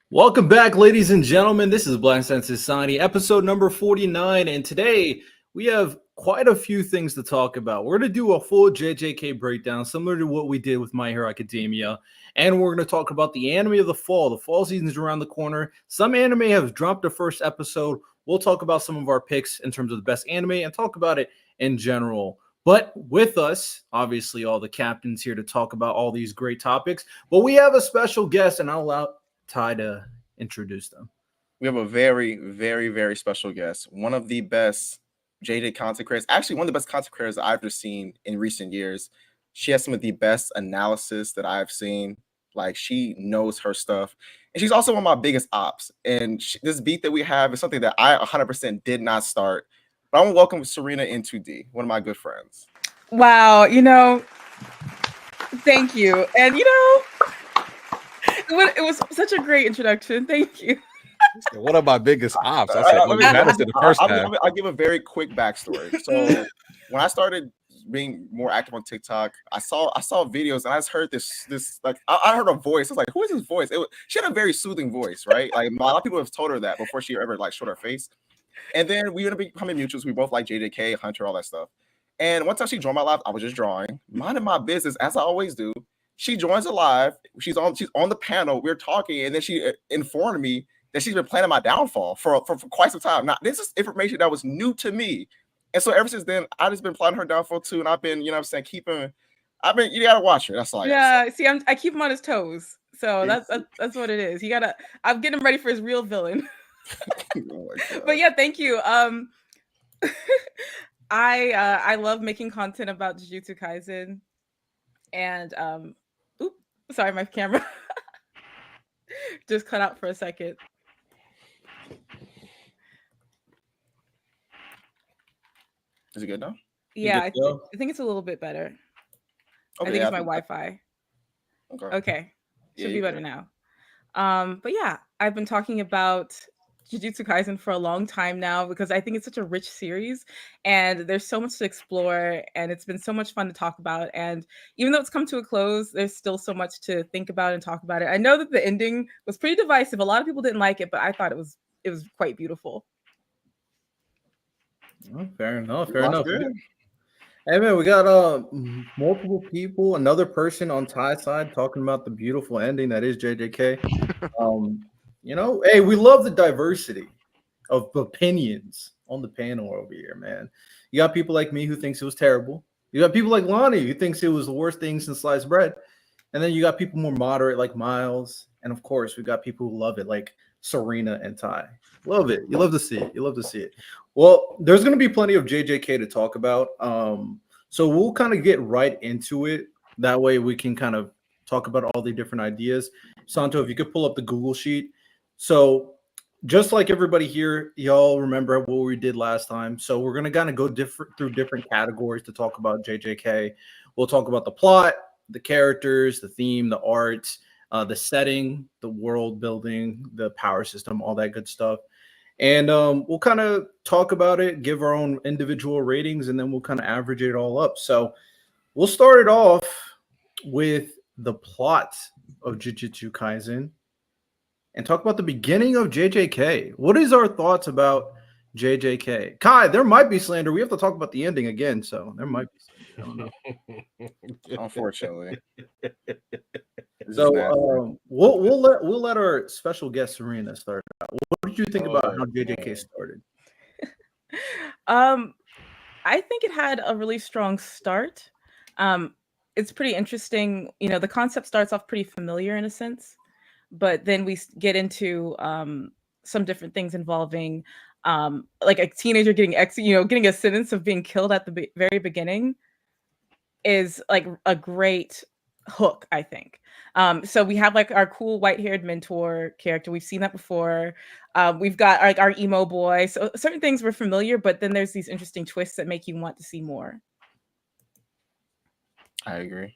Welcome back, ladies and gentlemen. This is Blind Sense Society, episode number 49, and today we have quite a few things to talk about. We're going to do a full JJK breakdown, similar to what we did with My Hero Academia, and we're going to talk about the anime of the fall. The fall season is around the corner. Some anime have dropped the first episode. We'll talk about some of our picks in terms of the best anime and talk about it in general. But with us, obviously, all the captains here to talk about all these great topics. But we have a special guest, and I'll allow Ty to introduce them. We have a very, very, very special guest. One of the best JJ content creators, actually one of the best content creators I've ever seen in recent years. She has some of the best analysis that I've seen. Like, she knows her stuff. And she's also one of my biggest ops. And this beat that we have is something that I 100% did not start. But I want to welcome Serena in 2D, one of my good friends. Wow, thank you. And it was such a great introduction. Thank you. One of my biggest ops. I said, I'll give a very quick backstory. So when I started being more active on TikTok, I saw videos and I just heard this like I heard a voice. I was like, who is this voice? She had a very soothing voice, right? Like, a lot of people have told her that before she ever like showed her face. And then we ended up becoming mutuals. We both like JJK, Hunter, all that stuff. And one time she joined my live, I was just drawing, minding my business as I always do. She joins the live. She's on the panel. We're talking, and then she informed me that she's been planning my downfall for quite some time. Now, this is information that was new to me, and so ever since then, I've just been planning her downfall too. And I've been, you gotta watch her. That's all. See, I keep him on his toes, so that's what it is. I'm getting him ready for his real villain. Oh, but yeah, thank you. I love making content about Jujutsu Kaisen, and sorry, my camera just cut out for a second. Is it good now? Yeah, I think it's a little bit better. Okay, I think it's my Wi-Fi. Okay. Should be better now. But yeah, I've been talking about Jujutsu Kaisen for a long time now because I think it's such a rich series and there's so much to explore and it's been so much fun to talk about. And even though it's come to a close, there's still so much to think about and talk about it. I know that the ending was pretty divisive. A lot of people didn't like it, but I thought it was quite beautiful. Oh, fair enough. Hey man, we got multiple people, another person on Ty's side talking about the beautiful ending that is JJK. Hey, we love the diversity of opinions on the panel over here, man. You got people like me who thinks it was terrible. You got people like Lonnie who thinks it was the worst thing since sliced bread. And then you got people more moderate like Miles. And of course, we got people who love it like Serena and Ty. Love it. You love to see it. Well, there's going to be plenty of JJK to talk about. So we'll kind of get right into it. That way we can kind of talk about all the different ideas. Santo, if you could pull up the Google sheet. So just like everybody here, y'all remember what we did last time. So we're going to kind of go through different categories to talk about JJK. We'll talk about the plot, the characters, the theme, the art, the setting, the world building, the power system, all that good stuff. And we'll kind of talk about it, give our own individual ratings, and then we'll kind of average it all up. So we'll start it off with the plot of Jujutsu Kaisen and talk about the beginning of JJK. What is our thoughts about JJK? Kai, there might be slander. We have to talk about the ending again, so there might be slander. I don't know. Unfortunately. So we'll let our special guest Serena start out. What did you think about how JJK started? I think it had a really strong start. It's pretty interesting. The concept starts off pretty familiar in a sense, but then we get into some different things involving like a teenager getting a sentence of being killed at the very beginning is like a great hook, I think. So we have like our cool white-haired mentor character. We've seen that before. We've got like our emo boy. So certain things were familiar, but then there's these interesting twists that make you want to see more. I agree.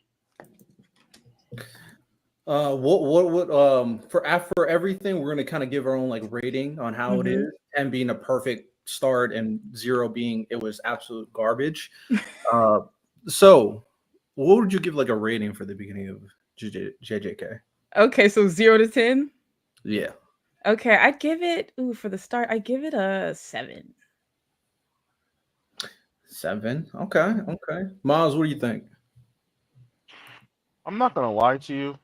What for everything, we're gonna kind of give our own like rating on how it is, and being a perfect start and 0 being it was absolute garbage. So what would you give like a rating for the beginning of JJK? Okay, so 0 to 10. Yeah. Okay, I'd give it for the start. I give it a 7. 7. Okay. Miles, what do you think? I'm not gonna lie to you.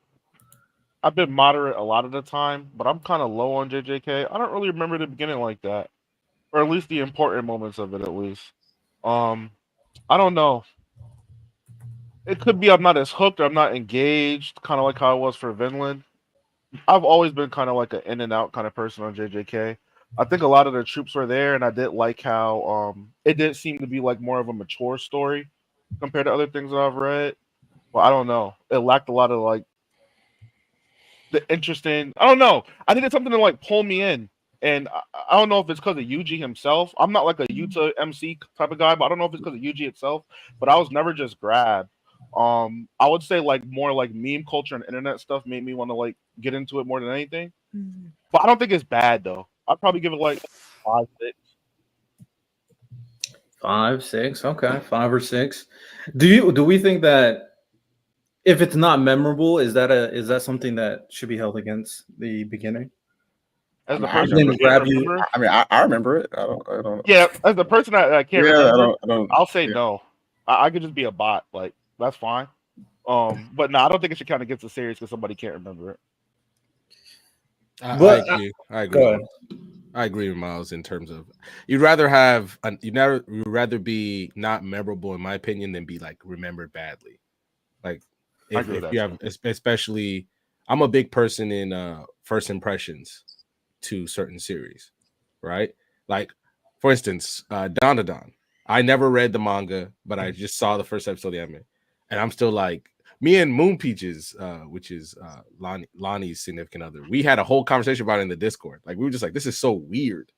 I've been moderate a lot of the time, but I'm kind of low on JJK. I don't really remember the beginning like that, or at least the important moments of it. At least, I don't know. It could be I'm not as hooked or I'm not engaged, kind of like how I was for Vinland. I've always been kind of like an in and out kind of person on JJK. I think a lot of the troops were there, and I did like how it did seem to be like more of a mature story compared to other things that I've read. Well, I don't know. It lacked a lot of like the interesting. I don't know. I needed something to like pull me in, and I don't know if it's because of Yuji himself. I'm not like a Yuta MC type of guy, but I don't know if it's because of Yuji itself. But I was never just grabbed. I would say like more like meme culture and internet stuff made me want to like get into it more than anything. But I don't think it's bad though. I'd probably give it like 5, 6. 5, 6. Okay, 5 or 6. Do we think that if it's not memorable, is that something that should be held against the beginning? As the I person remember, who can't remember, I mean, I remember it. I don't. yeah, as the person that can't remember, I don't. I'll say no. I could just be a bot. Like that's fine. But no, I don't think it should count against the series because somebody can't remember it. I agree. Go I agree with Miles in terms of you'd rather be not memorable in my opinion than be like remembered badly. Like if you have, especially, I'm a big person in first impressions to certain series, right? Like for instance, Don. I never read the manga, but I just saw the first episode of the anime, and I'm still like, me and Moon Peaches, which is Lonnie's significant other, we had a whole conversation about it in the Discord. Like we were just like, this is so weird,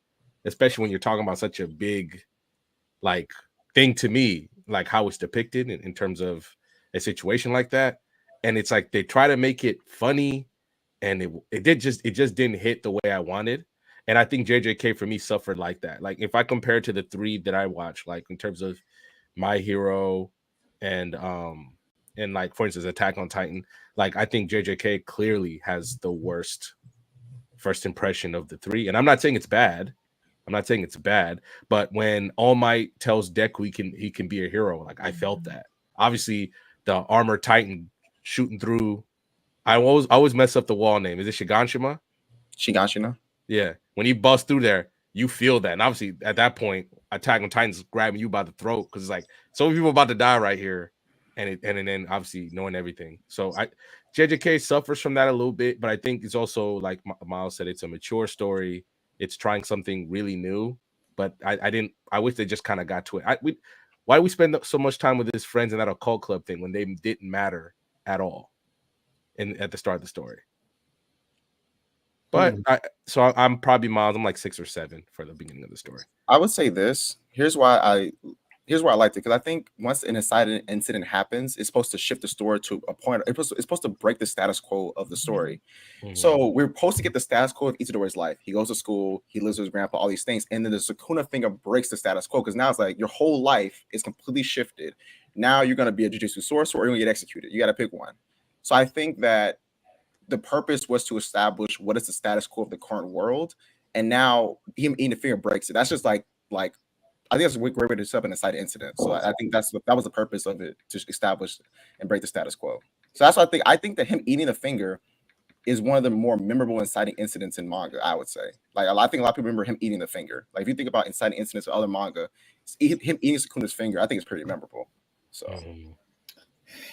especially when you're talking about such a big like thing to me, like how it's depicted in terms of a situation like that. And it's like they try to make it funny, and it just didn't hit the way I wanted. And I think JJK for me suffered like that. Like if I compare it to the 3 that I watched, like in terms of My Hero and like for instance Attack on Titan, like I think JJK clearly has the worst first impression of the 3. And I'm not saying it's bad. But when All Might tells Deku he can be a hero, like I felt that. Obviously, the armored Titan shooting through. I always mess up the wall name. Is it Shiganshima? Shiganshina. Yeah. When he busts through there, you feel that. And obviously, at that point, Attack on Titan's grabbing you by the throat because it's like so many people about to die right here, and then obviously knowing everything. So JJK suffers from that a little bit, but I think it's also like Miles said, it's a mature story. It's trying something really new, but I wish they just kind of got to it. Why do we spend so much time with his friends in that occult club thing when they didn't matter at all at the start of the story? But I'm probably Miles. I'm like 6 or 7 for the beginning of the story. I would say this. Here's why I liked it, because I think once an inciting incident happens, it's supposed to shift the story to a point. It's supposed to break the status quo of the story. Mm-hmm. So we're supposed to get the status quo of Itadori's life. He goes to school, he lives with his grandpa, all these things, and then the Sukuna finger breaks the status quo because now it's like your whole life is completely shifted. Now you're going to be a Jujutsu sorcerer or you're going to get executed. You got to pick one. So I think that the purpose was to establish what is the status quo of the current world, and now him eating the finger breaks it. That's just like I think that's a great way to set up an inciting incident. So I think that was the purpose of it, to establish and break the status quo. So that's what I think. I think that him eating the finger is one of the more memorable inciting incidents in manga, I would say. Like I think a lot of people remember him eating the finger. Like if you think about inciting incidents of other manga, him eating Sukuna's finger, I think it's pretty memorable. So.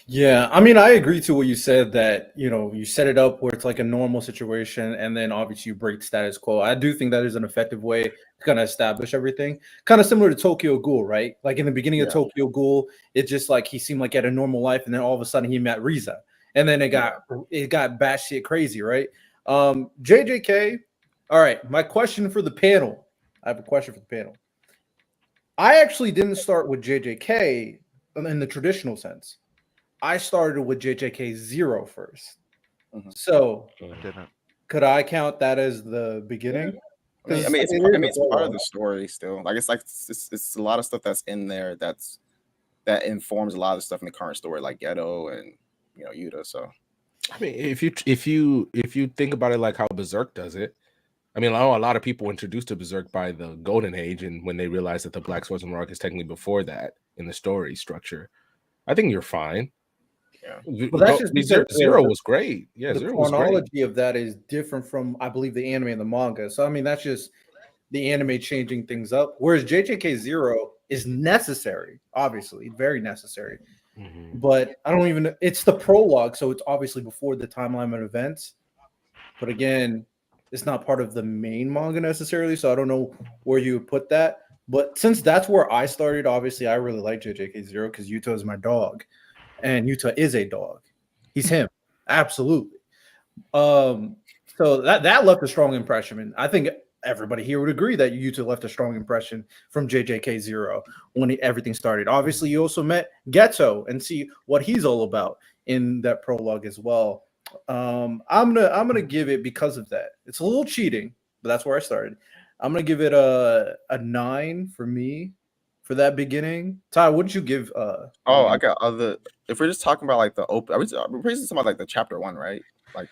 Yeah, I mean, I agree to what you said that, you set it up where it's like a normal situation and then obviously you break status quo. I do think that is an effective way to kind of establish everything. Kind of similar to Tokyo Ghoul, right? Like in the beginning of Tokyo Ghoul, it's just like he seemed like he had a normal life and then all of a sudden he met Riza. and then it got batshit crazy, right? JJK. All right, my question for the panel. I have a question for the panel. I actually didn't start with JJK in the traditional sense. I started with JJK 0 first. So could I count that as the beginning? I mean, it's part of the story still. Like it's a lot of stuff that's in there that informs a lot of the stuff in the current story, like Ghetto and Yuta. So I mean, if you think about it like how Berserk does it, I mean, I know a lot of people were introduced to Berserk by the Golden Age, and when they realized that the Black Swordsman arc is technically before that in the story structure, I think you're fine. Yeah, but that's just Zero was great. Yeah, the chronology of that is different from, I believe, the anime and the manga. So I mean, that's just the anime changing things up. Whereas JJK 0 is necessary, obviously, very necessary. But I don't even. It's the prologue, so it's obviously before the timeline of events. But again, it's not part of the main manga necessarily, so I don't know where you would put that. But since that's where I started, obviously I really like JJK 0 because Yuta is my dog, and Yuta is a dog. He's him, absolutely. So that left a strong impression, and I think everybody here would agree that Yuta left a strong impression from JJK 0 when everything started. Obviously, you also met Ghetto and see what he's all about in that prologue as well. I'm gonna give it, because of that. It's a little cheating, but that's where I started. I'm gonna give it a 9 for me for that beginning. Ty, what did you give? I got other. If we're just talking about like the open, we're talking about like the chapter 1, right? Like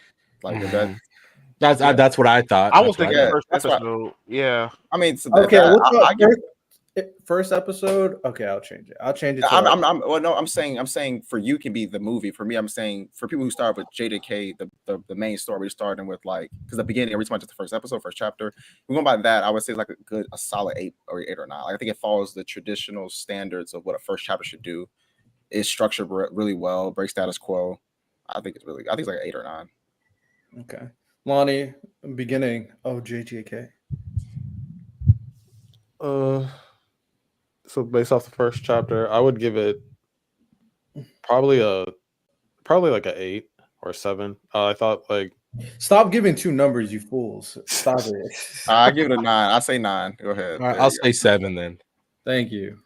that's what I thought. I was thinking first episode. Yeah, I mean, so okay. I give first episode. Okay, I'll change it. I'm saying for you can be the movie. For me, I'm saying for people who start with JJK, the main story, we're starting with like, because the beginning, every time just the first episode, first chapter. We're going by that. I would say like a solid 8 or 8 or 9. Like, I think it follows the traditional standards of what a first chapter should do. It's structured really well, breaks status quo. I think it's like an 8 or 9. Okay, Lonnie, beginning of JJK. So based off the first chapter, I would give it probably like an 8 or 7. I thought like, stop giving 2 numbers, you fools. Stop it. I give it a 9. I say 9. Go ahead. I'll say 7 then. Thank you.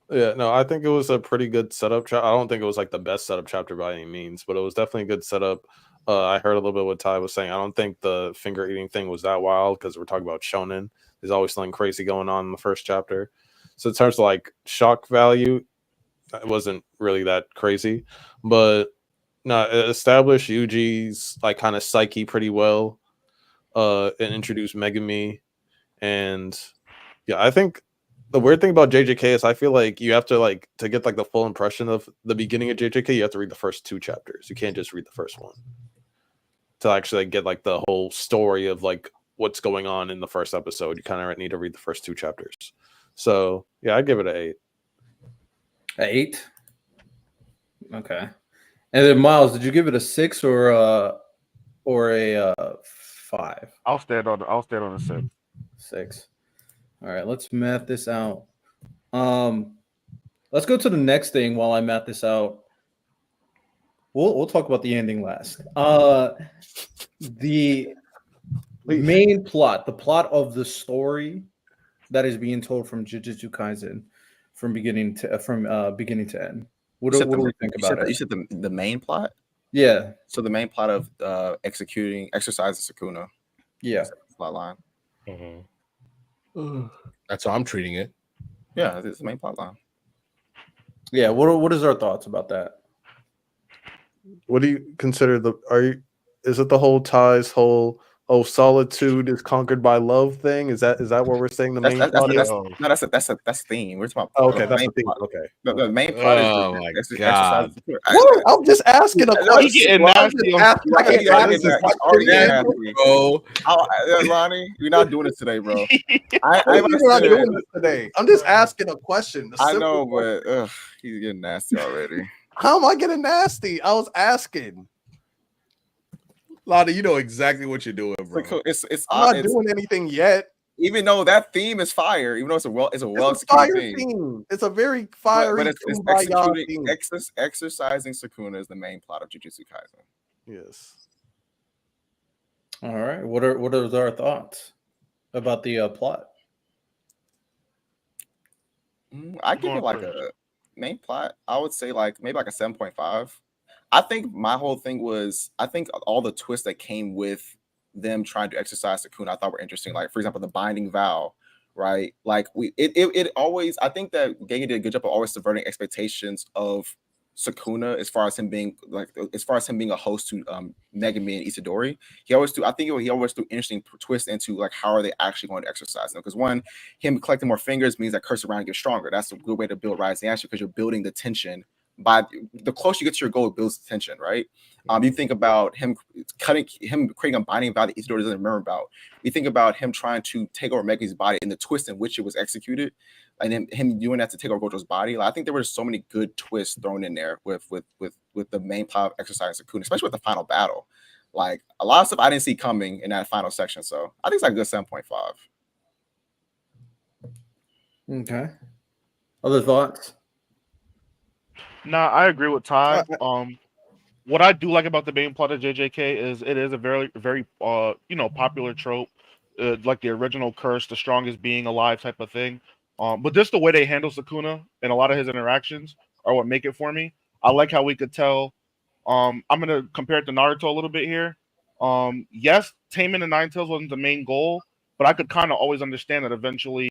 Yeah, no, I think it was a pretty good setup. I don't think it was like the best setup chapter by any means, but it was definitely a good setup. I heard a little bit what Ty was saying. I don't think the finger eating thing was that wild because we're talking about shonen. There's always something crazy going on in the first chapter. So in terms of like shock value, it wasn't really that crazy. But no, it established Yuji's like kind of psyche pretty well. And introduced Megumi. And yeah, I think the weird thing about JJK is I feel like you have to like to get like the full impression of the beginning of JJK, you have to read the first 2 chapters. You can't just read the first one to actually like, get like the whole story of like what's going on in the first episode. You kind of need to read the first 2 chapters. So yeah, I'd give it an 8. 8. Okay. And then Miles, did you give it a 6 or a 5? I'll stand on a 6. 6. All right, let's math this out. Let's go to the next thing while I math this out. We'll talk about the ending last. The main plot, the plot of the story that is being told from Jujutsu Kaisen from beginning to end. What do we think about it? You said the main plot? Yeah. So the main plot of exercise Sukuna. Yeah. Plot line. That's how I'm treating it. Yeah, it's the main plot line. Yeah. What is our thoughts about that? What do you consider is it the whole Ty's whole solitude is conquered by love thing? Is that what we're saying the main plot is? No, that's a theme. We're talking about that's the theme. Plot. Okay. The main plot is God. I'm just asking a question. Lonnie, you're not doing it today, bro. I'm just asking a question. I know, but he's getting nasty already. How am I getting nasty? I was asking. Lada, you know exactly what you're doing, bro. I'm not doing anything yet. even though that theme is fire, even though it's a well executed theme. It's a very fiery, but it's exercising Sukuna is the main plot of Jujutsu Kaisen. Yes. All right. What are our thoughts about the plot? I give it like a main plot. I would say like maybe like a 7.5. I think my whole thing was all the twists that came with them trying to exercise Sukuna I thought were interesting. Like for example, the binding vow, right? Like it always, I think that Gege did a good job of always subverting expectations of Sukuna as far as him being a host to Megami and Itadori. He always threw interesting twists into like how are they actually going to exercise them? Because one, him collecting more fingers means that Curse Around gets stronger. That's a good way to build rising action because you're building the tension. By the closer you get to your goal, it builds tension, right? You think about him creating a binding vow that Itadori doesn't remember about. You think about him trying to take over Megami's body and the twist in which it was executed, and then him doing that to take over Gojo's body. Like, I think there were so many good twists thrown in there with the main plot of exercising Sukuna, especially with the final battle. Like a lot of stuff I didn't see coming in that final section. So I think it's like a good 7.5. Okay. Other thoughts? Nah, I agree with Ty. What I do like about the main plot of JJK is it is a very, very popular trope, like the original curse, the strongest being alive type of thing. But just the way they handle Sukuna and a lot of his interactions are what make it for me. I like how we could tell. I'm gonna compare it to Naruto a little bit here. Yes, taming the Nine Tails wasn't the main goal, but I could kind of always understand that eventually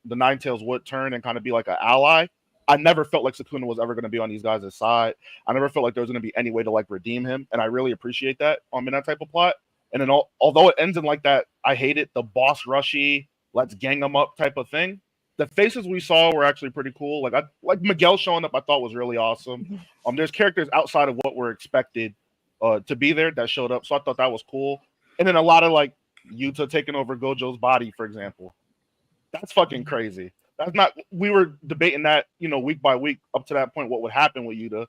the Nine Tails would turn and kind of be like an ally. I never felt like Sukuna was ever going to be on these guys' side. I never felt like there was going to be any way to like redeem him, and I really appreciate that in that type of plot. And then although it ends in like that, I hate it. The boss rushy, let's gang them up type of thing. The faces we saw were actually pretty cool. Like Miguel showing up, I thought was really awesome. There's characters outside of what were expected to be there that showed up, so I thought that was cool. And then a lot of like Yuta taking over Gojo's body, for example. That's fucking crazy. That's not. We were debating that, week by week up to that point, what would happen with Yuta.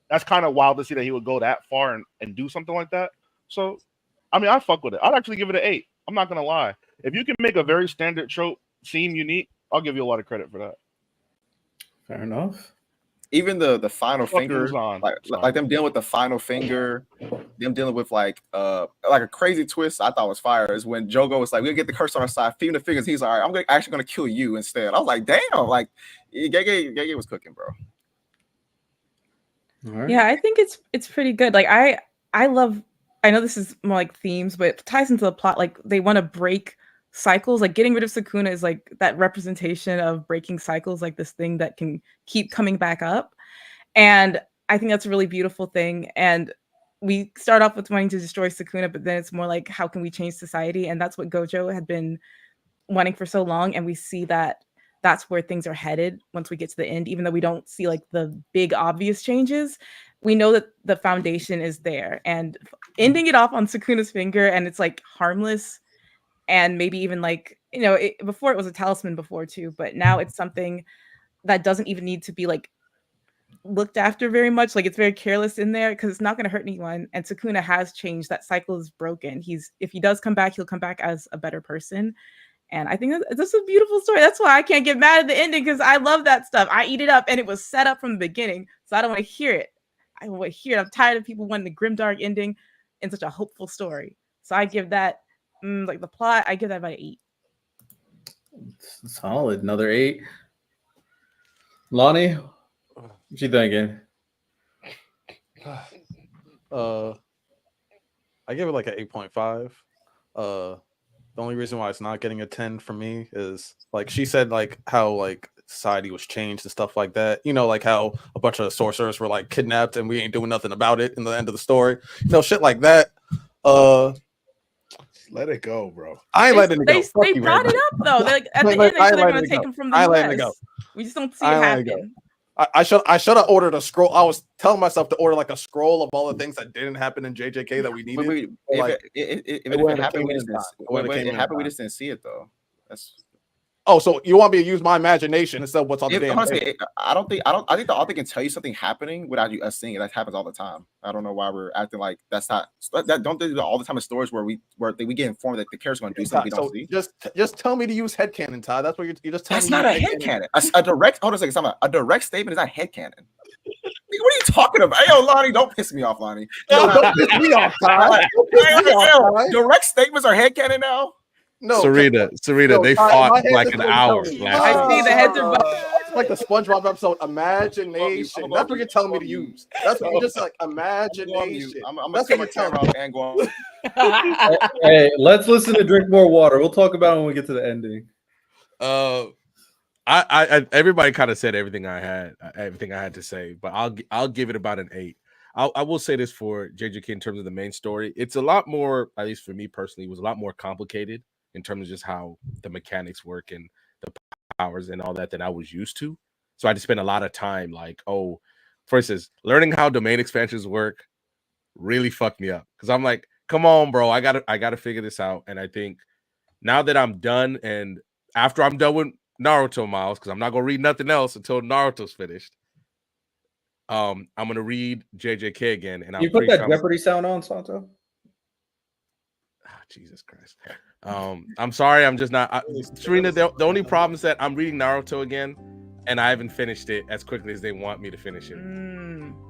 That's kind of wild to see that he would go that far and do something like that. So, I mean, I fuck with it. I'd actually give it an 8. I'm not gonna lie. If you can make a very standard trope seem unique, I'll give you a lot of credit for that. Fair enough. Even the final finger, like them dealing with the final finger, them dealing with like a crazy twist I thought was fire is when Jogo was like, we'll get the curse on our side, feeding the fingers. He's like, all right, I'm actually gonna kill you instead. I was like, damn, like Gege was cooking, bro. Right. Yeah, I think it's pretty good. Like I know this is more like themes, but it ties into the plot. Like they want to break cycles. Like getting rid of Sukuna is like that representation of breaking cycles, like this thing that can keep coming back up. And I think that's a really beautiful thing. And we start off with wanting to destroy Sukuna, but then it's more like, how can we change society? And that's what Gojo had been wanting for so long. And we see that that's where things are headed once we get to the end, even though we don't see like the big obvious changes. We know that the foundation is there, and ending it off on Sukuna's finger, and it's like harmless. And maybe even like, before it was a talisman before too, but now it's something that doesn't even need to be like looked after very much. Like it's very careless in there because it's not going to hurt anyone. And Sukuna has changed. That cycle is broken. If he does come back, he'll come back as a better person. And I think that's a beautiful story. That's why I can't get mad at the ending, because I love that stuff. I eat it up, and it was set up from the beginning. So I don't want to hear it. I want to hear it. I'm tired of people wanting the grimdark ending in such a hopeful story. So I give that, like the plot, I give that about 8. Solid. Another 8. Lonnie, what you thinking? I give it like an 8.5. The only reason why it's not getting a 10 from me is like she said, like how like society was changed and stuff like that. Like how a bunch of sorcerers were like kidnapped and we ain't doing nothing about it in the end of the story. Shit like that. Let it go, bro. I ain't letting it go. They brought it up though. Like, at the end, they said they're gonna take him from the US. We just don't see it happen. I should have ordered a scroll. I was telling myself to order like a scroll of all the things that didn't happen in JJK that we needed. If it happened, we just didn't see it though. Oh, so you want me to use my imagination instead of what's on the damn honestly, page? I think the author can tell you something happening without you us seeing it. That happens all the time. I don't know why we're acting like that's not that. Don't they do that all the time in stories where we get informed that the character's going to do something we don't see? Just tell me to use headcanon, Ty. That's what you're just telling me. That's not a headcanon. A direct. Hold on a second. A direct statement is not headcanon. What are you talking about? Hey, yo, Lonnie, don't piss me off, Lonnie. Don't piss me off, Ty. Direct statements are headcanon now. No, Serena, they fought like an hour. I see the heads are like the SpongeBob episode, imagination. That's what you're telling me to use. That's what you're just like imagination. That's what you're telling me. Hey, let's listen to Drink More Water. We'll talk about it when we get to the ending. I everybody kind of said everything I had to say, but I'll give it about an 8. I will say this for JJK in terms of the main story. It's a lot more, at least for me personally, it was a lot more complicated in terms of just how the mechanics work and the powers and all that I was used to. So I had to spend a lot of time for instance, learning how domain expansions work really fucked me up. Because I'm like, come on, bro, I gotta figure this out. And I think now that I'm done, and after I'm done with Naruto, Miles, because I'm not gonna read nothing else until Naruto's finished. I'm gonna read JJK again, and you put that Jeopardy sound on, Santo. Jesus Christ. I'm sorry, I'm just not Serena. The only problem is that I'm reading Naruto again, and I haven't finished it as quickly as they want me to finish it.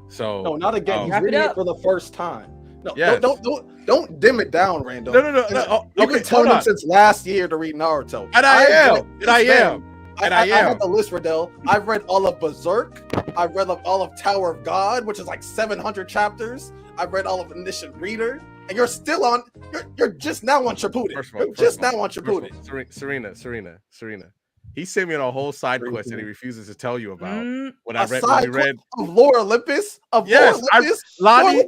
So no, not again. He's reading it for the first time. No, yes. don't dim it down, Randall. No. You've been telling him since last year to read Naruto, and I am. I had the list, Riddell. I've read all of Berserk. I've read all of Tower of God, which is like 700 chapters. I've read all of Omniscient Reader, and you're still on. You're just now on Shippuden. Serena. He sent me on a whole side quest that he refuses to tell you about. When we read of Lore Olympus. Lonnie,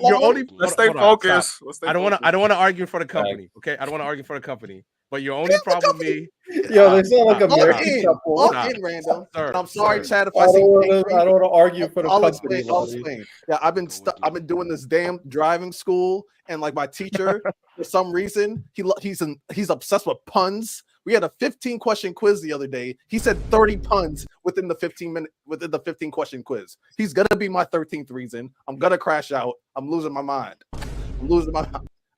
you're only. Let's stay focused. I don't want to argue for the company. Okay, I don't want to argue for the company. But your only problem with me. Yo, they sound like American couple. Random. I'm sorry, Chad. If I don't want to argue for the company. I'll explain. Yeah, I've been doing this damn driving school, and like my teacher, for some reason, he's obsessed with puns. We had a 15-question quiz the other day. He said 30 puns within the 15-question quiz. He's gonna be my 13th reason. I'm gonna crash out. I'm losing my mind.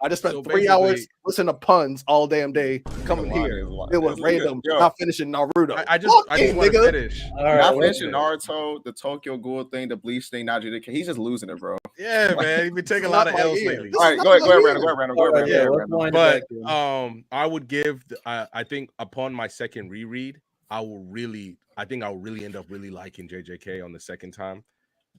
I just spent 3 hours listening to puns all damn day coming here. It was random. Not finishing Naruto. I just want to finish. Not finishing Naruto, the Tokyo Ghoul thing, the Bleach thing, not JJK. He's just losing it, bro. Yeah, man. He's been taking a lot of L's lately. All right, go ahead, Randall. I would give. I think upon my second reread, I will really end up really liking JJK on the second time.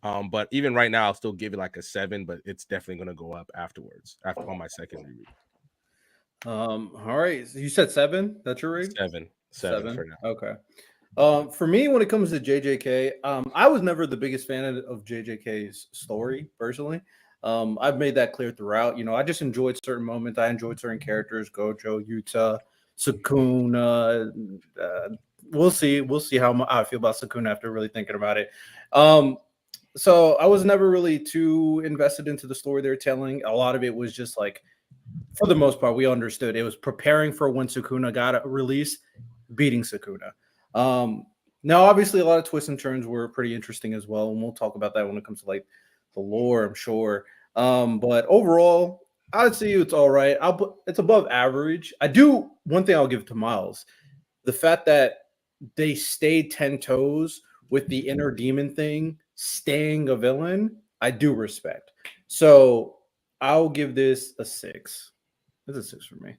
But even right now, I'll still give it like a 7, but it's definitely gonna go up afterwards. On my second reread. All right, so you said 7. That's your read? 7 for now. Okay. For me, when it comes to JJK, I was never the biggest fan of JJK's story personally. I've made that clear throughout. You know, I just enjoyed certain moments. I enjoyed certain characters: Gojo, Yuta, Sukuna. We'll see how I feel about Sukuna after really thinking about it. So I was never really too invested into the story they're telling. A lot of it was just like, for the most part, we understood it was preparing for when Sukuna got a release, beating Sukuna. Now, obviously, a lot of twists and turns were pretty interesting as well, and we'll talk about that when it comes to like the lore, I'm sure. But overall, I'd say it's all right. It's above average. One thing I'll give to Miles, the fact that they stayed 10 toes with the inner demon thing, staying a villain, I do respect. So I'll give this a 6. It's a 6 for me.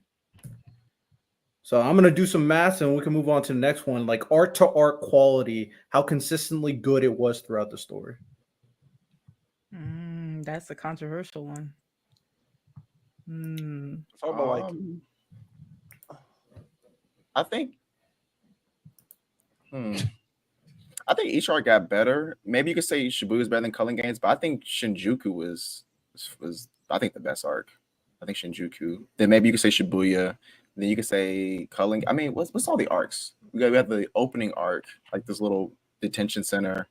So I'm going to do some math and we can move on to the next one. Like art to art quality, how consistently good it was throughout the story. That's a controversial one. I think each arc got better. Maybe you could say Shibuya is better than Culling Games, but I think Shinjuku was I think the best arc. I think Shinjuku. Then maybe you could say Shibuya. Then you could say Culling. I mean, what's all the arcs? We have the opening arc, like this little detention center.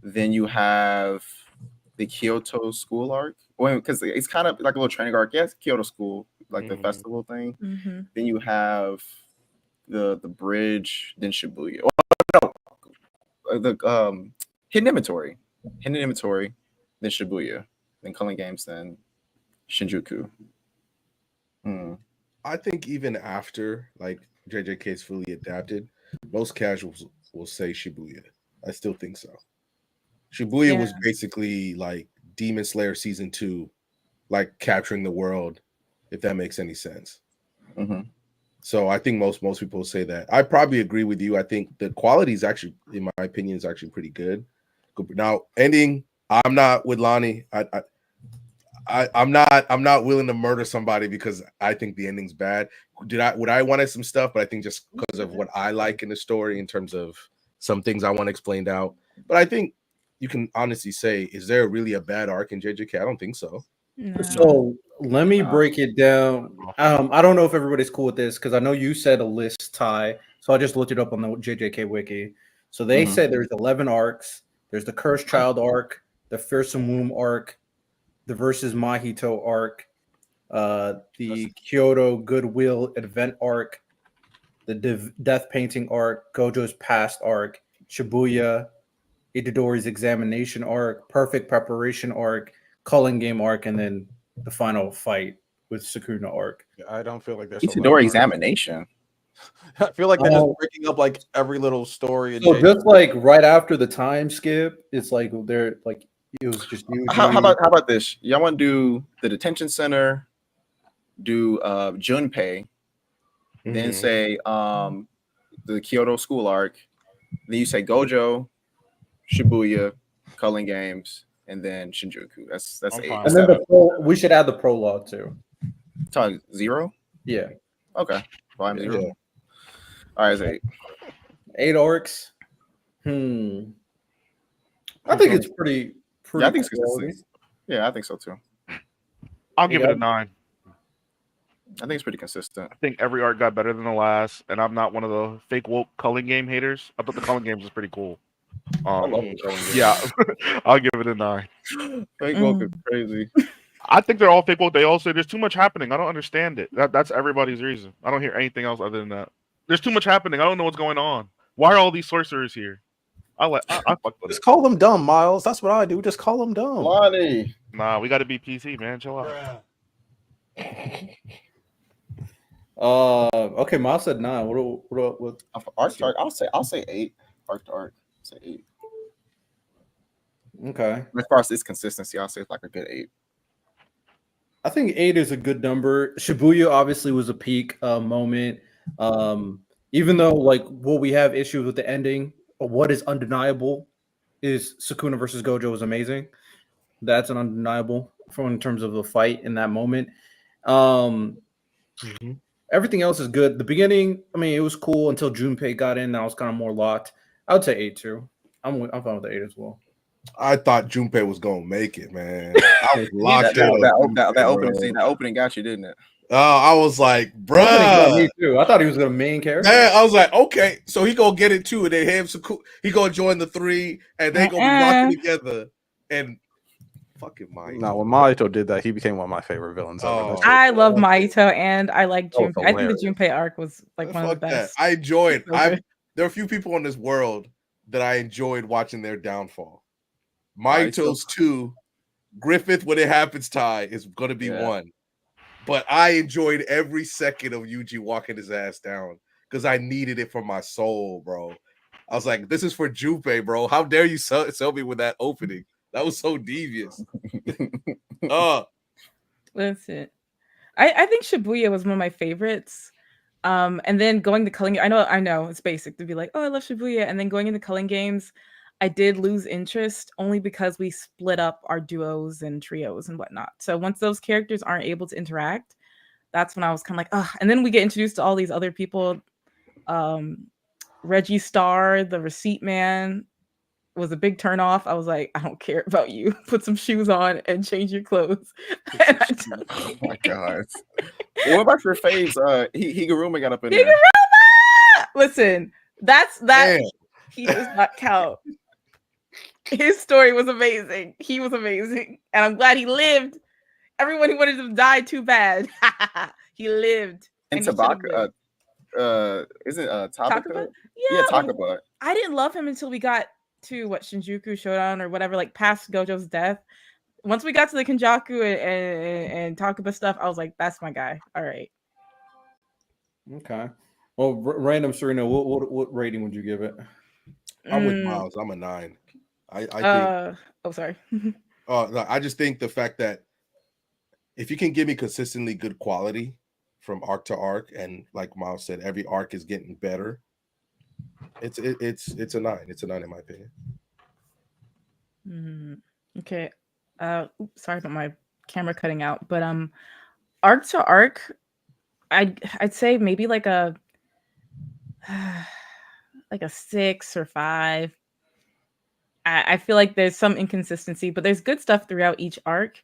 Then you have the Kyoto school arc. Well, because it's kind of like a little training arc. Yes, Kyoto school, like the festival thing. Mm-hmm. Then you have the bridge, then Shibuya. Oh, no, the hidden inventory, then Shibuya, then Culling Games, then Shinjuku. I think even after like JJK is fully adapted, most casuals will say Shibuya. I still think so. Shibuya was basically like Demon Slayer season 2, like capturing the world, if that makes any sense. So I think most people say that. I probably agree with you. I think the quality is actually, in my opinion, is actually pretty good. Now, ending, I'm not with Lonnie. I'm not willing to murder somebody because I think the ending's bad. Would I wanted some stuff, but I think just because of what I like in the story in terms of some things I want explained out. But I think you can honestly say, is there really a bad arc in JJK? I don't think so. No. So let me break it down. I don't know if everybody's cool with this because I know you said a list, Ty. So I just looked it up on the JJK wiki. So they said there's 11 arcs. There's the Cursed Child arc, the Fearsome Womb arc, the Versus Mahito arc, the Kyoto Goodwill Event arc, the Death Painting arc, Gojo's Past arc, Shibuya, Itadori's Examination arc, Perfect Preparation arc, Culling Game arc, and then the final fight with Sukuna arc. I don't feel like there's Itadori Examination. I feel like they're just breaking up like every little story. So just like right after the time skip, it's like they're like it was just you. How about this? Y'all want to do the detention center, do Junpei, then say the Kyoto school arc, then you say Gojo, Shibuya, Culling Games, and then Shinjuku. That's 8. And then we should add the prologue too. Talk 0? Yeah. Okay. Volume 0. Yeah. All right, it's 8. 8 arcs. I think it's pretty yeah, I think it's consistent. Yeah, I think so too. I'll give it a 9. I think it's pretty consistent. I think every arc got better than the last, and I'm not one of the fake woke Culling Game haters. I thought the Culling Games was pretty cool. I love the Culling Games. Yeah, I'll give it a 9. Fake woke is crazy. I think they're all fake woke. They all say there's too much happening. I don't understand it. That's everybody's reason. I don't hear anything else other than that. There's too much happening. I don't know what's going on. Why are all these sorcerers here? I fuck with Just call them dumb, Miles. That's what I do. Just call them dumb. Lonnie. Nah, we got to be PC, man. Chill out. Okay, Miles said 9. What arc? I'll say 8. Arc to arc. Say 8. Okay. As far as its consistency, I'll say it's like a good 8. I think 8 is a good number. Shibuya obviously was a peak moment. Even though like what we have issues with the ending, what is undeniable is Sukuna versus Gojo is amazing. That's an undeniable in terms of the fight in that moment. Everything else is good. The beginning, I mean, it was cool until Junpei got in. Now it's kind of more locked. I would say 8 too. I'm fine with the 8 as well. I thought Junpei was gonna make it, man. I was locked in. That opening scene, that opening got you, didn't it? I was like, bruh. Me too. I thought he was the main character. Man, I was like, okay, so he gonna get it too, and they have he gonna join the 3, and they gonna be rocking together. And fucking Mahito. No, when Mahito did that, he became one of my favorite villains. I love Mahito, and I like Junpei. I think the Junpei arc was like one of the best. I enjoyed. There are a few people in this world that I enjoyed watching their downfall. Mahito's 2, Griffith, when it happens, Ty, is gonna be 1. But I enjoyed every second of Yuji walking his ass down because I needed it for my soul, bro. I was like, this is for Junpei, bro. How dare you sell me with that opening? That was so devious. Listen, I think Shibuya was one of my favorites. And then going to Culling, I know it's basic to be like, oh, I love Shibuya. And then going into Culling Games, I did lose interest only because we split up our duos and trios and whatnot. So once those characters aren't able to interact, that's when I was kind of like, oh. And then we get introduced to all these other people. Reggie Star, the receipt man, was a big turn off. I was like, I don't care about you. Put some shoes on and change your clothes. Oh my god. What about your faves? Higuruma got up in there. Listen, that. Damn. He does not count. His story was amazing. He was amazing. And I'm glad he lived. Everyone who wanted him to die, too bad. He lived. And Tabaka, Isn't Takaba? Yeah, Yeah, Takaba. I didn't love him until we got to Shinjuku Showdown or whatever, like past Gojo's death. Once we got to the Kenjaku and Takaba stuff, I was like, that's my guy. All right. Okay. Well, random Serena, what rating would you give it? I'm with Miles. I'm a 9. I think. Oh, sorry. No, I just think the fact that if you can give me consistently good quality from arc to arc, and like Miles said, every arc is getting better. It's a 9. It's a 9 in my opinion. Okay. Sorry about my camera cutting out, but arc to arc, I'd say maybe like a 6 or 5. I feel like there's some inconsistency, but there's good stuff throughout each arc,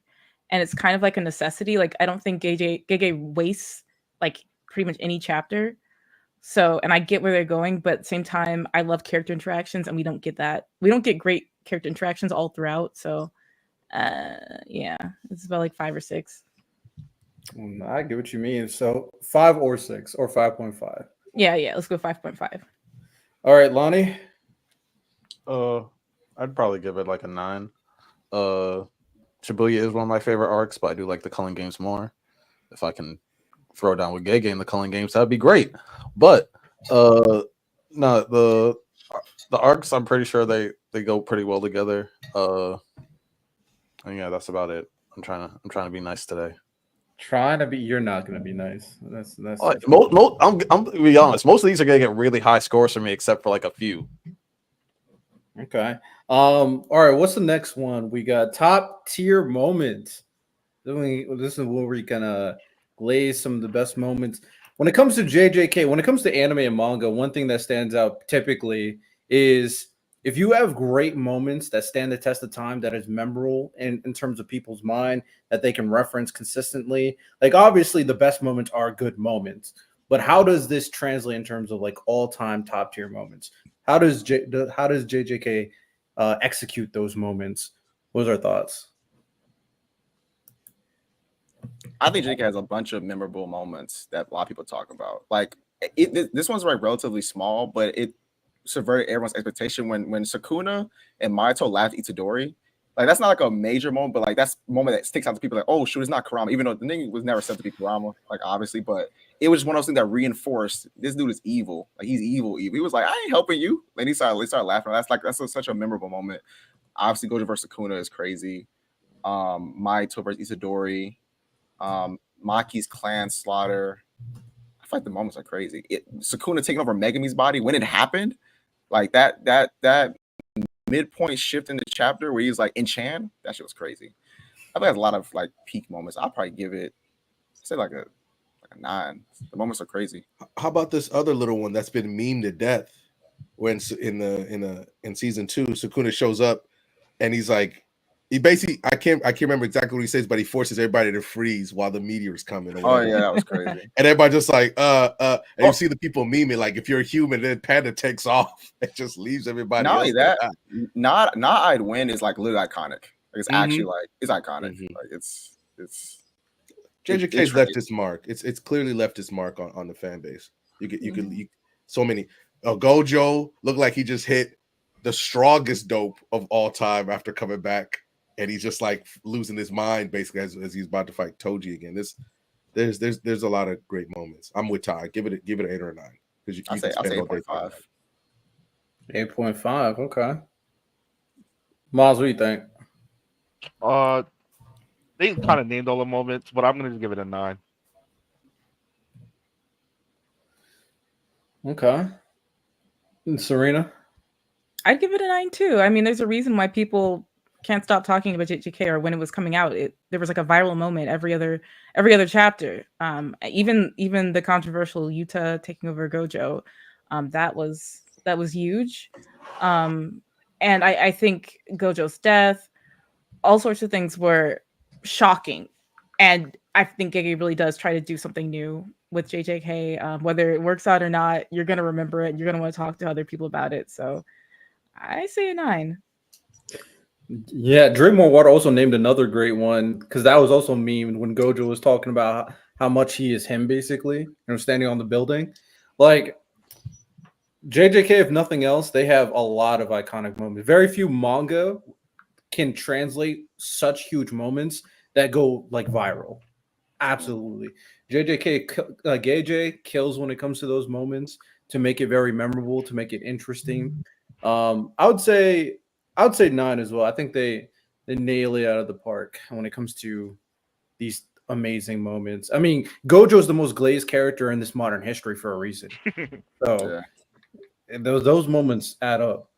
and it's kind of like a necessity. Like I don't think Gege wastes like pretty much any chapter. So, and I get where they're going, but at the same time, I love character interactions, and we don't get that. We don't get great character interactions all throughout. So, yeah, it's about like 5 or 6. I get what you mean. So 5 or 6 or 5.5. Yeah, let's go 5.5. All right, Lonnie. I'd probably give it like a 9. Shibuya is one of my favorite arcs, but I do like the Culling Games more. If I can throw down with Gege in the Culling Games, that'd be great. But no, the arcs, I'm pretty sure they go pretty well together. And yeah, that's about it. I'm trying to be nice today. You're not gonna be nice. That's I'm to be honest. Most of these are gonna get really high scores for me, except for like a few. Okay. All right. What's the next one? We got top tier moments. This is where we gonna glaze some of the best moments. When it comes to JJK, when it comes to anime and manga, one thing that stands out typically is if you have great moments that stand the test of time, that is memorable in terms of people's mind, that they can reference consistently. Like obviously the best moments are good moments, but how does this translate in terms of like all-time top tier moments? How does JJK execute those moments? What are our thoughts? I think JJK has a bunch of memorable moments that a lot of people talk about. Like this one's like relatively small, but it subverted everyone's expectation when Sukuna and Minato laughed at Itadori. Like that's not like a major moment, but like that's a moment that sticks out to people. Like, oh shoot, it's not Kurama, even though the thing was never said to be Kurama, like obviously, but it was one of those things that reinforced this dude is evil. Like he's evil. He was like, I ain't helping you. And he started laughing. That's such a memorable moment. Obviously, Gojo versus Sukuna is crazy. Minato versus Itadori. Maki's clan slaughter. I feel like the moments are crazy. Sukuna taking over Megami's body when it happened, like that midpoint shift in the chapter where he's like in Chan, that shit was crazy. I think there's a lot of like peak moments. I'll probably give it, say like a 9. The moments are crazy. How about this other little one that's been memed to death? When in season 2, Sukuna shows up and he's like, he basically I can't remember exactly what he says, but he forces everybody to freeze while the meteor's coming. Oh yeah, that was crazy. And everybody just like and you see the people memeing like if you're a human, then Panda takes off and just leaves everybody. Not only that, not I'd win is like literally iconic. Like it's actually like it's iconic. Like it's JJK's left its mark. It's clearly left its mark on the fan base. You so many. Gojo looked like he just hit the strongest dope of all time after coming back. And he's just like losing his mind basically as he's about to fight Toji again. There's a lot of great moments. I'm with Ty. Give it an 8 or a 9 because I'll say 8.5. 8.5. Okay. Miles, what do you think? They kind of named all the moments, but I'm gonna just give it a 9. Okay. And Serena? I'd give it a 9 too. I mean, there's a reason why people can't stop talking about JJK, or when it was coming out, there was like a viral moment every other chapter. Even the controversial Yuta taking over Gojo, that was huge. And I think Gojo's death, all sorts of things were shocking. And I think Gege really does try to do something new with JJK. Whether it works out or not, you're gonna remember it. And you're gonna want to talk to other people about it. So I say a 9. Yeah, Drink More Water also named another great one because that was also memed when Gojo was talking about how much he is him, basically, standing on the building. like JJK, if nothing else, they have a lot of iconic moments. Very few manga can translate such huge moments that go like viral. Absolutely. JJ kills when it comes to those moments to make it very memorable, to make it interesting. I would say 9 as well. I think they nail it out of the park when it comes to these amazing moments. I mean, Gojo's the most glazed character in this modern history for a reason. So those moments add up.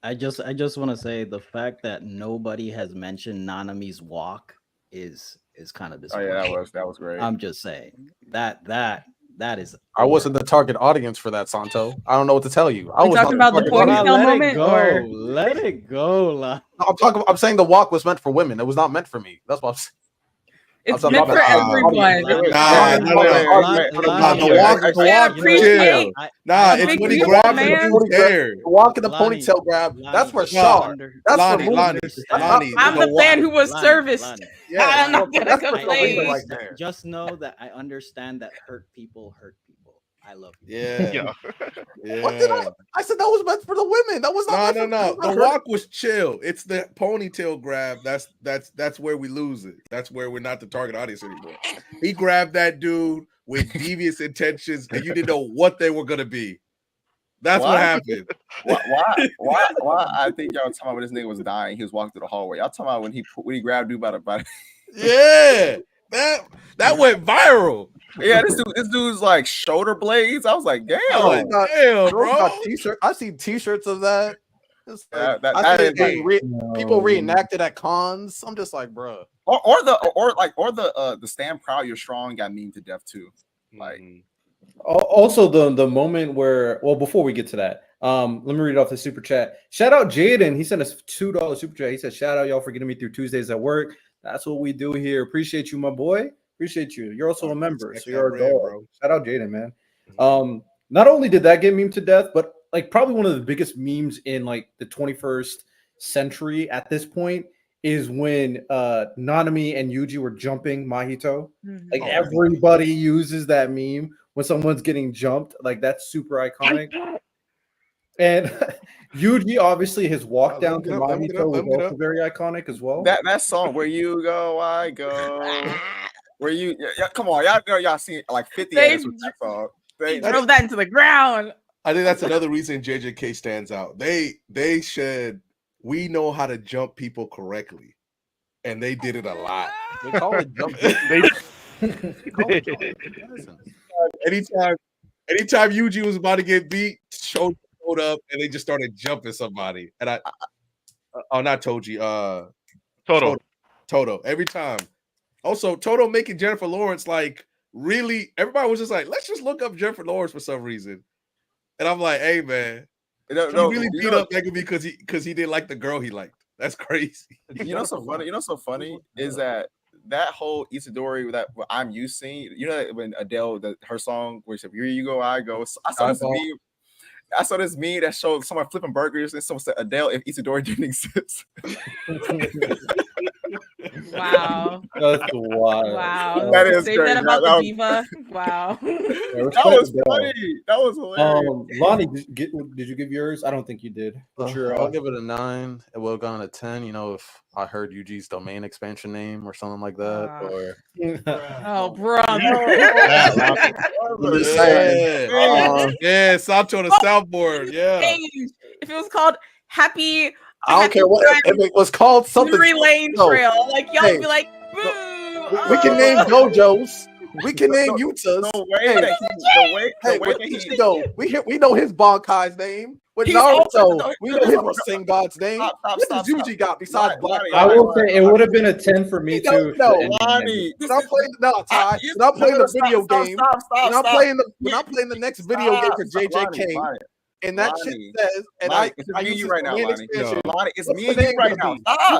I just want to say the fact that nobody has mentioned Nanami's walk is kind of disappointing. Oh yeah, that was great. I'm just saying that is. I wasn't the target audience for that, Santo. I don't know what to tell you. Are you talking about the ponytail moment? Or Let it go. I'm saying the walk was meant for women. It was not meant for me. That's what I'm saying. It's meant for everyone. The walk chill. It's when he grabs the walk in the ponytail grab. That's for Shaw. That's for Lonnie. I'm the fan who was serviced. I'm not gonna complain. Just know that I understand that hurt people. I love you. Yeah. I said that was meant for the women. That was not. No. The walk was chill. It's the ponytail grab. That's where we lose it. That's where we're not the target audience anymore. He grabbed that dude with devious intentions, and you didn't know what they were gonna be. That's what happened. Why? I think y'all talking about when this nigga was dying. He was walking through the hallway. Y'all talking about when he grabbed dude by the. Yeah, that went viral. Yeah, this dude's like shoulder blades. I was like, damn, bro. T-shirt. I see T-shirts of that. People reenacted at cons. I'm just like, bro. Or the stand proud you're strong got memed to death too. Like, also the moment where, well, before we get to that, let me read off the super chat. Shout out Jaden. He sent us $2 super chat. He said, "Shout out y'all for getting me through Tuesdays at work. That's what we do here. Appreciate you, my boy. Appreciate you. You're also a member, so you're a dog, bro. Shout out Jaden, man. Not only did that get meme to death, but like probably one of the biggest memes in like the 21st century at this point is when Nanami and Yuji were jumping Mahito. Like everybody uses that meme when someone's getting jumped. Like that's super iconic. And Yuji, obviously, his walk down to Mahito was also very iconic as well. That song, Where You Go, I Go. Where you, come on, y'all seen like 50 years with that song. They drove that into the ground. I think that's another reason JJK stands out. They said, we know how to jump people correctly. And they did it a lot. They call it jump. Anytime Yuji was about to get beat, showed up and they just started jumping somebody. And not Toji, Toto. Every time. Also, Toto making Jennifer Lawrence like really. Everybody was just like, let's just look up Jennifer Lawrence for some reason. And I'm like, hey man, he really beat up Megumi because he didn't like the girl he liked. That's crazy. You know so funny is that whole Itadori that I'm used seeing. You know when Adele her song where she said, "Here you go, I go." I saw this meme that showed someone flipping burgers and someone said Adele if Itadori didn't exist. Wow. That's wild. Wow. That is Say crazy. that about the diva. Wow. That was funny. That was hilarious. Lonnie, did you give yours? I don't think you did. I'll give it a 9. It would have gone a 10, if I heard Yuji's domain expansion name or something like that. Oh, brother. Yeah, Sancho on the soundboard. Yeah. If it was called Happy. I don't care what if it was called something. Memory Lane Trail. Like y'all be like, boo. We can name Gojo's. We can name Utah's. We know his Bankai's name. With Naruto, we know his Rasen God's name. What does Yuji got besides Black? I will say it would have been a 10 for me too. No, Lonnie. Stop playing the video game. We're not playing the next video game for JJK. And that shit says, and it's me and you right now, Lonnie. It's me and you right now.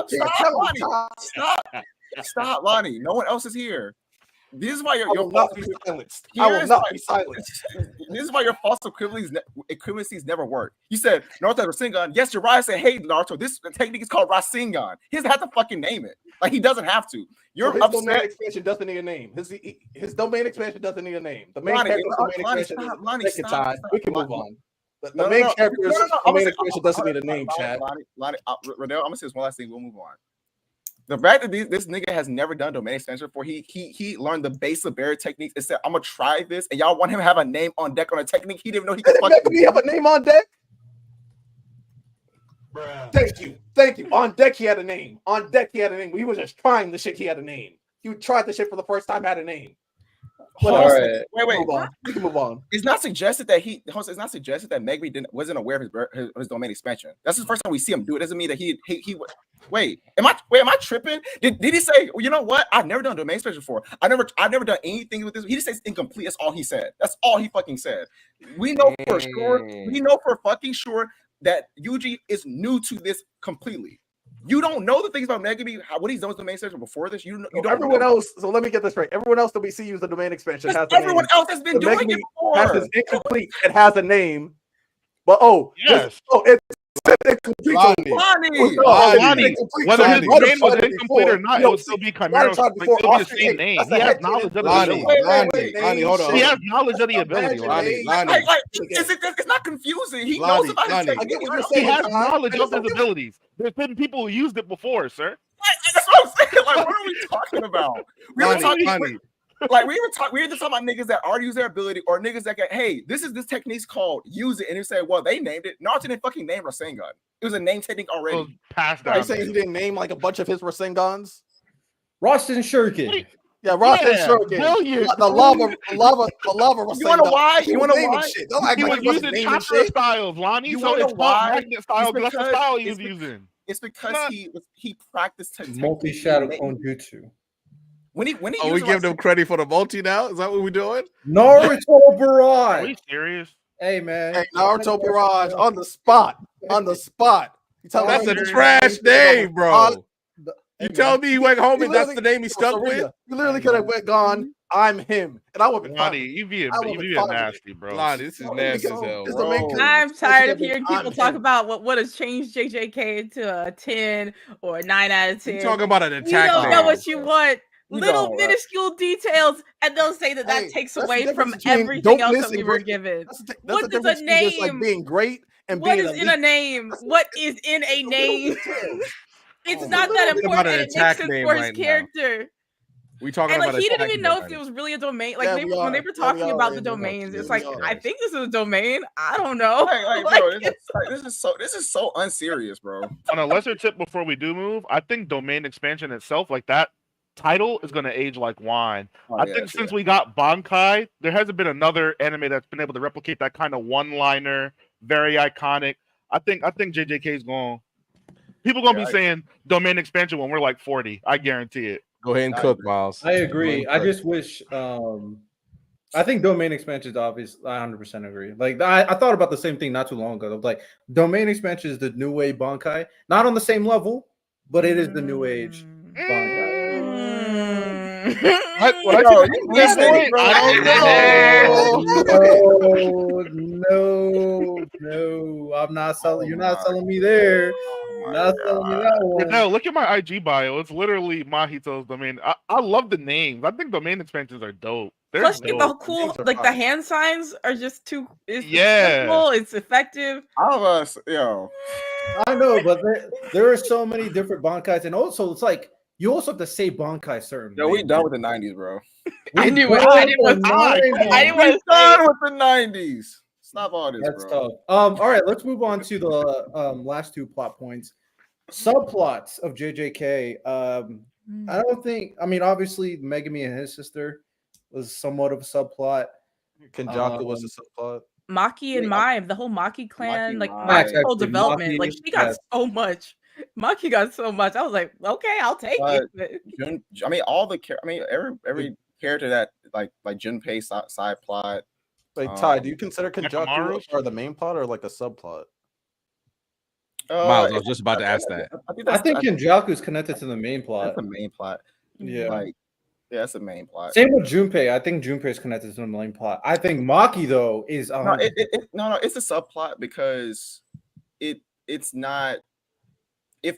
Stop, Lonnie. Stop, Lonnie. No one else is here. This is why I will not be silenced. I will not be silenced. This is why your false equivalencies never work. You said Naruto Rasengan. Yes, Jiraiya said, "Hey, Naruto, this technique is called Rasengan." He doesn't have to fucking name it. Like he doesn't have to. You're his upset. domain expansion doesn't need a name. His domain expansion doesn't need a name. The main character's domain expansion is second time. We can move on. The main character's domain expansion doesn't need a name, Chad. Rodell, I'm gonna say this one last thing. We'll move on. The fact that this nigga has never done domain expansion before, he learned the base of barrier techniques and said, "I'm gonna try this," and y'all want him to have a name on deck on a technique he didn't know he could fucking have a name on deck. Bruh. Thank you. On deck, he had a name. He was just trying the shit. He had a name. He tried the shit for the first time. Had a name. All right. Wait. We can move on. It's not suggested that Megumi wasn't aware of his domain expansion. That's the first time we see him do it. Doesn't mean that he. Wait, am I tripping? Did he say, well, you know what? I've never done domain expansion before. I've never done anything with this. He just says incomplete. That's all he said. That's all he fucking said. We know for sure. We know for fucking sure that Yuji is new to this completely. You don't know the things about Megumi, what he's done with domain expansion before this. You don't. Everyone else. So let me get this right. Everyone else that we see use the domain expansion has everyone else has been doing it before. Has this incomplete. It has a name, but it's incomplete. Lonnie. Whether his name was incomplete or not, it would still be Chimera. Still be the same name. He has knowledge of the ability. Lonnie, hold on. He has knowledge of the ability. Lonnie. It's not confusing. He knows about it. He has knowledge of his abilities. There's been people who used it before, sir. That's what I'm saying. Like, what are we talking about? We were talking about niggas that already use their ability, or niggas that get, hey, this technique's called use it, and you say, well, they named it. Naruto didn't fucking name Rasengan. It was a name technique already. Passed down. Are you saying he didn't name like a bunch of his Rasengans? Rasen Shuriken. Yeah, Rasen Shuriken. The lava Rasengan. You wanna know why? He was using chakra styles, Lonnie. So it's not magnet style, but that's the style he was using. It's because he practiced multi-shadow clone jutsu. When he we give them credit for the multi now? Is that what we're doing? Naruto Barrage. Are you serious? Hey man. Hey, Naruto Barrage on the spot. That's a trash name, bro. You tell me he went home and that's the name he stuck with? You literally could have gone, I'm him. And I would be Lonnie, you be nasty, bro. Lonnie, this is nasty as hell. I'm tired of hearing people talk about what has changed JJK to a 10 or a 9 out of 10. You're talking about an attack. You don't know what you want. Little minuscule details, and they'll say that takes away from everything else that we were given. What is a name? Like being great and what is in a name? What is in a name? It's not that important. And it makes sense for his character. We talking about he didn't even know if it was really a domain. Like when they were talking about the domains, it's like I think this is a domain. I don't know. Bro, this is so unserious, bro. On a lesser tip, before we do move, I think domain expansion itself, like that title, is going to age like wine. I think since we got Bankai, there hasn't been another anime that's been able to replicate that kind of one-liner, very iconic. I think JJK is going. People gonna be saying domain expansion when we're like 40. I guarantee it. Go ahead and cook, Miles. I agree. I just wish. I think domain expansion is obvious. I 100% agree. Like I thought about the same thing not too long ago. Like domain expansion is the new age Bankai, not on the same level, but it is the new age Bankai. I don't know. No, I'm not selling. You're not selling me there. Not selling me that one. No, look at my IG bio. It's literally Mahito's domain. I love the names. I think domain expansions are dope. Plus, the cool, like the hand signs are just too. It's simple, it's effective. All of us, I know, but there are so many different Bankais, and also it's like you also have to say Bankai certain. No, we done with the 90s, bro. I didn't want to done with the 90s. Stop all this, That's bro. tough. All right, let's move on to the last two plot points. Subplots of JJK. I don't think. I mean, obviously, Megumi and his sister was somewhat of a subplot. Kenjaku was a subplot. Maki and Mai, the whole Maki clan, like Maki, whole development. Like she got so much. Maki got so much. I was like, okay, I'll take it. I mean, all the every character that like Junpei side plot. Wait, Ty, do you consider Kenjaku or the main plot or like a subplot? Miles, I was just about to ask that. I think Kenjaku is connected to the main plot. That's the main plot. Yeah. Like, Yeah, that's the main plot. Same with Junpei. I think Junpei is connected to the main plot. I think Maki though is no, it's a subplot because it's not if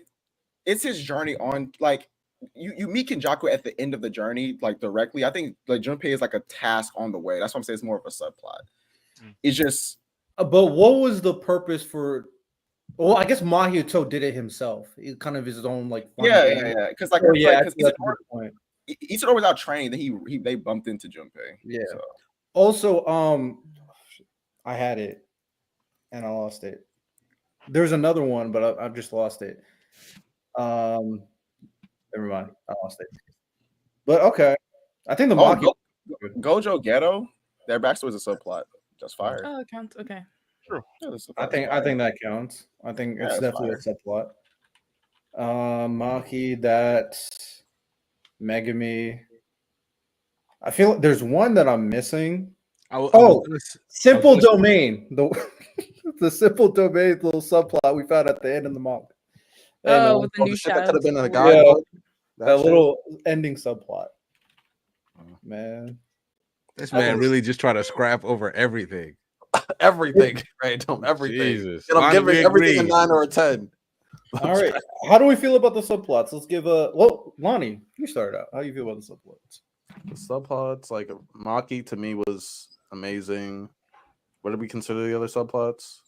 it's his journey on like you meet Kenjaku at the end of the journey like directly. I think like Junpei is like a task on the way. That's why I'm saying it's more of a subplot. It's just. But what was the purpose for? Well, I guess Mahito did it himself. He kind of his own like. Yeah. Because like, because Isidore was out training, then they bumped into Junpei. Yeah. So. Also, I had it, and I lost it. There's another one, but I've just lost it. Never mind, I lost it. But okay, I think the Gojo Ghetto, their backstory is a subplot. Just fire. Oh, it counts. Okay. True. Yeah, I think that counts. I think it's definitely a subplot. Maki, that Megami. I feel like there's one that I'm missing. Simple Domain. The Simple Domain little subplot we found at the end of the manga. With the new shit that could have been a guy. guy. That little ending subplot. Man. This man really just trying to scrap over everything. Everything, right? Everything. Jesus. And I'm giving everything a 9 or a 10. All right. How do we feel about the subplots? Let's give Lonnie, you start out. How do you feel about the subplots? The subplots, like Maki to me was amazing. What did we consider the other subplots?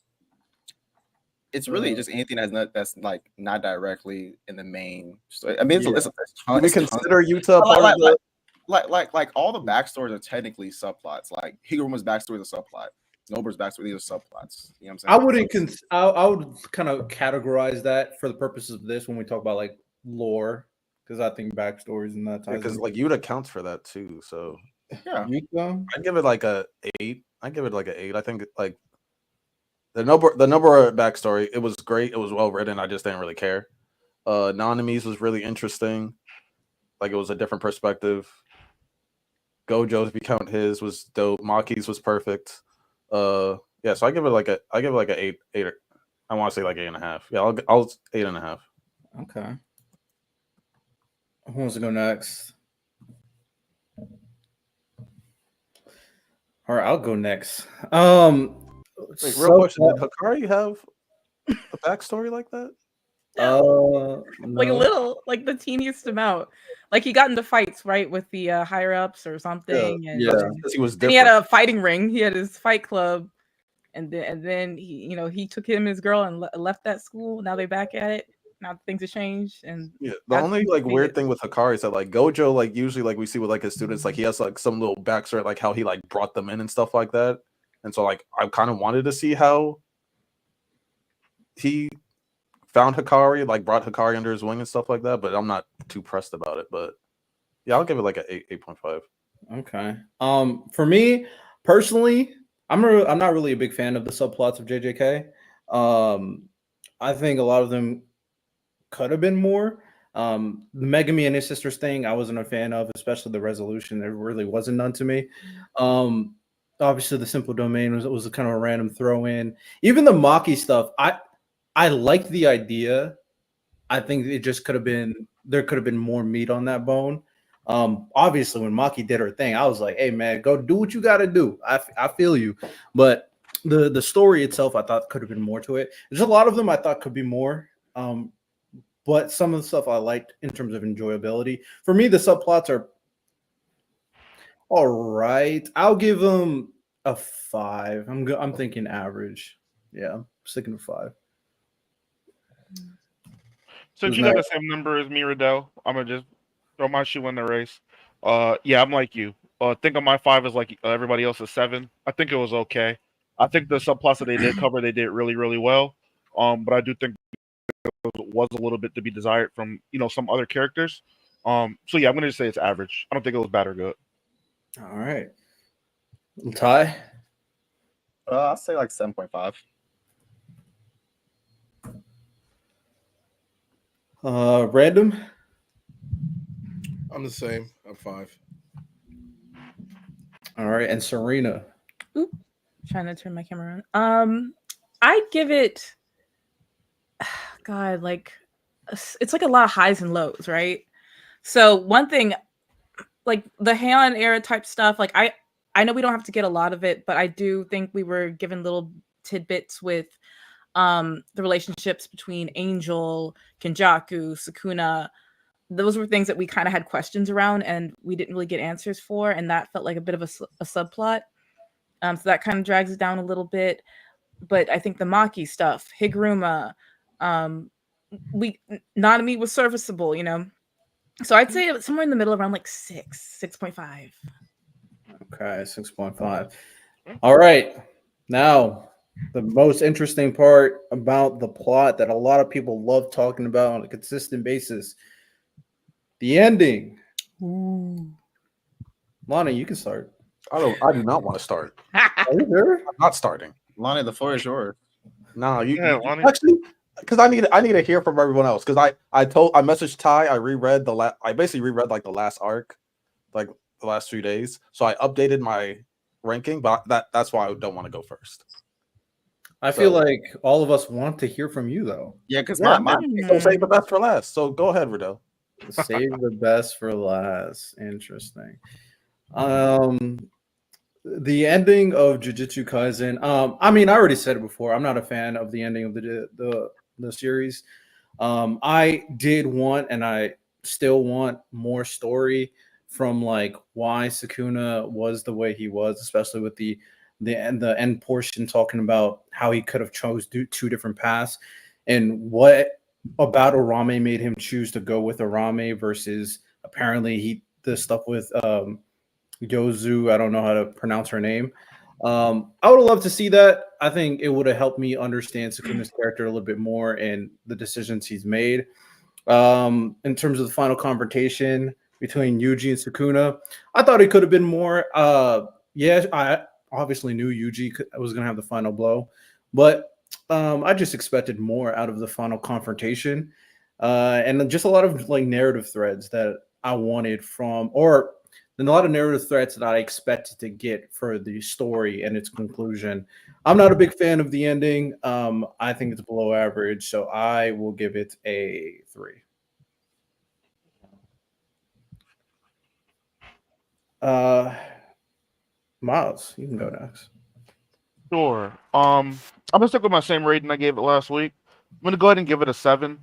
It's really just anything that's not directly in the main story. I mean, Do we consider Yuta part of the like all the backstories are technically subplots. Like Higuruma's backstory is a subplot. Nobu's backstory, these are subplots. You know what I'm saying? I would kind of categorize that for the purposes of this when we talk about like lore, because I think backstories and that ties. Because like Yuta counts for that too. So yeah, I'd give it like a 8. I think like the Nobara backstory, it was great. It was well written. I just didn't really care. Nanami's was really interesting. Like it was a different perspective. Gojo's, if you count his, was dope. Maki's was perfect. Yeah, so I give it like a 8. I want to say like 8.5. Yeah, I'll 8.5. Okay. Who wants to go next? All right, I'll go next. Wait, real question: did Hikari have a backstory like that? Like a little, like the teeniest amount. Like he got into fights, right, with the higher ups or something. Yeah. Because he was different. And he had a fighting ring. He had his fight club, and then he took him and his girl and left that school. Now they're back at it. Now things have changed, and yeah, the only like weird thing with Hikari is that like Gojo, like usually like we see with like his students, like he has like some little backstory, like how he like brought them in and stuff like that. And so like I kind of wanted to see how he found Hikari, like brought Hikari under his wing and stuff like that, but I'm not too pressed about it. But yeah, I'll give it like a 8.5. Okay. For me personally, I'm not really a big fan of the subplots of JJK. I think a lot of them could have been more. The Megami and his sisters thing, I wasn't a fan of, especially the resolution. There really wasn't none to me. Obviously, the Simple Domain was a kind of a random throw in. Even the Maki stuff, I liked the idea. I think it just could have been more meat on that bone. Obviously, when Maki did her thing, I was like, "Hey, man, go do what you got to do." I feel you, but the story itself, I thought could have been more to it. There's a lot of them I thought could be more. But some of the stuff I liked in terms of enjoyability. For me, the subplots are all right. I'll give them a 5. I'm thinking average. Yeah, I'm sticking to 5. Since you got the same number as me, Riddell, I'm gonna just throw my shoe in the race. Yeah, I'm like you. Think of my 5 as like everybody else's 7. I think it was okay. I think the subplots that they did cover, they did really, really well. But I do think was a little bit to be desired from some other characters. So yeah, I'm gonna just say it's average. I don't think it was bad or good. All right, Ty. I'll say like 7.5. Random. I'm the same. I'm 5. All right, and Serena. Oop, trying to turn my camera on. I give it. God, like it's like a lot of highs and lows, right? So one thing like the Heian era type stuff, like I know we don't have to get a lot of it, but I do think we were given little tidbits with the relationships between Angel, Kenjaku, Sukuna. Those were things that we kind of had questions around and we didn't really get answers for, and that felt like a bit of a subplot. So that kind of drags it down a little bit. But I think the Maki stuff, Higuruma, Nanami was serviceable, you know. So I'd say somewhere in the middle, around like 6.5. Okay, 6.5. All right. Now, the most interesting part about the plot that a lot of people love talking about on a consistent basis. The ending. Ooh. Lonnie, you can start. I do not want to start. Are you sure? I'm not starting. Lonnie, the floor is yours. No, you Lonnie. actually, because I need to hear from everyone else. Because I messaged Ty. I basically reread like the last arc, like the last 2 days. So I updated my ranking, but that's why I don't want to go first. I feel like all of us want to hear from you though. Yeah, because So save the best for last. So go ahead, Riddell. Save the best for last. Interesting. The ending of Jujutsu Kaisen. I mean, I already said it before. I'm not a fan of the ending of the series. I did want, and I still want, more story from like why Sukuna was the way he was, especially with the end portion talking about how he could have chose two different paths, and what about Arame made him choose to go with Arame versus apparently the stuff with Yozu. I don't know how to pronounce her name. I would have loved to see that. I think it would have helped me understand Sukuna's character a little bit more and the decisions he's made. In terms of the final confrontation between Yuji and Sukuna, I thought it could have been more. Yeah, I obviously knew Yuji was going to have the final blow, but I just expected more out of the final confrontation, and just a lot of like narrative threads that I wanted from, or a lot of narrative threads that I expected to get for the story and its conclusion. I'm not a big fan of the ending. I think it's below average, so I will give it a 3. Miles, you can go next. Sure. I'm gonna stick with my same rating I gave it last week. I'm gonna go ahead and give it a 7.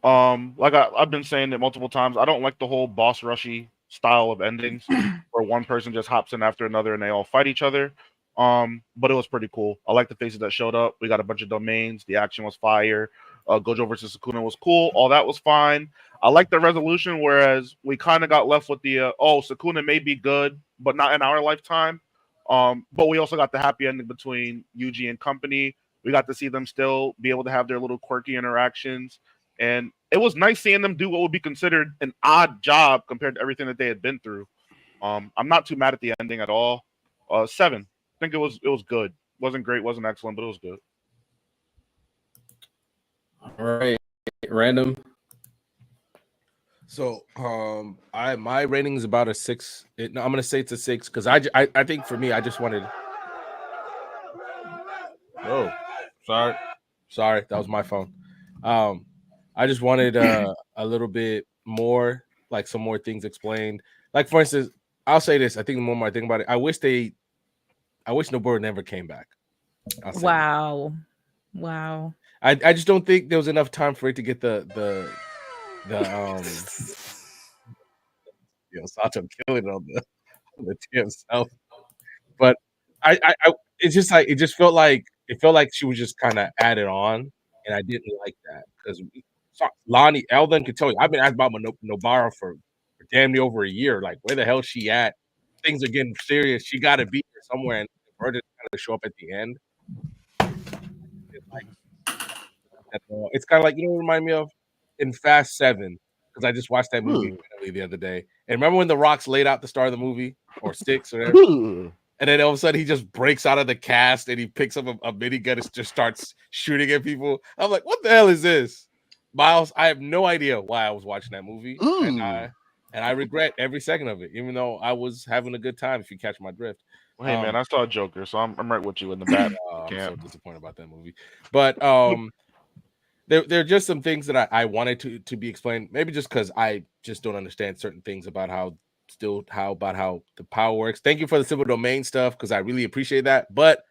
Like I've been saying it multiple times, I don't like the whole boss rushy style of endings where one person just hops in after another and they all fight each other. But it was pretty cool. I like the faces that showed up. We got a bunch of domains. The action was fire. Gojo versus Sukuna was cool. All that was fine. I like the resolution, whereas we kind of got left with the Sukuna may be good, but not in our lifetime. But we also got the happy ending between Yuji and company. We got to see them still be able to have their little quirky interactions. And it was nice seeing them do what would be considered an odd job compared to everything that they had been through. I'm not too mad at the ending at all. 7. I think it was good. Wasn't great, wasn't excellent, but it was good. All right, random. So my rating is about a 6. I'm gonna say it's a 6 because I think for me I just wanted. Oh, sorry, that was my phone. I just wanted a little bit more, like some more things explained. Like for instance, I'll say this. I think the more I think about it, I wish Noboru never came back. Wow. I just don't think there was enough time for it to get the Sato killing on the T himself. But I it's just like it felt like she was just kind of added on, and I didn't like that because Lonnie Elden could tell you I've been asking about Nobara for damn near over a year. Like, where the hell is she at? Things are getting serious. She got to be here somewhere, and for her to kind of show up at the end, it's kind of like, remind me of in Fast 7, because I just watched that movie the other day. And remember when the rocks laid out the start of the movie, or 6 or whatever? And then all of a sudden he just breaks out of the cast and he picks up a minigun and just starts shooting at people. I'm like, what the hell is this? Miles, I have no idea why I was watching that movie. And I regret every second of it, even though I was having a good time, if you catch my drift. Well, hey, man, I saw Joker, so I'm right with you in the back. I'm so disappointed about that movie. But there are just some things that I wanted to be explained, maybe just because I just don't understand certain things about how still how the power works. Thank you for the civil domain stuff because I really appreciate that. But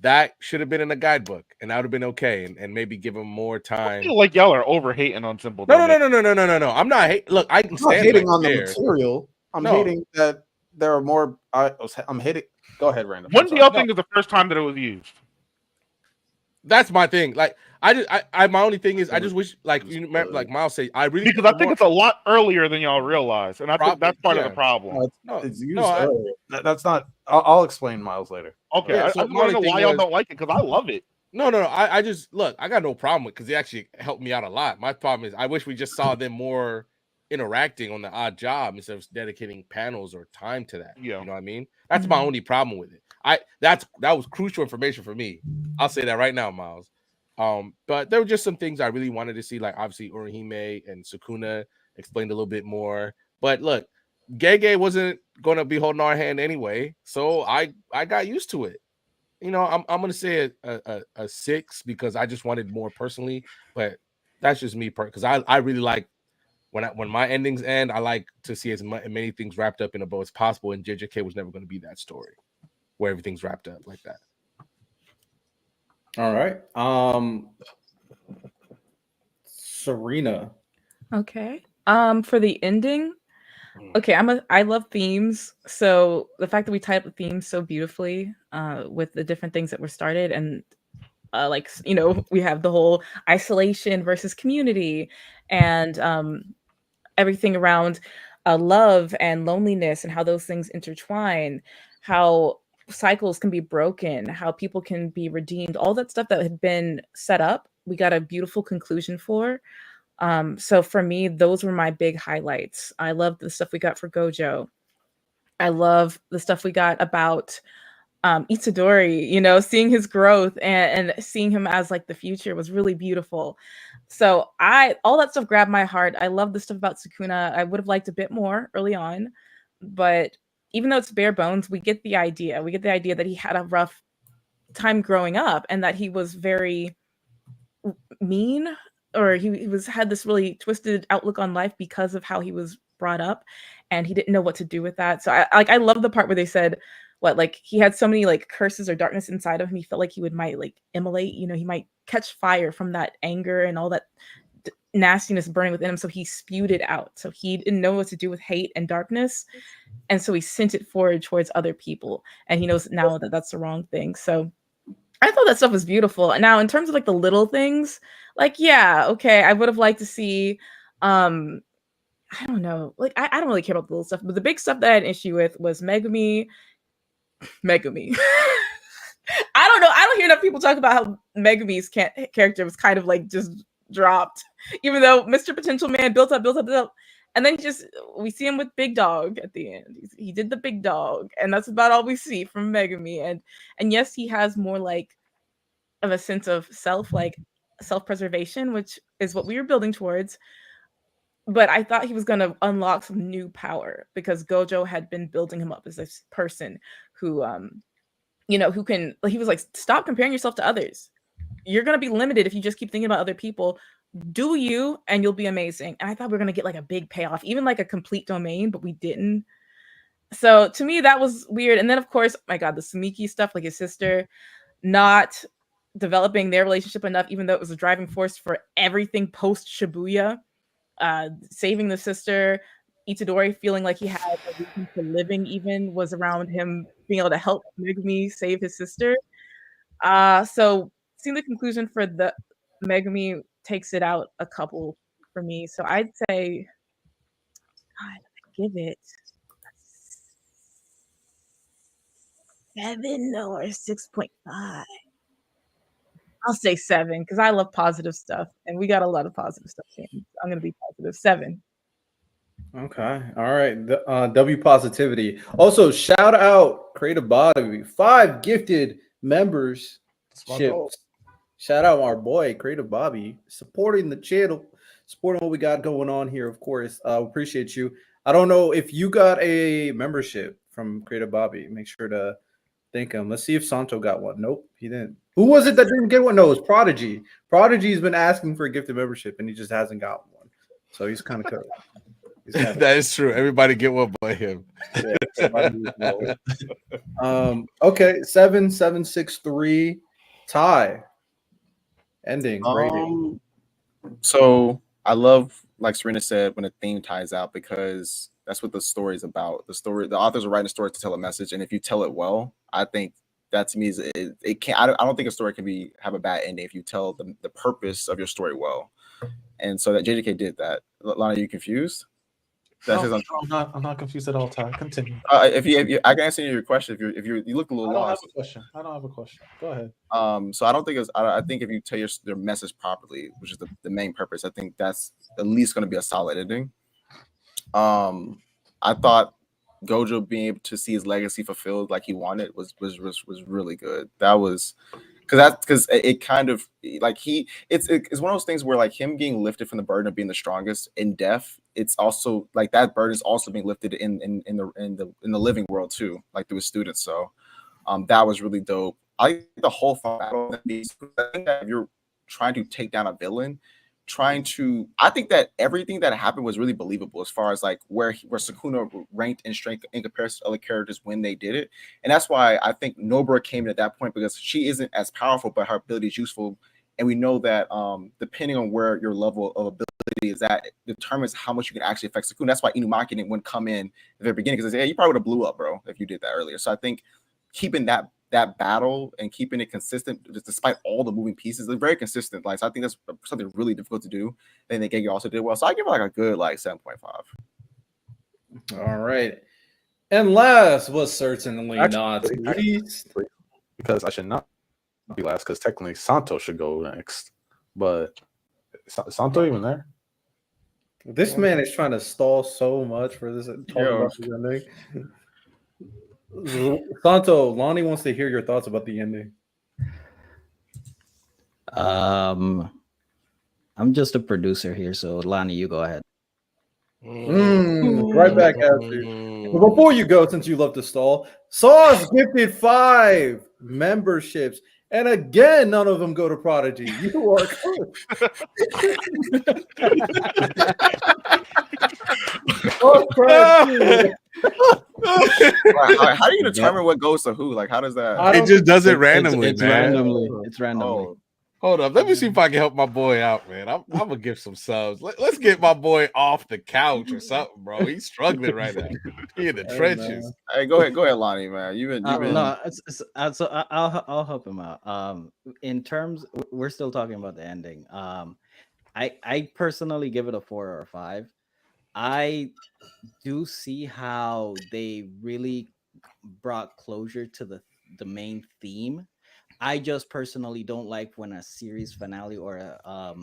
that should have been in a guidebook, and that would have been okay, and maybe give them more time. I feel like y'all are over hating on simple. No. I'm not Look, I can I'm stand hating on the chairs. material. I'm hating that there are more. I'm hating. Go ahead, Random. When do y'all think is the first time that it was used? That's my thing. Like I my only thing is I just wish like you remember like Miles said because I think it's a lot earlier than y'all realize, and I think that's part of the problem. It's used earlier. That's not. I'll explain Miles later. Okay, I want to know why y'all don't like it because I love it. No. I just look. I got no problem with because they actually helped me out a lot. My problem is I wish we just saw them more interacting on the odd job instead of dedicating panels or time to that. Yeah, you know what I mean. That's my only problem with it. That was crucial information for me. I'll say that right now, Miles. But there were just some things I really wanted to see, like obviously Orihime and Sukuna explained a little bit more. But look, Gege wasn't gonna be holding our hand anyway, so I got used to it. You know, I'm gonna say a 6 because I just wanted more personally, but that's just me because I really like when my endings end, I like to see as many things wrapped up in a bow as possible, and JJK was never going to be that story where everything's wrapped up like that. All right. Serena. Okay. For the ending, okay, I love themes. So the fact that we tied up the themes so beautifully, with the different things that were started and like, you know, we have the whole isolation versus community and everything around love and loneliness and how those things intertwine, how cycles can be broken, how people can be redeemed, all that stuff that had been set up, we got a beautiful conclusion for. So for me, those were my big highlights. I love the stuff we got for Gojo. I love the stuff we got about Itadori, you know, seeing his growth and seeing him as like the future was really beautiful. So all that stuff grabbed my heart. I love the stuff about Sukuna. I would have liked a bit more early on, but even though it's bare bones, we get the idea. We get the idea that he had a rough time growing up and that he was very mean, or he had this really twisted outlook on life because of how he was brought up, and he didn't know what to do with that. So I love the part where they said like he had so many like curses or darkness inside of him. He felt like he might like immolate, you know, he might catch fire from that anger and all that nastiness burning within him. So he spewed it out. So he didn't know what to do with hate and darkness. And so he sent it forward towards other people. And he knows now that that's the wrong thing. So I thought that stuff was beautiful. Now, in terms of like the little things, like, yeah, okay, I would have liked to see, I don't know, like, I don't really care about the little stuff, but the big stuff that I had an issue with was Megumi. I don't know. I don't hear enough people talk about how Megumi's character was kind of like just dropped, even though Mr. Potential Man built up, and then we see him with Big Dog at the end. He did the Big Dog, and that's about all we see from Megumi. And yes, he has more like of a sense of self-preservation, which is what we were building towards. But I thought he was going to unlock some new power because Gojo had been building him up as this person who, you know, he was like, stop comparing yourself to others. You're going to be limited if you just keep thinking about other people. Do you, and you'll be amazing. And I thought we were going to get like a big payoff, even like a complete domain, but we didn't. So to me, that was weird. And then, of course, my God, the Sumiki stuff, like his sister not developing their relationship enough, even though it was a driving force for everything post Shibuya. Saving the sister, Itadori feeling like he had a reason for living even was around him being able to help Megumi save his sister. So seeing the conclusion for the Megumi takes it out a couple for me. So I'd say I'd give it 7 or 6.5. I'll say 7 because I love positive stuff, and we got a lot of positive stuff. I'm gonna be positive 7. Okay, all right. W positivity. Also, shout out Creative Body, 5 gifted members. Shout out our boy Creative Bobby supporting the channel, supporting what we got going on here. Of course, appreciate you. I don't know if you got a membership from Creative Bobby. Make sure to thank him. Let's see if Santo got one. Nope, he didn't. Who was it that didn't get one? No, it was Prodigy. Prodigy's been asking for a gifted membership and he just hasn't got one. So he's kind of cut. That is true. Everybody get one but him. Okay, 7-7-6-3 tie. Ending rating. So I love, like Serena said, when a theme ties out, because that's what the story is about. The authors are writing a story to tell a message, and if you tell it well, I think that to me is it can't. I don't think a story can have a bad ending if you tell the purpose of your story well. And so that JJK did that. Lana, are you confused? I'm not confused at all, Ty. Continue. If you, I can answer your question. If you look a little lost. I don't have a question. Go ahead. So I don't think I think if you tell your message properly, which is the main purpose, I think that's at least going to be a solid ending. I thought Gojo being able to see his legacy fulfilled like he wanted was really good. That was because it kind of like it's one of those things where like him being lifted from the burden of being the strongest in death, it's also like that burden is also being lifted in the living world too, like through his students. So that was really dope. I think the whole battle, I think that if you're trying to take down a villain, I think that everything that happened was really believable as far as like where Sukuna ranked in strength in comparison to other characters when they did it. And that's why I think Nobara came in at that point, because she isn't as powerful, but her ability is useful. And we know that depending on where your level of ability is at, it determines how much you can actually affect Sukuna. That's why Inumaki didn't come in at the very beginning, because they say, hey, you probably would have blew up, bro, if you did that earlier. So I think keeping that battle and keeping it consistent, despite all the moving pieces, they're very consistent. Like, so I think that's something really difficult to do. And then Gege also did well. So I give it like a good 7.5. All right. And last but certainly not least, because I should not be last, because technically Santo should go next. But is Santo even there? This man is trying to stall so much for this. Ending. Santo, Lonnie wants to hear your thoughts about the ending. I'm just a producer here, so Lonnie, you go ahead. Right back at you. But before you go, since you love to stall, Sauce gifted 5 memberships. And again, none of them go to Prodigy. You are cooked. How do you determine what goes to who? Like, how does that? It just does it randomly, it's man. It's randomly. Oh. Hold up. Let me see if I can help my boy out, man. I'm gonna give some subs. Let's get my boy off the couch or something, bro. He's struggling right now. He in the trenches. Man. Hey, go ahead, Lonnie, man. You've been... No, so I'll help him out. In terms, we're still talking about the ending. I personally give it a 4 or a 5. I do see how they really brought closure to the main theme. I just personally don't like when a series finale or a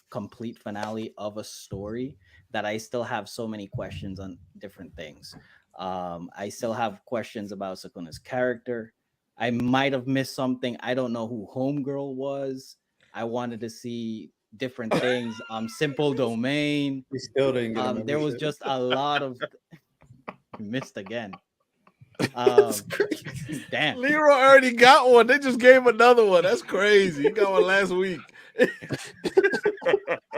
complete finale of a story that I still have so many questions on different things. I still have questions about Sukuna's character. I might have missed something. I don't know who Homegirl was. I wanted to see different things. Simple Domain. We still didn't get there was just a lot of missed again. Damn. Leroy already got one. They just gave another one. That's crazy. He got one last week.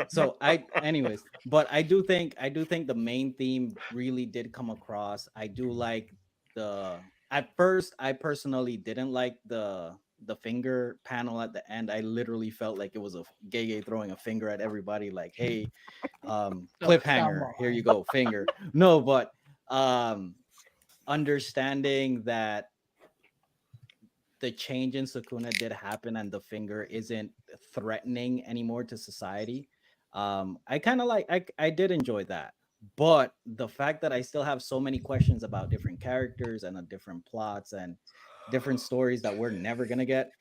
So anyways, but I do think the main theme really did come across. I do like at first I personally didn't like the finger panel at the end. I literally felt like it was a Gege throwing a finger at everybody, like, hey, cliffhanger, here you go, finger. No, but understanding that the change in Sukuna did happen and the finger isn't threatening anymore to society. I kind of I did enjoy that. But the fact that I still have so many questions about different characters and different plots and different stories that we're never gonna get,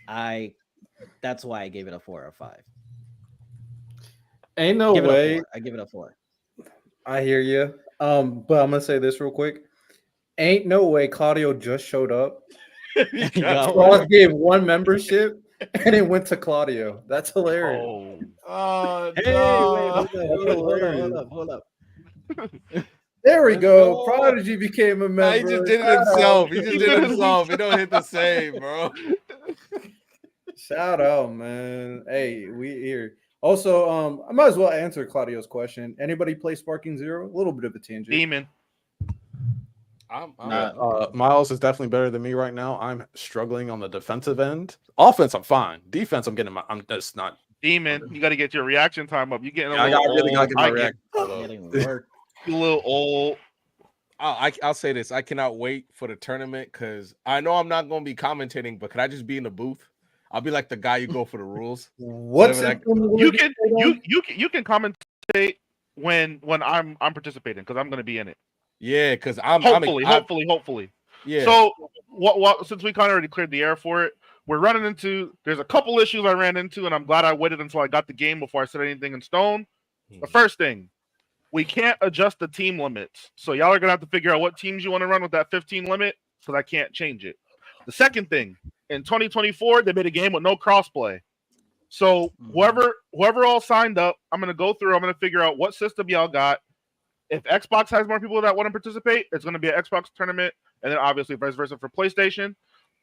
that's why I gave it a 4 or 5. Ain't no way. I give it a 4. I hear you. But I'm gonna say this real quick. Ain't no way Claudio just showed up. Sauce gave 1 membership and it went to Claudio. That's hilarious. Hey, hold up. There we go. Prodigy became a member. He just did it himself. He don't hit the same, bro. Shout out, man. Hey, we here. Also, I might as well answer Claudio's question. Anybody play Sparking Zero? A little bit of a tangent. Demon. Miles is definitely better than me right now. I'm struggling on the defensive end. Offense, I'm fine. Defense, I'm just not. Demon, you got to get your reaction time up. You getting I really got to get my reaction time up. You a little old. I'll say this. I cannot wait for the tournament because I know I'm not going to be commentating, but can I just be in the booth? I'll be like the guy you go for the rules. What's you can commentate when I'm participating because I'm going to be in it. Yeah, because hopefully. Yeah. So what? Since we kind of already cleared the air for it, we're running into. There's a couple issues I ran into, and I'm glad I waited until I got the game before I said anything in stone. The first thing, we can't adjust the team limits, so y'all are gonna have to figure out what teams you want to run with that 15 limit, because I can't change it. The second thing, in 2024, they made a game with no crossplay. So whoever all signed up, I'm gonna go through. I'm gonna figure out what system y'all got. If Xbox has more people that want to participate, it's going to be an Xbox tournament, and then obviously vice versa for PlayStation.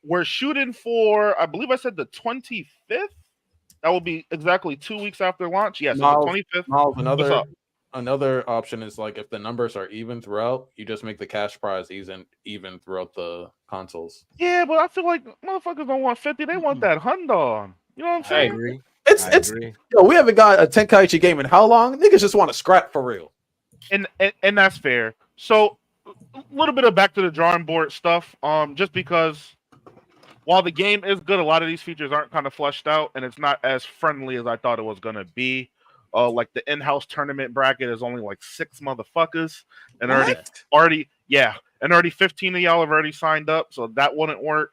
We're shooting for, I believe I said the 25th. That will be exactly 2 weeks after launch. Yes, Miles, the 25th. Miles, another option is like if the numbers are even throughout, you just make the cash prize even throughout the consoles. Yeah, but I feel like motherfuckers don't want 50; they want that $100. You know what I'm saying? I agree. It's we haven't got a Tenkaichi game in how long? Niggas just want to scrap for real. And that's fair. So a little bit of back to the drawing board stuff. Just because while the game is good, a lot of these features aren't kind of fleshed out, and it's not as friendly as I thought it was gonna be. Like the in-house tournament bracket is only like 6 motherfuckers, and already 15 of y'all have already signed up, so that wouldn't work.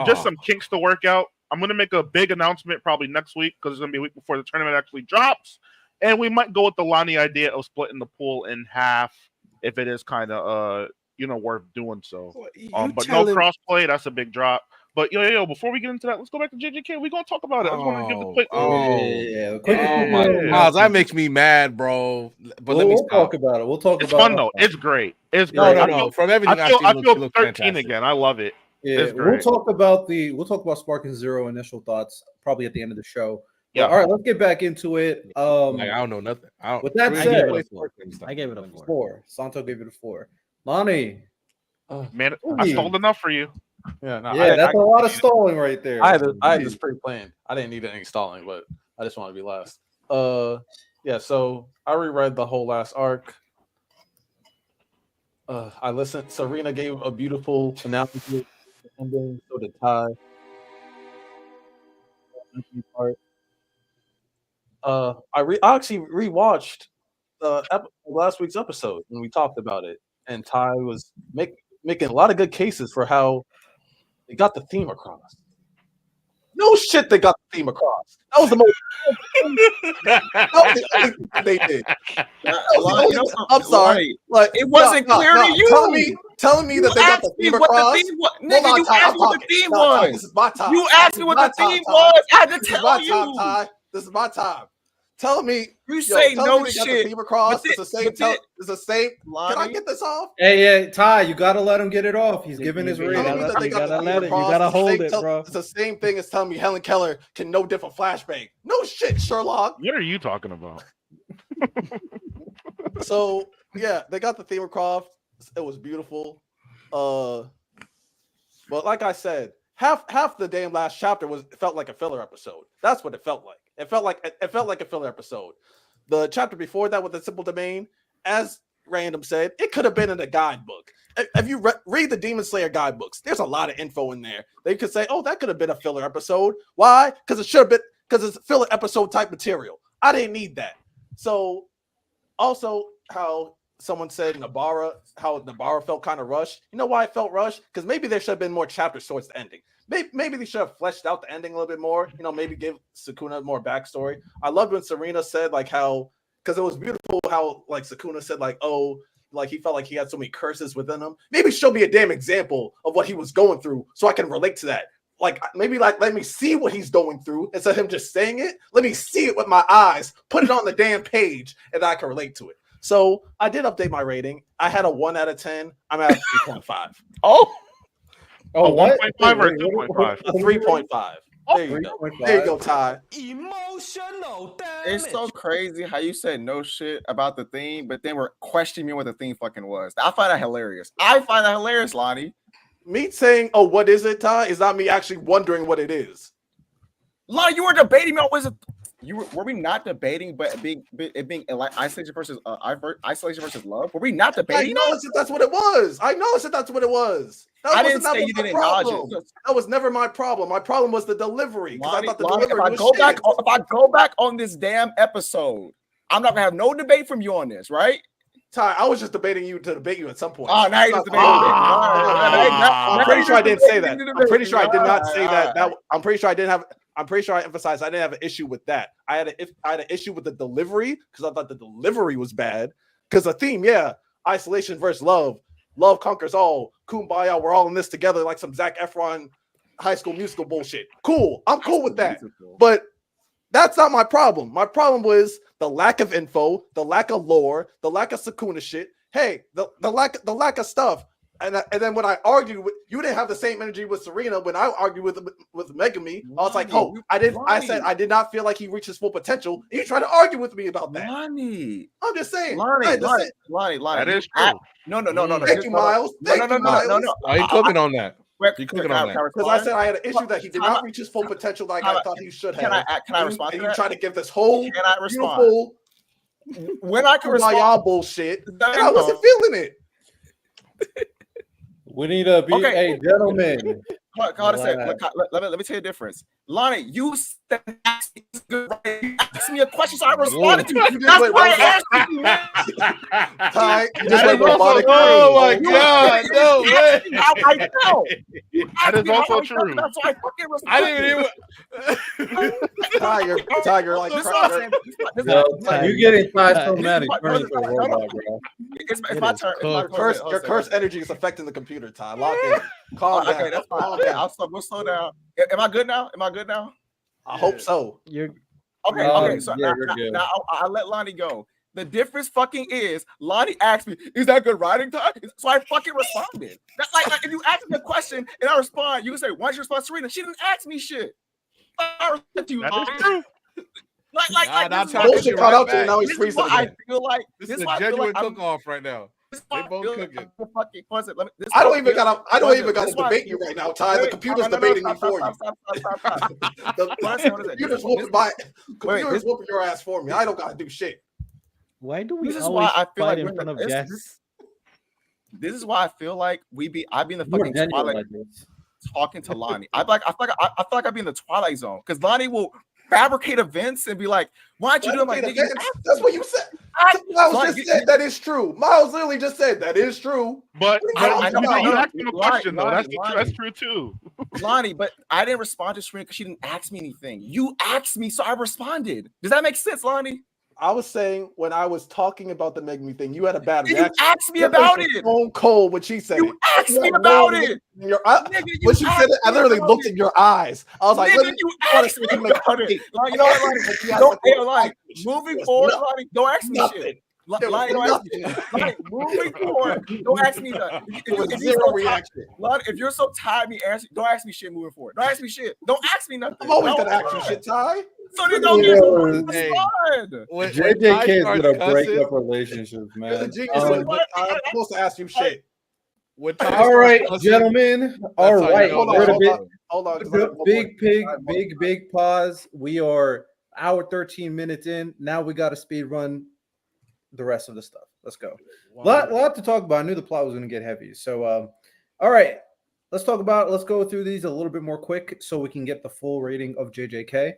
Just some kinks to work out. I'm gonna make a big announcement probably next week because it's gonna be a week before the tournament actually drops. And we might go with the Lonnie idea of splitting the pool in half if it is kind of worth doing so. But no crossplay, that's a big drop. But yo, before we get into that, let's go back to JJK. We're gonna talk about it. I just want to give the quick. Miles, that makes me mad, bro. But we'll talk about it. We'll talk about it. It's fun though. It's great. It's great. No. From everything I feel 13 again. I love it. Yeah, we'll talk about Sparking Zero initial thoughts probably at the end of the show. Yeah. All right, let's get back into it. I don't know nothing. With that said, I gave it a 4. Santo gave it a 4. Lonnie, man, I stalled enough for you. Yeah, that's a lot of stalling right there. I had this pre-planned. I didn't need any stalling, but I just want to be last. So I reread the whole last arc. I listened. Serena gave a beautiful announcement. Ending, so did Ty. I actually rewatched last week's episode when we talked about it, and Ty was making a lot of good cases for how they got the theme across. No shit, they got the theme across. That was the most. They did. I'm sorry. Like it wasn't clear to you. Telling me that they got the theme across. Nigga, you asked me what the theme was. This is my time. You asked me what the theme was. I had to tell you. This is my time. Tell me. You say no shit. Theme across. It's the same. It's the same. Can I get this off? Hey, Ty, you gotta let him get it off. He's giving his rating. You gotta let it. You gotta hold it, bro. It's the same thing as telling me Helen Keller can no different flashbang. No shit, Sherlock. What are you talking about? So yeah, they got the theme across. It was beautiful. But like I said, half the damn last chapter felt like a filler episode. That's what it felt like. It felt like a filler episode. The chapter before that with the simple domain, as Random said, it could have been in a guidebook. If you read the Demon Slayer guidebooks, there's a lot of info in there. They could say, "Oh, that could have been a filler episode." Why? Because it should have been. Because it's filler episode type material. I didn't need that. So, also how someone said how Nabara felt kind of rushed. You know why it felt rushed? Because maybe there should have been more chapters towards the ending. Maybe they should have fleshed out the ending a little bit more. Maybe give Sukuna more backstory. I loved when Serena said how, because it was beautiful how Sukuna said he felt like he had so many curses within him. Maybe show me a damn example of what he was going through so I can relate to that. Maybe let me see what he's going through instead of him just saying it. Let me see it with my eyes. Put it on the damn page and I can relate to it. So I did update my rating. I had a 1 out of 10. I'm at a 3.5. Oh, 1.5 or 2.5? A 3.5. There you go. There you go, Ty. Emotional damage. It's so crazy how you said no shit about the theme, but then we're questioning me what the theme fucking was. I find that hilarious. Lonnie. Me saying, "Oh, what is it, Ty?" is not me actually wondering what it is. Lonnie, you were debating me. Were we not debating, but it being like isolation versus love? Were we not debating? I know that's what it was. I know that's what it was. I didn't say you didn't acknowledge it. That was never my problem. My problem was the delivery. Lonnie, if I go back on this damn episode, I'm not gonna have no debate from you on this, right? Ty, I was just debating you to debate you at some point. Oh, now you're just debating me. I'm pretty sure I didn't say that. I'm pretty sure I did not say that. I'm pretty sure I didn't have. I'm pretty sure I emphasized I didn't have an issue with that. I had an issue with the delivery because I thought the delivery was bad. Because the theme, yeah, isolation versus love. Love conquers all. Kumbaya, we're all in this together like some Zac Efron High School Musical bullshit. Cool. I'm cool with that. But that's not my problem. My problem was the lack of info, the lack of lore, the lack of Sukuna shit. Hey, the lack of stuff. And then when I argued with you, didn't have the same energy with Serena. When I argued with Megami, I was like, "Oh, I said I did not feel like he reached his full potential." And you tried to argue with me about that. Lonnie, I'm just saying, Lonnie. That is true. No. Thank you, Miles. No. Are you cooking on that? You cooking on that? Because I said I had an issue that he did not reach his full potential like I thought he should have. Can I respond? And you try to give this whole beautiful when I can respond bullshit, and I wasn't feeling it. We need to be a gentleman. Let me tell you the difference. Lonnie, you asked me a question, so I responded to you. That's why I asked you. Ty, oh my God, no way. I know. That is also true. That's why I fucking responded. I didn't even. Tiger, like You getting Ty so mad he's turning into a robot, bro. It's my turn. Your curse energy is affecting the computer, Ty. Lock in. Calm down. Okay, that's fine. We'll slow down. Am I good now? I hope so. You're okay. So yeah, now I'll let Lonnie go. The difference fucking is Lonnie asked me, "Is that good writing time?" So I fucking responded. That's like if you ask me a question and I respond, you can say, "Why did you respond, Serena?" She didn't ask me shit. I respond to you. That is true. Bullshit caught up to you. Now he's freezing. I feel like this is a genuine cook-off right now. They both cooking. I don't even gotta debate you right now, Ty. The computer's debating me for you. The computer's whooping your ass for me. I don't gotta do shit. Why do we This is always why I feel fight like in we're front of this- guests? This is why I feel like I be in the You're fucking genuine Twilight like this. talking to Lonnie. I feel like I'd be in the Twilight Zone because Lonnie will fabricate events and be like, "Why aren't you doing like nigga?" That's what you said. Miles just said that is true. Miles literally just said that is true. But you asked him a question though. Lonnie, That's true too. Lonnie, but I didn't respond to Serena because she didn't ask me anything. You asked me, so I responded. Does that make sense, Lonnie? I was saying when I was talking about the Megami thing, you had a bad reaction. You asked me about it. Stone cold when she said you it. Asked me about it. When she said it, I literally looked in your eyes. I was like, nigga, you asked me about it. You know what, Lonnie? Moving forward, Lonnie, don't ask me shit. Lonnie, don't ask me. Lonnie, moving forward, don't ask me that. If you're so tired of me answering, don't ask me shit moving forward. Don't ask me shit. Don't ask me nothing. I'm always gonna ask you shit, Ty. So they don't get JJK is gonna break up relationships, man. I'm supposed to ask you shit. All right, gentlemen. All right, hold on. Big pause. We are hour 13 minutes in. Now we got to speed run the rest of the stuff. Let's go. Lot to talk about. I knew the plot was going to get heavy. So, all right, let's go through these a little bit more quick so we can get the full rating of JJK.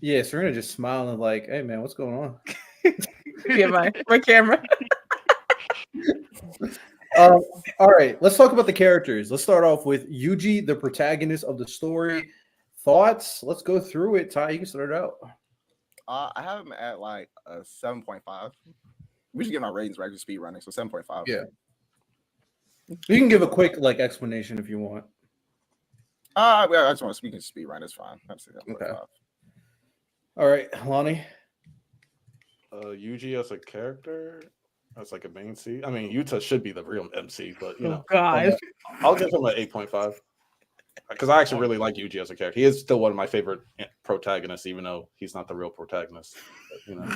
Yeah, Serena just smiling like, "Hey, man, what's going on?" Yeah, my camera. All right, let's talk about the characters. Let's start off with Yuji, the protagonist of the story. Thoughts? Let's go through it. Ty, you can start it out. I have him at like a 7.5. We should get my ratings right to speed running, so 7.5. Yeah. You can give a quick explanation if you want. I just want to speak in speed run. It's fine. Okay. All right, Lonnie. Yuji as a character, as like a main C. I mean, Yuta should be the real MC, but you know. God. I'll give him an 8.5. because I actually really like Yuji as a character. He is still one of my favorite protagonists, even though he's not the real protagonist. But, you know.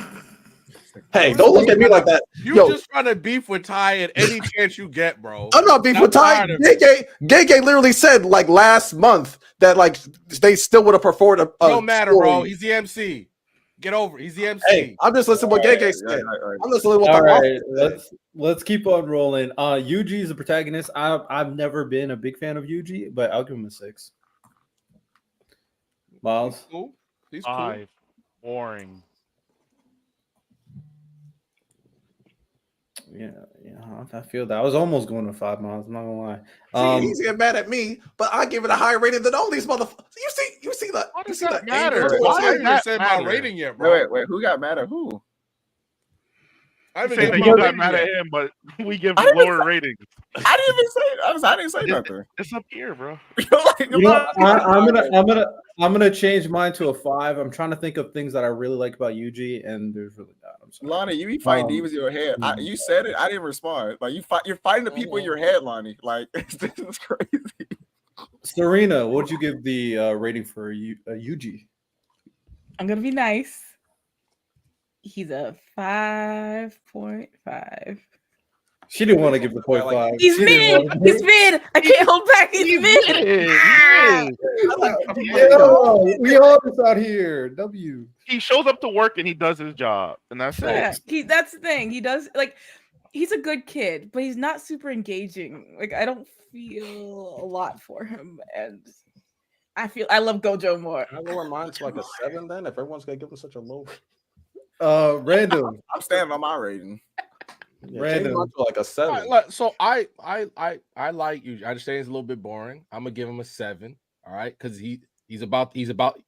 Hey, don't look at me like that. You Yo, just trying to beef with Ty at any chance you get, bro. I'm not beefing with Ty. Gege literally said like last month that like they still would have preferred a no matter, story. bro. He's the MC. Get over it. He's the MC. Hey, I'm just listening to what Gege said. I'm listening to what All the right, author said. let's keep on rolling. Yuji is the protagonist. I've never been a big fan of Yuji, but I'll give him a 6. Miles, He's cool. He's 5. Boring. yeah, I feel that. I was almost going to 5 miles. I'm not gonna lie. He's getting mad at me, but I give it a higher rating than all these motherfuckers. You see that? Why does You see that the matter? anger? cool. Why I does haven't even that said my matter? rating yet, bro. Wait. Who got mad at who? I haven't Saying said that my you got rating mad yet. at him, but we give I didn't lower ratings. I didn't even say. I didn't say nothing. It's up here, bro. You know, I'm gonna change mine to a 5. I'm trying to think of things that I really like about Yuji, and there's really not. I'm sorry. Lonnie, you be fighting demons in your head. You said it. I didn't respond. Like you're fighting the people in your head, Lonnie. Like this is crazy. Serena, what'd you give the rating for Yuji? I'm gonna be nice. He's a 5.5. She didn't want to give the 0.5. He's mid. He's mid. I can't hold back. He's mid. We all this out here. W. He shows up to work and he does his job, and that's Yeah, it. that's the thing. He does like he's a good kid, but he's not super engaging. Like I don't feel a lot for him, and I love Gojo more. I lower mine to like a 7 then if everyone's gonna give him such a low. Random. I'm standing on my rating. Yeah, Random. to like a 7. So I like you. I understand he's a little bit boring. I'm gonna give him a 7. All right, because he's about.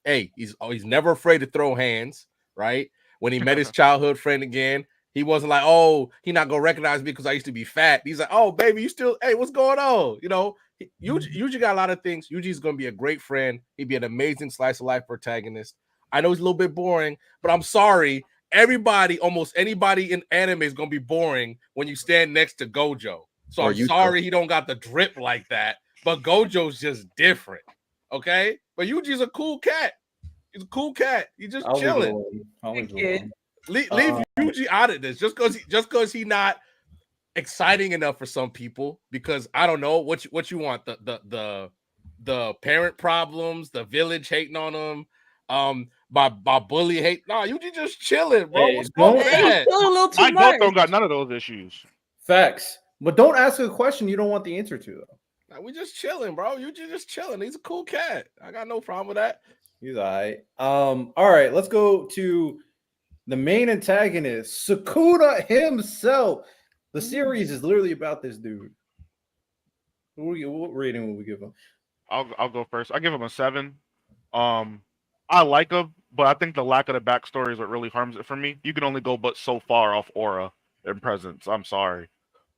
Hey, he's never afraid to throw hands. Right, when he met his childhood friend again, he wasn't like, oh, he not gonna recognize me because I used to be fat. He's like, oh, baby, you still. Hey, what's going on? You know, Yuji got a lot of things. Yuji's gonna be a great friend. He'd be an amazing slice of life protagonist. I know he's a little bit boring, but I'm sorry. Almost anybody in anime is gonna be boring when you stand next to Gojo. So I'm sorry he don't got the drip like that, but Gojo's just different. Okay, but Yuji's a cool cat. He's a cool cat. He's just chilling. Leave Yuji out of this just because he not exciting enough for some people. Because I don't know what you want the parent problems, the village hating on him. My bully hate. Nah, you just chilling, bro. Hey, What's going on? A little too I much. don't got none of those issues. Facts. But don't ask a question you don't want the answer to, though. Nah, we just chilling, bro. You just chilling. He's a cool cat. I got no problem with that. He's all right. All right, let's go to the main antagonist, Sukuna himself. The series is literally about this dude. What rating will we give him? I'll go first. I give him a 7. I like him, but I think the lack of the backstory is what really harms it for me. You can only go but so far off aura and presence. I'm sorry.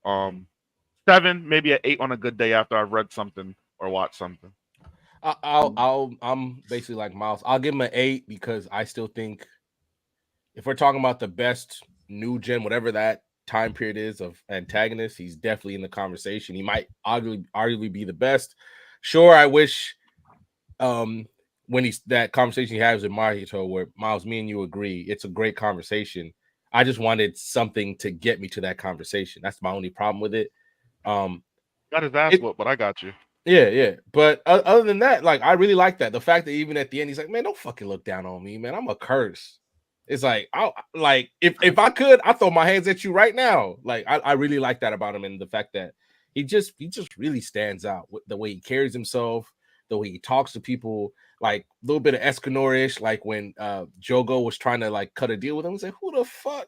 7, maybe an 8 on a good day after I've read something or watched something. I'm basically like Miles. I'll give him an 8 because I still think if we're talking about the best new gen, whatever that time period is of antagonists, he's definitely in the conversation. He might arguably be the best. Sure, I wish when he's that conversation he has with Mahito, where Miles, me and you agree, it's a great conversation. I just wanted something to get me to that conversation. That's my only problem with it. Got his ass whooped, but I got you. Yeah. But other than that, like I really like that. The fact that even at the end, he's like, man, don't fucking look down on me, man. I'm a curse. It's like, if I could, I'd throw my hands at you right now. Like I really like that about him, and the fact that he just really stands out with the way he carries himself, the way he talks to people, like a little bit of Escanor-ish, like when Jogo was trying to like cut a deal with him. He's like, who the fuck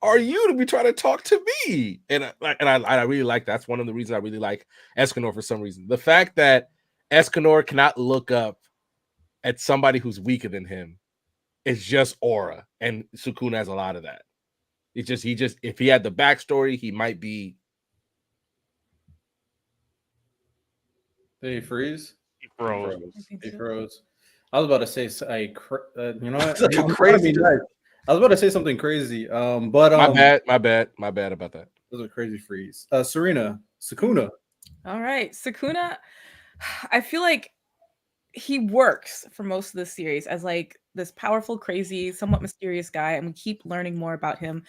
are you to be trying to talk to me? And I really like that. That's one of the reasons I really like Escanor for some reason. The fact that Escanor cannot look up at somebody who's weaker than him is just aura, and Sukuna has a lot of that. It's just he if he had the backstory, he might be. Did he freeze? He froze. He froze. I was about to say, you know what? Such a crazy. Nice. I was about to say something crazy. But my bad about that. That was a crazy freeze. Serena, Sukuna. All right, Sukuna. I feel like he works for most of the series as like this powerful, crazy, somewhat mysterious guy, and we keep learning more about him.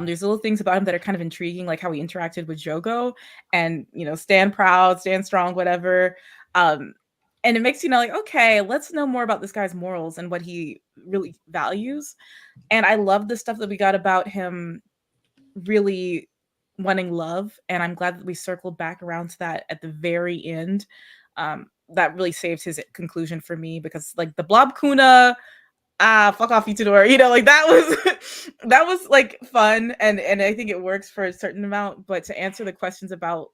There's little things about him that are kind of intriguing, like how he interacted with Jogo, and stand proud, stand strong, whatever. And it makes you know, like, okay, let's know more about this guy's morals and what he really values. And I love the stuff that we got about him really wanting love, and I'm glad that we circled back around to that at the very end. That really saved his conclusion for me, because like the Blob Kuna, fuck off Itadori, like that was that was like fun, and I think it works for a certain amount. But to answer the questions about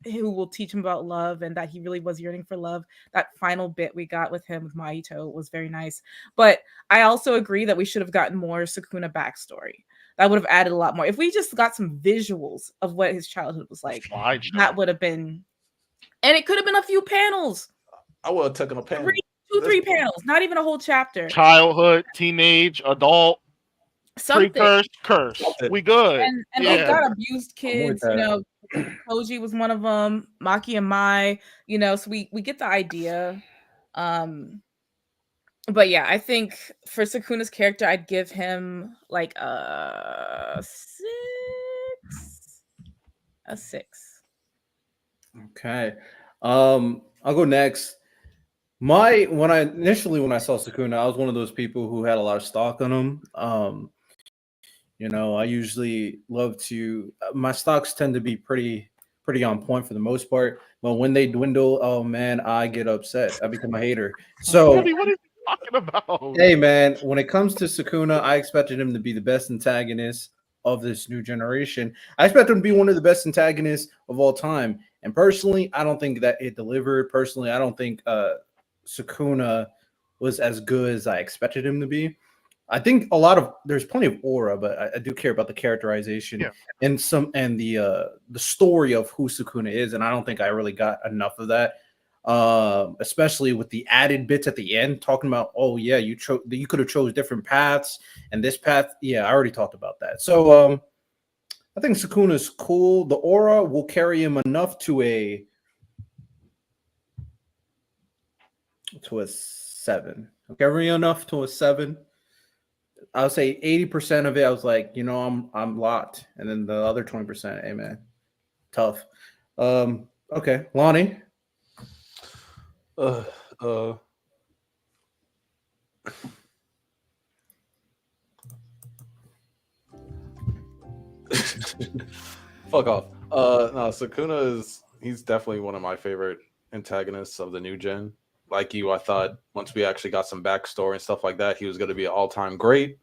who will teach him about love and that he really was yearning for love, that final bit we got with him with Maito was very nice. But I also agree that we should have gotten more Sukuna backstory. That would have added a lot more. If we just got some visuals of what his childhood was like, that would have been, and it could have been a few panels. I would have taken a panel. Three panels, not even a whole chapter. Childhood, teenage, adult, something. Curse. We good. And yeah. they've got abused kids, Koji was one of them, Maki and Mai, so we get the idea. But yeah, I think for Sukuna's character, I'd give him like a 6. Okay. I'll go next. When I saw Sukuna, I was one of those people who had a lot of stock on him. I usually love to. My stocks tend to be pretty on point for the most part, but when they dwindle, oh man, I get upset. I become a hater. So what are you talking about? Hey man, when it comes to Sukuna, I expected him to be the best antagonist of this new generation. I expect him to be one of the best antagonists of all time. And personally, I don't think that it delivered. Personally, I don't think Sukuna was as good as I expected him to be. I think there's plenty of aura, but I do care about the characterization and the story of who Sukuna is, and I don't think I really got enough of that. Especially with the added bits at the end, talking about, oh yeah, you could have chose different paths, and this path, yeah, I already talked about that. So I think Sukuna's cool. The aura will carry him enough to a 7. Carry enough to a 7. I would say 80% of it, I was like, I'm locked. And then the other 20%, hey man, tough. Okay, Lonnie. Fuck off. No, Sukuna he's definitely one of my favorite antagonists of the new gen. Like you, I thought once we actually got some backstory and stuff like that, he was going to be an all-time great.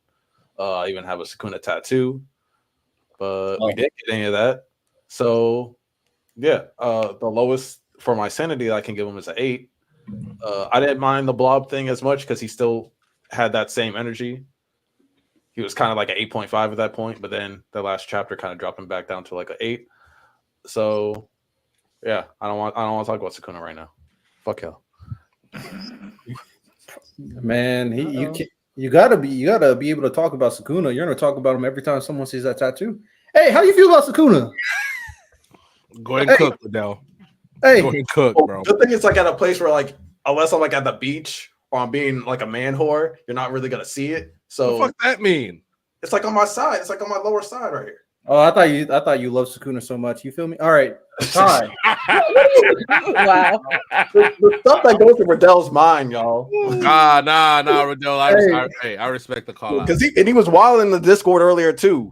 I even have a Sukuna tattoo, but we didn't get any of that. So, yeah, the lowest for my sanity I can give him is an 8. I didn't mind the blob thing as much because he still had that same energy. He was kind of like an 8.5 at that point, but then the last chapter kind of dropped him back down to like an 8. So, yeah, I don't want to talk about Sukuna right now. Fuck hell. Man, you gotta be able to talk about Sukuna. You're gonna talk about him every time someone sees that tattoo. Hey, how you feel about Sukuna? Go ahead and cook, Liddell. Hey, go ahead and cook, bro. The thing is, like at a place where, like, unless I'm like at the beach or I'm being like a man whore, you're not really gonna see it. So what the fuck that mean? It's like on my side. It's like on my lower side right here. Oh, I thought you loved Sukuna so much. You feel me? All right, Ty. Wow. The stuff that goes to Riddell's mind, y'all. Nah, Riddell. I respect the call out. Because he was wild in the Discord earlier too.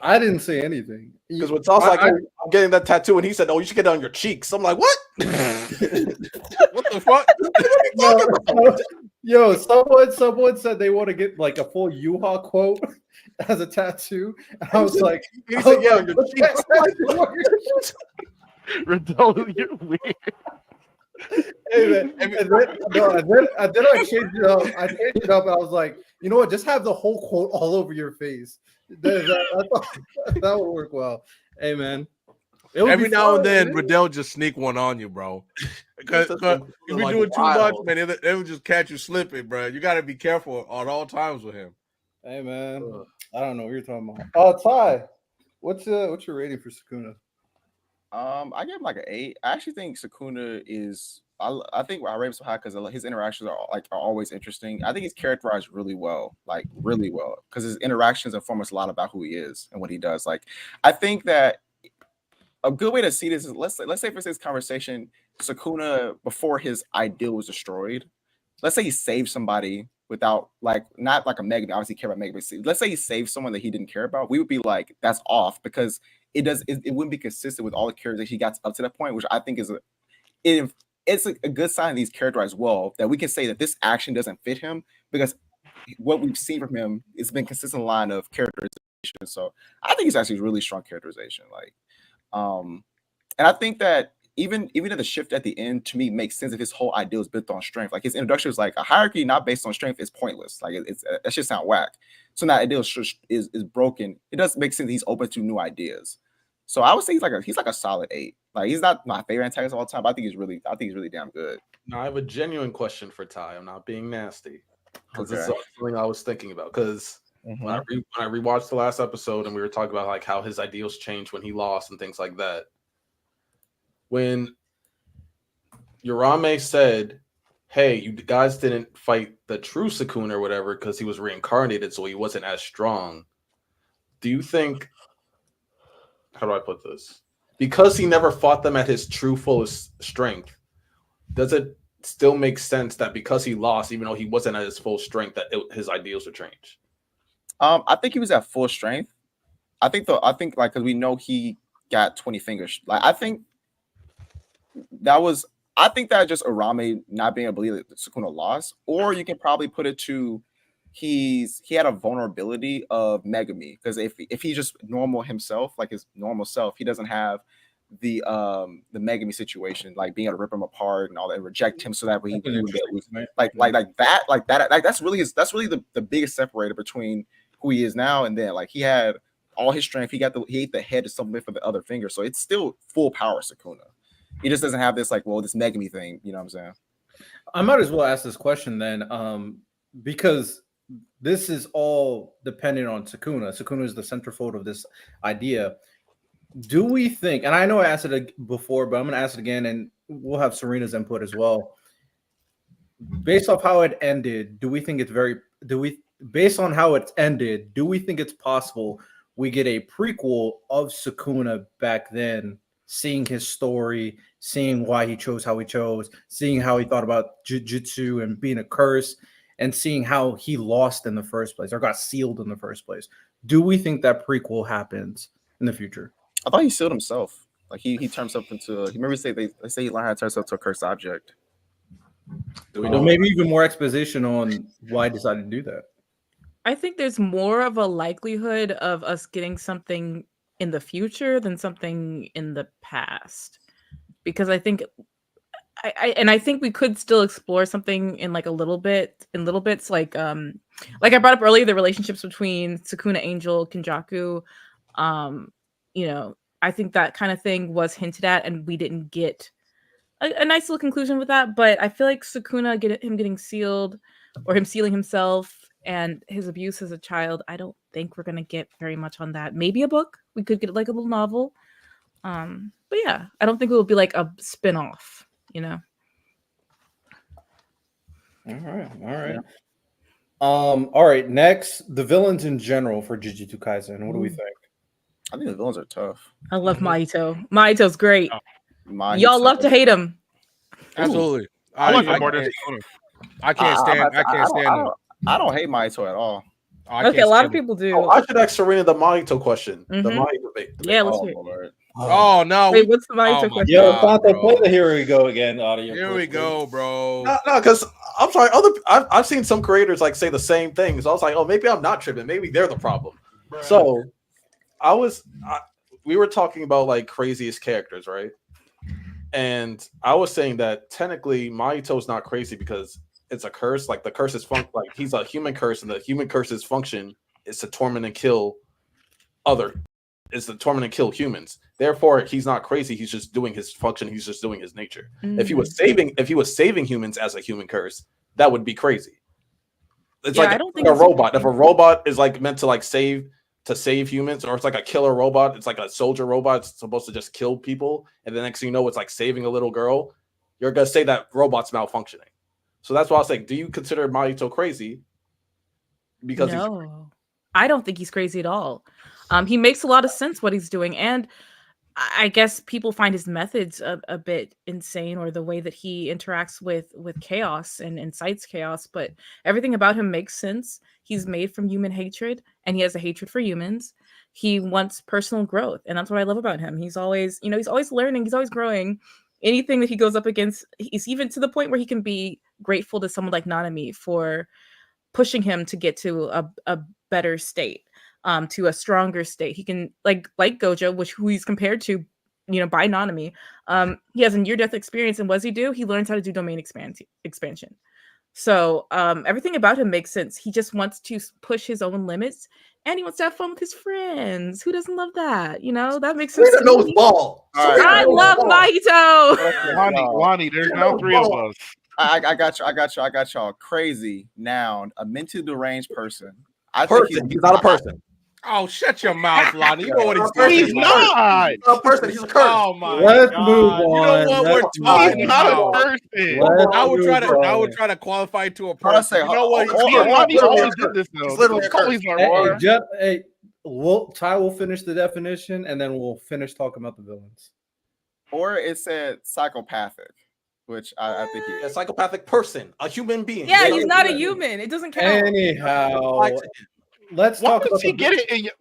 I didn't say anything. Because when Toss like, I'm getting that tattoo, and he said, "Oh, you should get it on your cheeks." I'm like, "What? What the fuck?" Yo, someone said they want to get like a full Yuha quote as a tattoo. And I was like, he said, "Yeah, on your cheeks." Riddell, you're weird. Hey man, and then I changed it up. I changed it up, and I was like, you know what? Just have the whole quote all over your face. I thought that would work well. Hey man, every now and then, Riddell just sneak one on you, bro. Because if you do it too much, man, it will just catch you slipping, bro. You got to be careful at all times with him. Hey man, I don't know what you're talking about. Ty, what's your rating for Sukuna? I give him like an 8. I actually think Sukuna is. I think I rate him so high because his interactions are always interesting. I think he's characterized really well, because his interactions inform us a lot about who he is and what he does. Like, I think that a good way to see this is let's say for this conversation, Sukuna before his ideal was destroyed. Let's say he saved somebody without not like a Mega. Obviously, care about Mega. Let's say he saved someone that he didn't care about. We would be like, that's off because it wouldn't be consistent with all the characters that he got up to that point, which I think is it's a good sign that he's characterized well, that we can say that this action doesn't fit him because what we've seen from him has been consistent line of characterization. So I think he's actually really strong characterization. And I think that even at the shift at the end, to me, makes sense if his whole ideal is built on strength. Like his introduction is like a hierarchy not based on strength is pointless. Like that should sound whack. So now ideal is broken. It does make sense that he's open to new ideas. So I would say he's like a solid 8. Like he's not my favorite antagonist of all time, but I think he's really damn good. Now I have a genuine question for Ty. I'm not being nasty because this is something I was thinking about. Because when I rewatched the last episode and we were talking about like how his ideals changed when he lost and things like that. When Urame said, "Hey, you guys didn't fight the true Sukuna or whatever because he was reincarnated, so he wasn't as strong." Do you think? How do I put this? Because he never fought them at his true fullest strength, does it still make sense that because he lost, even though he wasn't at his full strength, that his ideals would change? I think he was at full strength. I think because we know he got 20 fingers. Like I think that just Urame not being able to believe that Sukuna lost, or you can probably put it to he had a vulnerability of Megami, because if he's just normal himself, like his normal self, he doesn't have the Megami situation, like being able to rip him apart and all that, and reject him so that he would get loose. Like that's really the biggest separator between who he is now and then. Like he had all his strength, he ate the head to supplement for the other finger, so it's still full power Sukuna. He just doesn't have this this Megami thing, you know what I'm saying? I might as well ask this question then, because this is all dependent on Sukuna. Sukuna is the centerfold of this idea. Do we think, and I know I asked it before, but I'm going to ask it again, and we'll have Serena's input as well. Based off how it ended, based on how it's ended, do we think it's possible we get a prequel of Sukuna back then, seeing his story, seeing why he chose how he chose, seeing how he thought about Jujutsu and being a curse, and seeing how he lost in the first place or got sealed in the first place? Do we think that prequel happens in the future? I thought he sealed himself. Like he turned himself into. Remember, they say he learned how to turn himself to a cursed object. Do we know? Maybe even more exposition on why he decided to do that. I think there's more of a likelihood of us getting something in the future than something in the past, because I think I think we could still explore something in little bits, like I brought up earlier, the relationships between Sukuna, Angel, Kenjaku. I think that kind of thing was hinted at, and we didn't get a nice little conclusion with that. But I feel like Sukuna, him getting sealed, or him sealing himself, and his abuse as a child, I don't think we're gonna get very much on that. Maybe a book. We could get like a little novel. But yeah, I don't think it will be like a spin-off, All right. All right. Next, the villains in general for Jujutsu Kaisen. What do we think? I think the villains are tough. I love Mahito. Mahito's great. Mahito. Y'all love to hate him. Absolutely. I like him more than I can't stand him. I don't hate Mahito at all. Okay, a lot of people do. Oh, I should ask Serena the Mahito question. The Mahito debate. Yeah, let's hear it. Oh no! Wait, what's the Mahito question? Yo, Fonte, play the "Here We Go" again audio. Here we go, bro. No, because I'm sorry. I've seen some creators say the same thing. So I was like, oh, maybe I'm not tripping. Maybe they're the problem. Right. So we were talking about craziest characters, right? And I was saying that technically Mahito's not crazy because it's a curse. Like the curse is he's a human curse, and the human curse's function is to torment and kill humans. Therefore, he's not crazy. He's just doing his function. He's just doing his nature. Mm-hmm. If he was saving humans as a human curse, that would be crazy. It's like a robot. If a robot is meant to save to save humans, or it's like a killer robot. It's like a soldier robot. It's supposed to just kill people, and the next thing you know, it's like saving a little girl. You're gonna say that robot's malfunctioning. So that's why I was like, do you consider Mahito crazy? Because no, I don't think he's crazy at all. He makes a lot of sense what he's doing, and I guess people find his methods a bit insane, or the way that he interacts with chaos and incites chaos. But everything about him makes sense. He's made from human hatred, and he has a hatred for humans. He wants personal growth, and that's what I love about him. He's always, he's always learning. He's always growing. Anything that he goes up against, he's even to the point where he can be grateful to someone like Nanami for pushing him to get to a better state. To a stronger state. He can like Gojo, who he's compared to, by Nanami. He has a near-death experience, and what does he do? He learns how to do domain expansion. So everything about him makes sense. He just wants to push his own limits, and he wants to have fun with his friends. Who knows that? That makes sense. Serena knows ball. I love Mahito. Lonnie, there's now 3 of us. I got y'all crazy noun, a mentally deranged person. He's not a person. Oh, shut your mouth, Lonnie. You know what he's He's talking about. not. He's not a person. He's a curse. Oh my Let's God. move on. You know what we're talking He's not a about? person. I would try to qualify to a Hold on a person. second. You know what? Lonnie always did this though. He's literally a curse. Ty will finish the definition, and then we'll finish talking about the villains. Or it said psychopathic, which I think he A is. psychopathic person, a human being. Yeah, he's not a human. It doesn't count. Anyhow, let's Why talk does about he get it?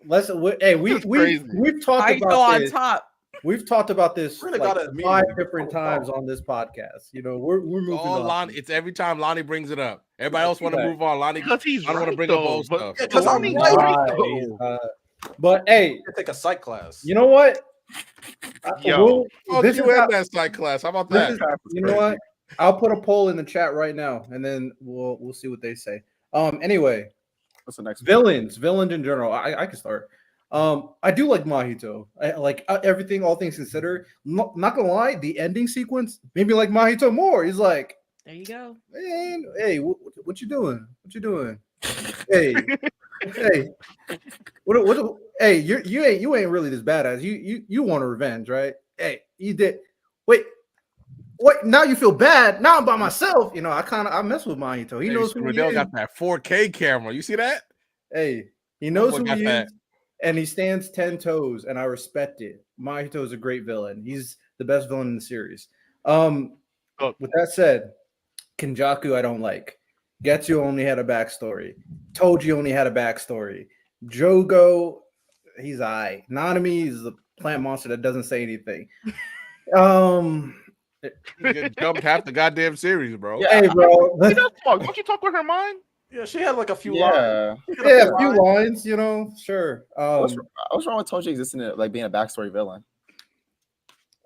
we've talked I go about on this. top. We've talked about this Really like gotta 5 different times on this podcast. We're moving All on. Lonnie, it's every time Lonnie brings it up. Everybody else want to move on. Lonnie, Because he's I don't want to right, bring up though, old but- stuff. Because I'm Lonnie's right. right. But hey, Take a psych class. you know what? Yo. Fuck this you is in how- that psych class. How about this that? is- you know what? I'll put a poll in the chat right now, and then we'll see what they say. Anyway, What's the next one? villains in general. I can start. I do like Mahito. I like everything, all things considered. Not gonna lie, the ending sequence made me like Mahito more. He's like, There you go. man, hey, what you doing? What you doing? Hey, hey, hey, you ain't really this badass. You want a revenge, right? Hey, you did. Wait, what? Now you feel bad? Now I'm by myself. I mess with Mahito. He knows who he Riddell is. got that 4K camera. You see that? Hey, he knows boy who got he that. is, and he stands 10 toes, and I respect it. Mahito is a great villain. He's the best villain in the series. With that said, Kenjaku I don't like. Getsu only had a backstory. Toji only had a backstory. Jogo, he's aight. Nanami is the plant monster that doesn't say anything. You get jumped half the goddamn series, bro. Yeah. Hey, bro. He does talk. Don't you talk with her mind? Yeah, she had like a few Yeah. lines. Yeah, a few lines, sure. What's wrong with Toji existing like being a backstory villain?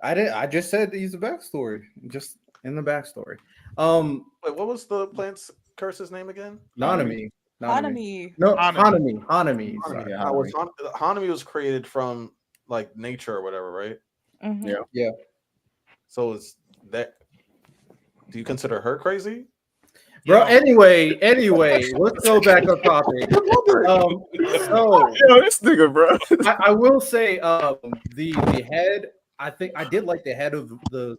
I just said he's a backstory, just in the backstory. Wait, what was the plant's curse's name again? Nanami. Hanami. No, Hanami. Hanami. Hanami, Sorry. yeah. Hanami was created from like nature or whatever, right? Mhm. Yeah. So is that? Do you consider her crazy? Bro, anyway, let's go back on topic. So Yo, this nigga, bro. I will say the head. I think I did like the head of the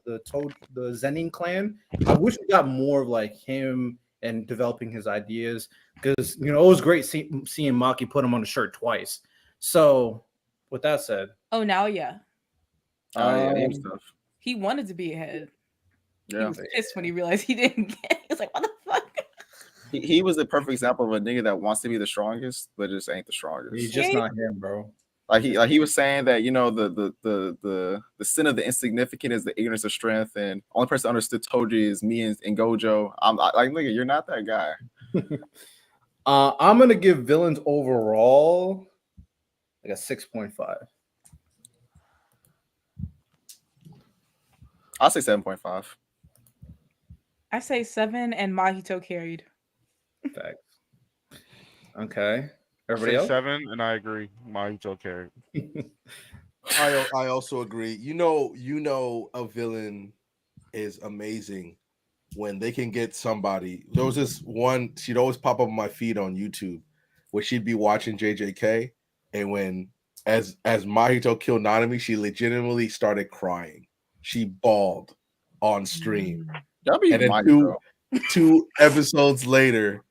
Zenin clan. I wish we got more of like him and developing his ideas, because it was great seeing Maki put him on the shirt twice. So with that said, Oh, now yeah. Name stuff. He wanted to be ahead. He Yeah. was pissed when he realized he didn't get it. He was like, what the fuck? He was the perfect example of a nigga that wants to be the strongest, but just ain't the strongest. he's just not him, bro. Like he was saying that the sin of the insignificant is the ignorance of strength, and only person that understood Toji is me and Gojo. I'm like, nigga, you're not that guy. I'm gonna give villains overall like a 6.5. I'll say 7.5. I say 7, and Mahito carried. Facts. Okay. I Everybody say else? 7, and I agree. Mahito carried. I also agree. You know, a villain is amazing when they can get somebody. There was this one, she'd always pop up on my feed on YouTube. where she'd be watching JJK, and when as Mahito killed Nanami, she legitimately started crying. She bawled on stream. And then two episodes later,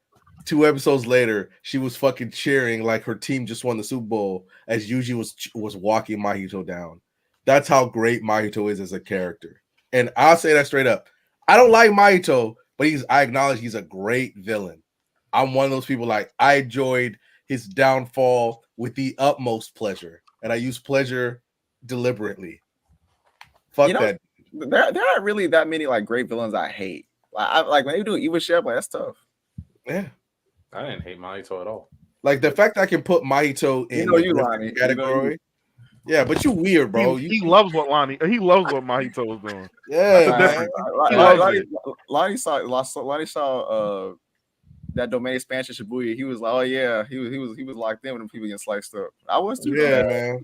she was fucking cheering like her team just won the Super Bowl as Yuji was walking Mahito down. That's how great Mahito is as a character. And I'll say that straight up. I don't like Mahito, but I acknowledge he's a great villain. I'm one of those people, like, I enjoyed his downfall with the utmost pleasure, and I use pleasure deliberately. Fuck that. There aren't really that many like great villains I hate. Like when they do evil shit, like that's tough. Yeah, I didn't hate Mahito at all. Like the fact that I can put Mahito in the category. Yeah, but you weird, bro. He loves what Mahito was doing. Yeah, Lonnie saw that domain expansion Shibuya. He was like, oh yeah, he was locked in when people getting sliced up. I was too. Yeah, man.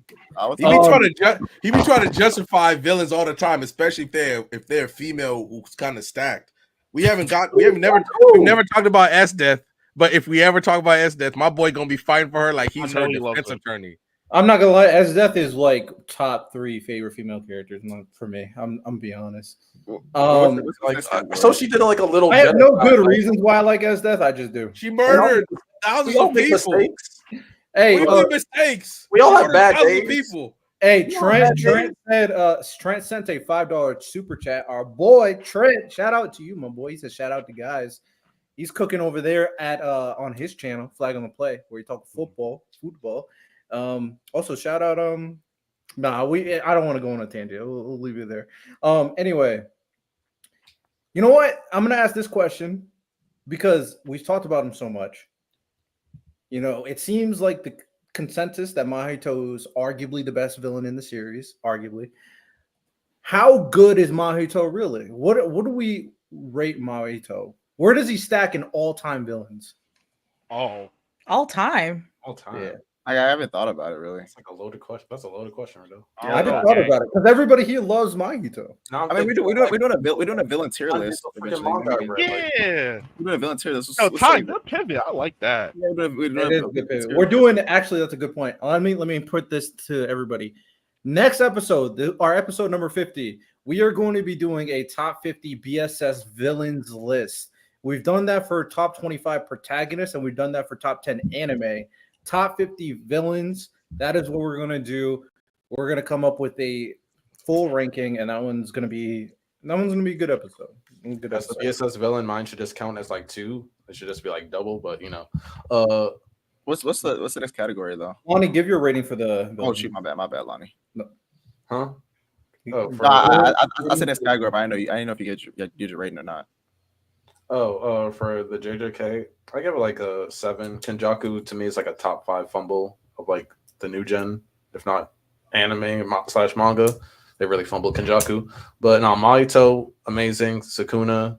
He be trying to justify villains all the time, especially if they're female who's kind of stacked. We've never talked about S Death, but if we ever talk about S Death, my boy gonna be fighting for her like he's her defense attorney. I'm not gonna lie, S Death is like top 3 favorite female characters for me. I'm be honest. So she did like a little. I have no good reasons why I like S Death. I just do. She murdered thousands of people. Hey, mistakes. We all have bad days. People. Hey, Trent said Trent sent a $5 super chat. Our boy Trent, shout out to you, my boy. He said shout out to guys. He's cooking over there at on his channel, Flag on the Play, where he talk football. Also shout out I don't want to go on a tangent. We'll leave it there. Anyway, you know what? I'm gonna ask this question because we've talked about him so much. You know, it seems like the consensus that Mahito is arguably the best villain in the series. Arguably, how good is Mahito really? What do we rate Mahito? Where does he stack in all-time villains? All time. Yeah. I haven't thought about it really. It's like a loaded question. That's a loaded question, though. I just thought about it because everybody here loves Mahito. I mean, we're doing a villain tier list. Yeah, we're doing a villain tier list. Good pivot. I like that. Yeah, we're doing actually. That's a good point. Let me put this to everybody. Next episode, our episode number 50, we are going to be doing a top 50 BSS villains list. We've done that for top 25 protagonists, and we've done that for top 10 anime. Top 50 villains. That is what we're going to do. We're going to come up with a full ranking, and that one's going to be a good episode. As the BSS villain, mine should just count as like 2. It should just be like double, but you know. What's the next category though? Lonnie, give your rating for the villain. Oh shoot, my bad, Lonnie. No. Huh? Oh, I said next category, but I didn't know if you get your rating or not. For the JJK, I give it like a 7. Kenjaku to me is like a top 5 fumble of like the new gen, if not anime / manga. They really fumbled Kenjaku. But now Mahito, amazing. Sukuna,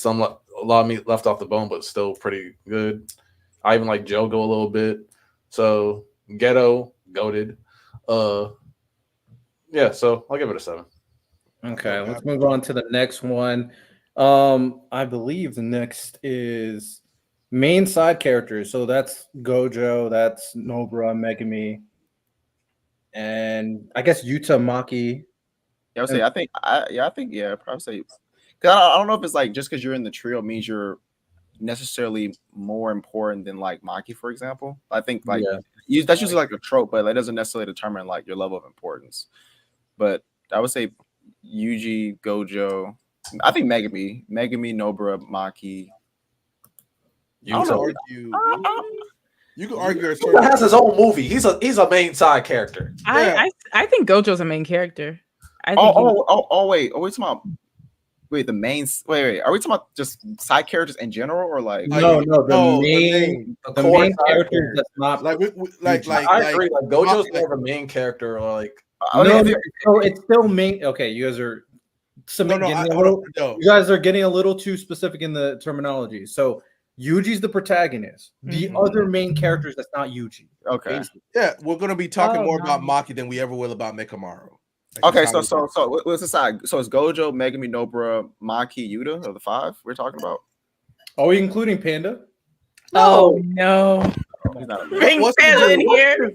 a lot of meat left off the bone, but still pretty good. I even like Jogo a little bit. So Ghetto, goated. Yeah, so I'll give it a 7. Okay, let's move on to the next one. I believe the next is main side characters. So that's Gojo, that's Nobara, Megami, and I guess Yuta Maki. Yeah, I would say I think probably say because I don't know if it's like just because you're in the trio means you're necessarily more important than like Maki, for example. I think like that's usually like a trope, but that doesn't necessarily determine like your level of importance. But I would say Yuji, Gojo. I think Megami, Nobara, Maki. You can argue. He has his own movie. He's a main side character. I think Gojo's a main character. Wait. Are we talking about? Wait, the main. Wait. Are we talking about just side characters in general, or like? No. The main character that's not I agree. Like Gojo's more of a main character, or like. So it's still main. Okay, you guys are. You guys are getting a little too specific in the terminology. So Yuji's the protagonist. The other main characters that's not Yuji. Okay. Yeah, we're gonna be talking more about Maki than we ever will about Mekamaru. Okay, so what's the side? So it's Gojo, Megami, Nobara, Maki, Yuta are the 5 we're talking about. Are we including Panda? Oh no. Bring Taylor in here.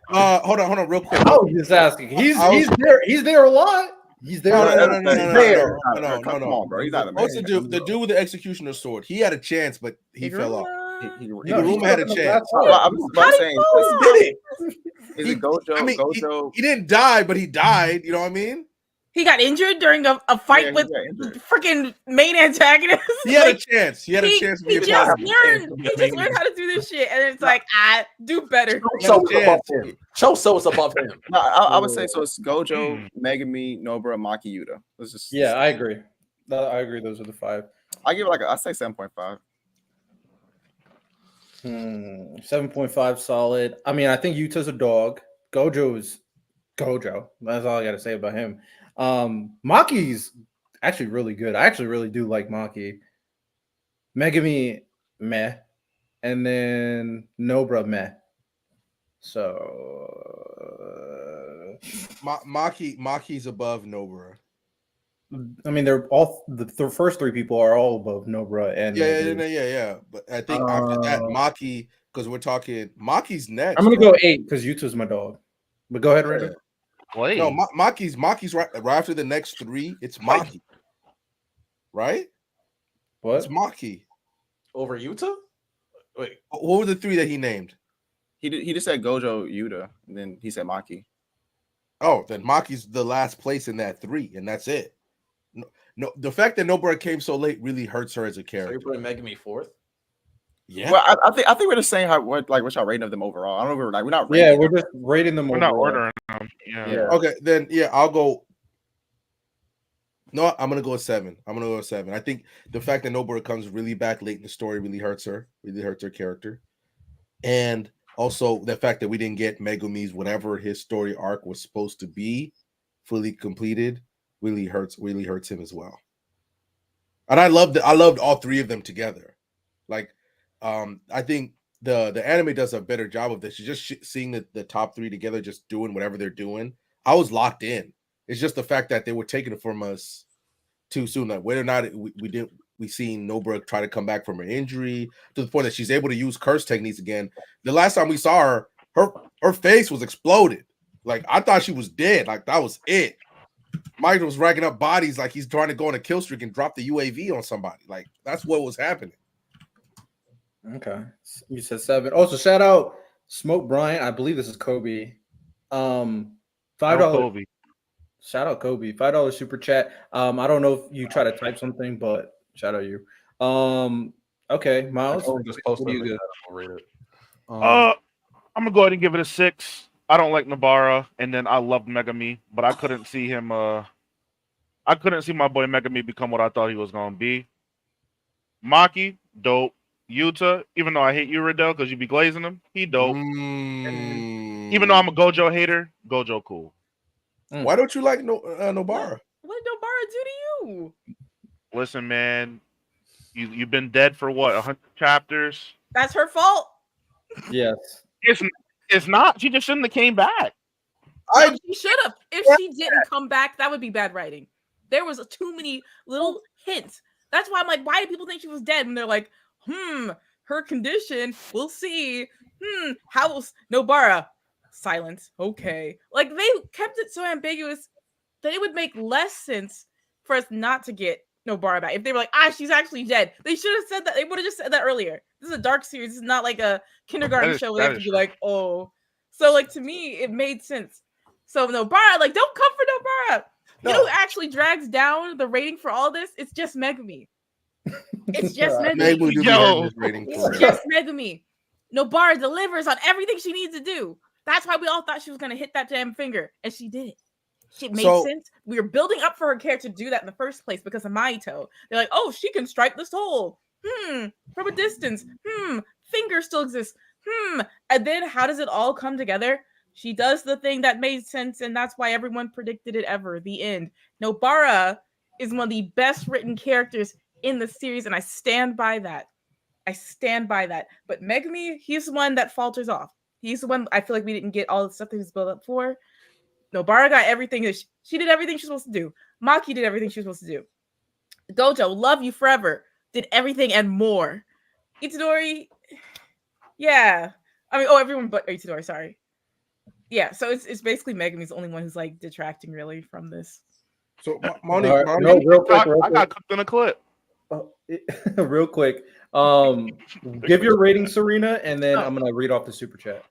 Hold on, real quick. I was just asking. He's there. He's there a lot. He's there. No. Come on, bro. He's not a man. What's the dude with the executioner sword? He had a chance, but he fell off. Higuruma had a chance. I'm saying, is it Gojo? I mean, Gojo? he didn't die, but he died. You know what I mean? He got injured during a fight with freaking main antagonist. He had a chance. He had a chance. He just learned how to do this shit, and it's like, do better. Choso is above him. No, I would say so. It's Gojo, Megumi, Nobara, Maki, Yuta. I agree. I agree. Those are the 5. I give it I say 7.5. 7.5 solid. I mean, I think Yuta's a dog. Gojo's Gojo. That's all I got to say about him. Maki's actually really good. I actually really do like Maki. Megumi, meh. And then Nobara, meh. So Maki's above Nobara. I mean, they're all the first 3 people are all above Nobara and yeah. But I think after that, Maki, because we're talking Maki's next. I'm gonna go 8 because Yuta's my dog. But go ahead, Randall. Wait. No, Maki's right after the next 3. It's Maki, right? What? It's Maki over Yuta. Wait, what were the 3 that he named? He just said Gojo, Yuta, and then he said Maki. Oh, then Maki's the last place in that 3, and that's it. No, the fact that Nobara came so late really hurts her as a character. So you're putting Megumi 4th? Yeah. Well, I think we're just saying what's our rating of them overall. I don't know if we're not rating. Yeah, we're just rating them. We're overall. not ordering them. Yeah. Okay, then I'll go. No, I'm gonna go a 7. I think the fact that Nobara comes really back late in the story really hurts her character, and also the fact that we didn't get Megumi's whatever his story arc was supposed to be fully completed really hurts him as well. And I loved all 3 of them together. Like, I think the anime does a better job of this. You're just seeing the top 3 together, just doing whatever they're doing. I was locked in. It's just the fact that they were taking it from us too soon. Like whether or not we seen Nobara try to come back from her injury to the point that she's able to use curse techniques again. The last time we saw her face was exploded. Like I thought she was dead. Like that was it. Mike was racking up bodies like he's trying to go on a kill streak and drop the UAV on somebody. Like that's what was happening. Okay, you said 7. Also, shout out Smoke Bryant. I believe this is Kobe. $5. Kobe. Shout out Kobe. $5 super chat. I don't know if you try to type something, but shout out you. Okay, Miles. Just post what do you it. get? I'll read it. I'm gonna go ahead and give it a 6. I don't like Nobara, and then I love Megumi, but I couldn't see him. I couldn't see my boy Megumi become what I thought he was gonna be. Maki, dope. Yuta, even though I hate you, Riddell, because you be glazing him, he dope. Even though I'm a Gojo hater, Gojo cool. Why don't you like Nobara? What did Nobara do to you? Listen, man, you've been dead for what, 100 chapters? That's her fault. Yes. It's not. She just shouldn't have came back. She should have. If she didn't come back, that would be bad writing. There was too many little hints. That's why I'm like, why do people think she was dead? And they're like, her condition, we'll see. House, Nobara. Silence. Okay. Like they kept it so ambiguous that it would make less sense for us not to get Nobara back. If they were like, she's actually dead. They should have said that. They would have just said that earlier. This is a dark series. This is not like a kindergarten show where they have to be like, oh. So like to me, it made sense. So Nobara, like, don't come for Nobara. No. You know who actually drags down the rating for all this? It's just Megumi. It's just Megumi. It's just Megumi. Nobara delivers on everything she needs to do. That's why we all thought she was gonna hit that damn finger, and she did it. It made sense. We were building up for her character to do that in the first place because of Maito. They're like, oh, she can strike this hole. From a distance. Finger still exists. And then how does it all come together? She does the thing that made sense, and that's why everyone predicted it ever. The end. Nobara is one of the best written characters in the series, and I stand by that. But Megumi, he's the one that falters off. He's the one I feel like we didn't get all the stuff that he was built up for. Nobara got everything. She did everything she's supposed to do. Maki did everything she was supposed to do. Gojo, love you forever, did everything and more. Itadori, Yeah. I mean, everyone but Itadori, sorry. Yeah, so it's basically Megumi's the only one who's like detracting really from this. So Moni, no, real quick, I got cooked in a clip. Real quick. Give your rating, Serena, and then I'm gonna read off the super chat.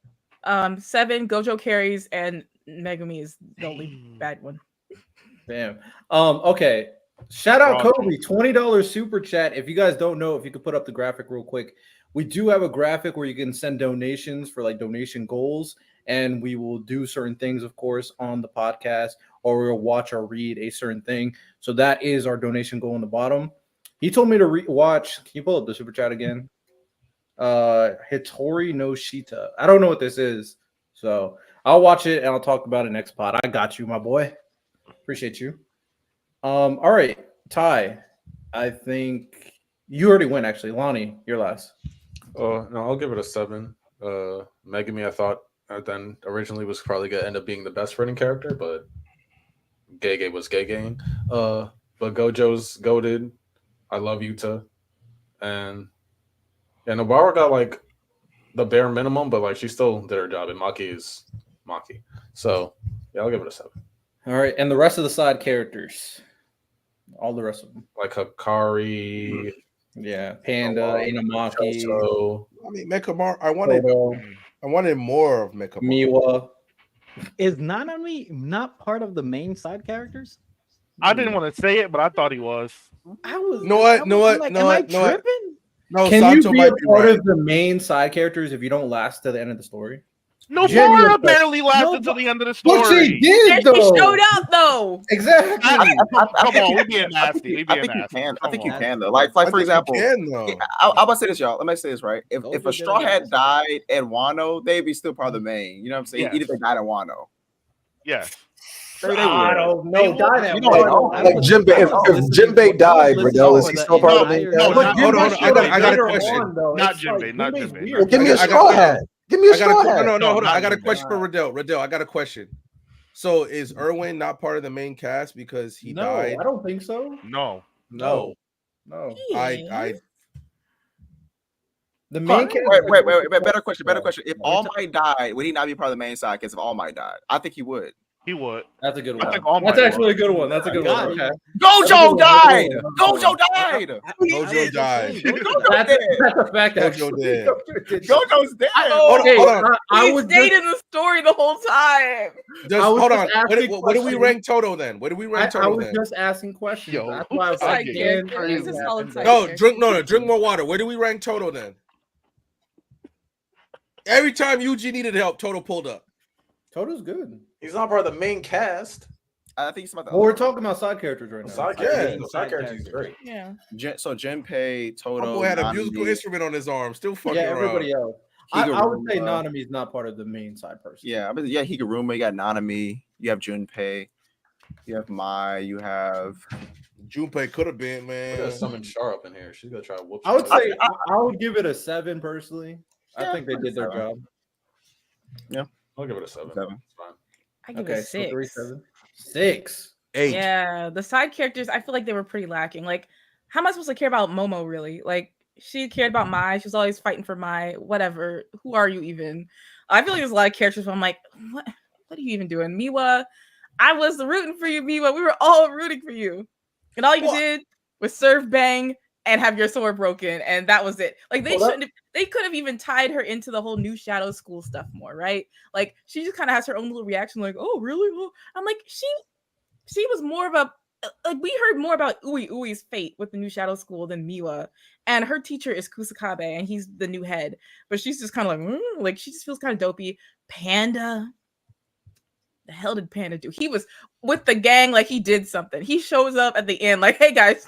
7 Gojo carries and Megumi is the only bad one. Damn. Okay. Shout out Kobe, $20 super chat. If you guys don't know, if you could put up the graphic real quick, we do have a graphic where you can send donations for like donation goals, and we will do certain things, of course, on the podcast, or we'll watch or read a certain thing. So that is our donation goal on the bottom. He told me to watch. Can you pull up the super chat again? Hitori no Shita. I don't know what this is, so I'll watch it and I'll talk about it next pod. I got you, my boy. Appreciate you. All right, Ty. I think you already went. Actually, Lonnie, you're last. No, I'll give it a 7. Megumi, I thought then originally was probably gonna end up being the best running character, but Gege was Gege. But Gojo's goated. I love Yuta, and Nobara got like the bare minimum, but like she still did her job, and Maki is Maki. So yeah, I'll give it a 7. All right, and the rest of the side characters, all the rest of them, like Hikari, yeah, Panda, Inamaki. So, I mean, Mekamaru. I wanted more of Mekamaru. Miwa. Is Nanami not part of the main side characters? I didn't want to say it, but I thought he was. I was. Know what? Am I tripping? No, can Sancho you be might a be part right. of the main side characters if you don't last to the end of the story? Nobara barely lasted to the end of the story. But she did, though. She showed up, though. Exactly. Come on, we being nasty. I think you can though. Like for example, I'm about to say this, y'all. Let me say this right. If a Straw Hat died at Wano, they'd be still part of the main. You know what I'm saying? Yes. Even if they died at Wano. Yes. I don't know. Like Jinbei, if Jinbei died, Riddell, is he still part of the main? No, hold on. I got a question. Not Jinbei. Not Jinbei. Well, give me a Straw Hat. Give me a Straw Hat. No, hold on. I got a question for Riddell. Riddell, I got a question. So is Erwin not part of the main cast because he died? I don't think so. No. I the main Wait. Better question. If All Might died, would he not be part of the main side? Because if All Might died, I think he would. He would. That's a good I one. think All Might That's actually would. a good one. That's a good one. Okay. Gojo died. Gojo died. Gojo died. That's a fact. Gojo dead. Gojo's dead. Hold on. He stayed in the story the whole time. Hold on. What do we rank Toto then? What do we rank Toto I was then? just asking questions. Yo, That's why I was Side like, character. He's a solid side No, character. drink more water. Where do we rank Toto then? Every time Yuji needed help, Toto pulled up. Toto's good. He's not part of the main cast. I think he's about Well, we're talking about side characters right now. Side characters is great. Yeah. So Junpei, Toto, My boy had a Nanami, musical instrument on his arm. Still fucking Yeah, everybody around. else. I would say Higuruma. Nanami's not part of the main side person. Yeah, Higuruma, you got Nanami, you have Junpei, you have Mai, you have Junpei could have been, We're gonna man. summon Char up in here. She's gonna try to whoop. I would somebody. say I would give it a 7 personally. I think they did their job. I'll give it a 7. 7. It's fine. I give Okay, it so 6. 3, 7. 6. 8. Yeah, the side characters, I feel like they were pretty lacking. Like, how am I supposed to care about Momo really? Like, she cared about Mai. She was always fighting for Mai. Whatever. Who are you even? I feel like there's a lot of characters where I'm like, what are you even doing? Miwa, I was rooting for you, Miwa. We were all rooting for you. And all you did was serve bang and have your sword broken. And that was it. Like, they could have even tied her into the whole new Shadow School stuff more, right? Like, she just kind of has her own little reaction, like, oh, really? Oh. I'm like, she was more of a, like, we heard more about Ui's fate with the new Shadow School than Miwa. And her teacher is Kusakabe, and he's the new head. But she's just kind of like she just feels kind of dopey. Panda. The hell did Panda do? He was with the gang like he did something. He shows up at the end like, hey, guys,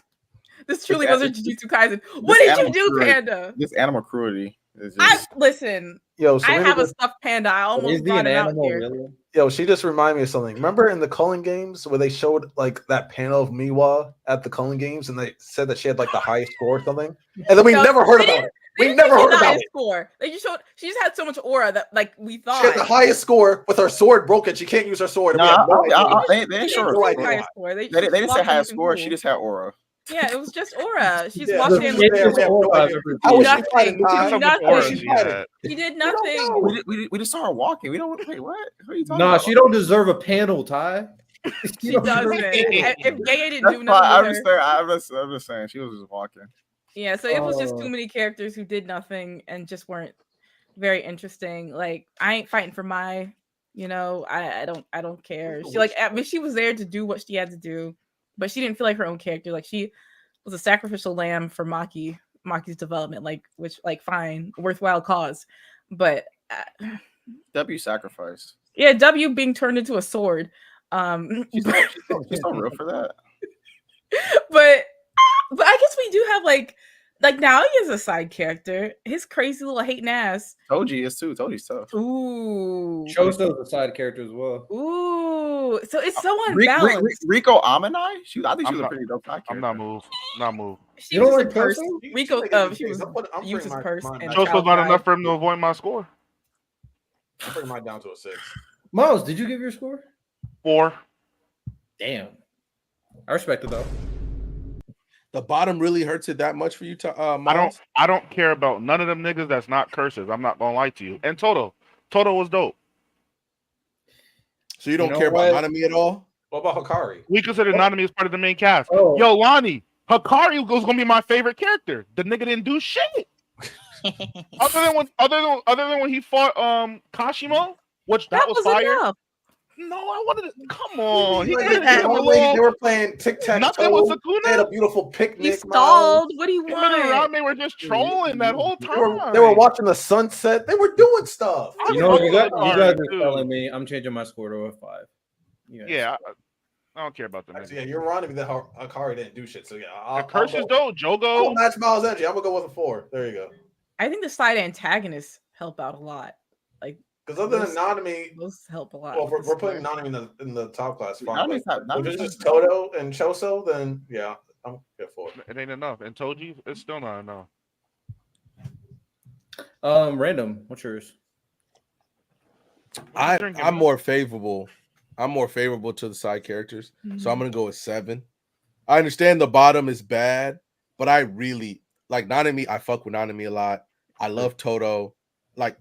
this truly wasn't Jujutsu Kaisen. What did you do, Panda? This animal cruelty is just... Listen, Yo, I have a stuffed panda. I almost brought him out here. Really? Yo, she just reminded me of something. Remember in the Culling Games where they showed like that panel of Miwa at the Culling Games and they said that she had like the highest score or something? And then we never heard about it. We never heard about it. Score. They just showed she just had so much aura that like we thought she had the highest score with her sword broken. She can't use her sword. They didn't sure. They didn't say highest score. She just had aura. Yeah, it was just aura. She's Yeah, watching. just Aura. I wish she fighting Nothing. Ty. She did nothing. We just saw her walking. We don't wait. What? What are you talking Nah, about? she don't deserve a panel, Ty. She doesn't. If Gay didn't That's do fine. nothing with her. I'm just saying she was just walking. Yeah, so it was just too many characters who did nothing and just weren't very interesting. Like I ain't fighting for my, I don't care. She I mean, she was there to do what she had to do, but she didn't feel like her own character. Like she was a sacrificial lamb for Maki's development. Which fine, worthwhile cause, but W sacrificed. Yeah, W being turned into a sword. She's so real for that. But I guess we do have like now he is a side character. His crazy little hating ass. Toji is too. Toji's tough. Ooh. Shoso's a side character as well. Ooh. So it's so unbalanced. Rico Amanai? I think she was a pretty dope side character. I'm not moved. Not moved. She was a purse. Rico she was used his purse. Shoso's not enough for him to avoid my score. I'm bringing mine down to a 6. Miles, did you give your score? 4. Damn. I respect it though. The bottom really hurts it that much for you, Miles? I don't care about none of them niggas that's not curses. I'm not gonna lie to you. And Toto was dope. So you don't care about Nanami at all? What about Hikari? We consider Nanami as part of the main cast. Oh. Yo, Lonnie, Hikari was gonna be my favorite character. The nigga didn't do shit. other than when he fought Kashimo, which that was fire. Enough. No, I wanted to come on. They were playing tic-tac-toe. Nothing with Sukuna. They had a beautiful picnic. He stalled. What do you Him and want? Rame were just trolling that whole time. They were watching the sunset. They were doing stuff. You guys are telling me I'm changing my score to a 5. Yeah, I don't care about them. Actually, yeah, you're wrong to me that Hikari didn't do shit. So yeah, The curses though, Jogo. I'll match Miles' energy. I'm gonna go with a 4. There you go. I think the side antagonists help out a lot. Like because other than Nanami, those help a lot. Well, we're putting Nanami in the top class. Fine. If Nanami's it's just Toto and Choso, then yeah, I'm good for it. It ain't enough. And Toji, it's still not enough. Random, what's yours? I'm more favorable. I'm more favorable to the side characters, so I'm gonna go with 7. I understand the bottom is bad, but I really like Nanami. I fuck with Nanami a lot. I love Toto. Like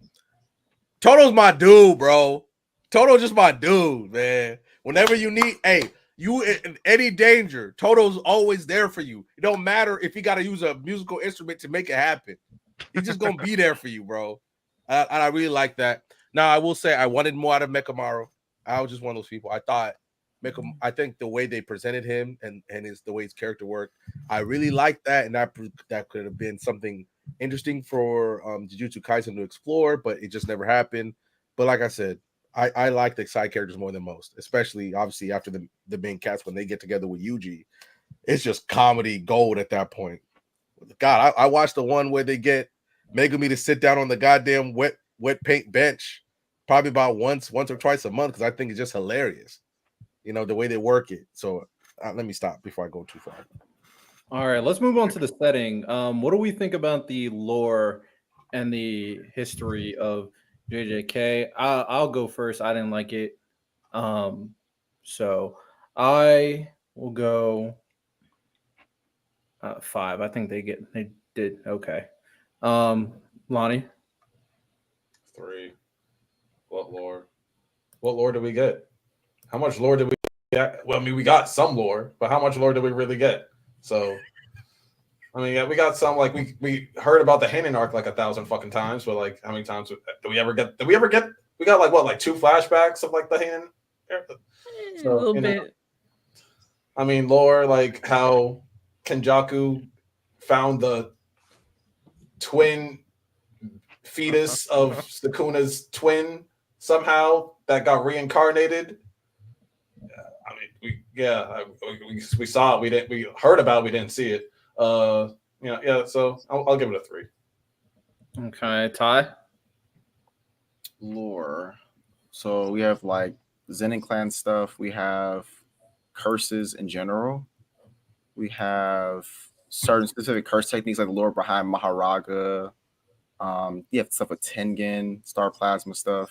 Toto's my dude, bro. Toto's just my dude, man. Whenever you need, you in any danger, Toto's always there for you. It don't matter if you got to use a musical instrument to make it happen. He's just gonna be there for you, bro. And I really like that. Now I will say I wanted more out of Mekamaru. I was just one of those people. I think the way they presented him and the way his character worked, I really liked that, and that could have been something interesting for Jujutsu Kaisen to explore, but it just never happened. But like I said, I like the side characters more than most, especially obviously after the main cast when they get together with Yuji. It's just comedy gold at that point. God, I watched the one where they get Megumi to sit down on the goddamn wet paint bench probably about once or twice a month because I think it's just hilarious. The way they work it. So let me stop before I go too far. All right, let's move on to the setting. What do we think about the lore and the history of JJK? I'll go first. I didn't like it. So I will go 5. I think they did okay. Lonnie? 3. What lore did we get? How much lore did we get? Well, I mean, we got some lore, but how much lore did we really get? So, I mean, yeah, we got some. Like we heard about the Hanan arc like 1,000 fucking times, but like how many times did we ever get? We got like 2 flashbacks of like the Hanan. So, a little bit. I mean, lore like how Kenjaku found the twin fetus of Sukuna's twin somehow that got reincarnated. I mean, we saw it. We heard about it. We didn't see it. So I'll give it a 3. Okay, Ty. Lore. So we have like Zenin clan stuff. We have curses in general. We have certain specific curse techniques like the lore behind Maharaga. You have stuff with Tengen, Star Plasma stuff.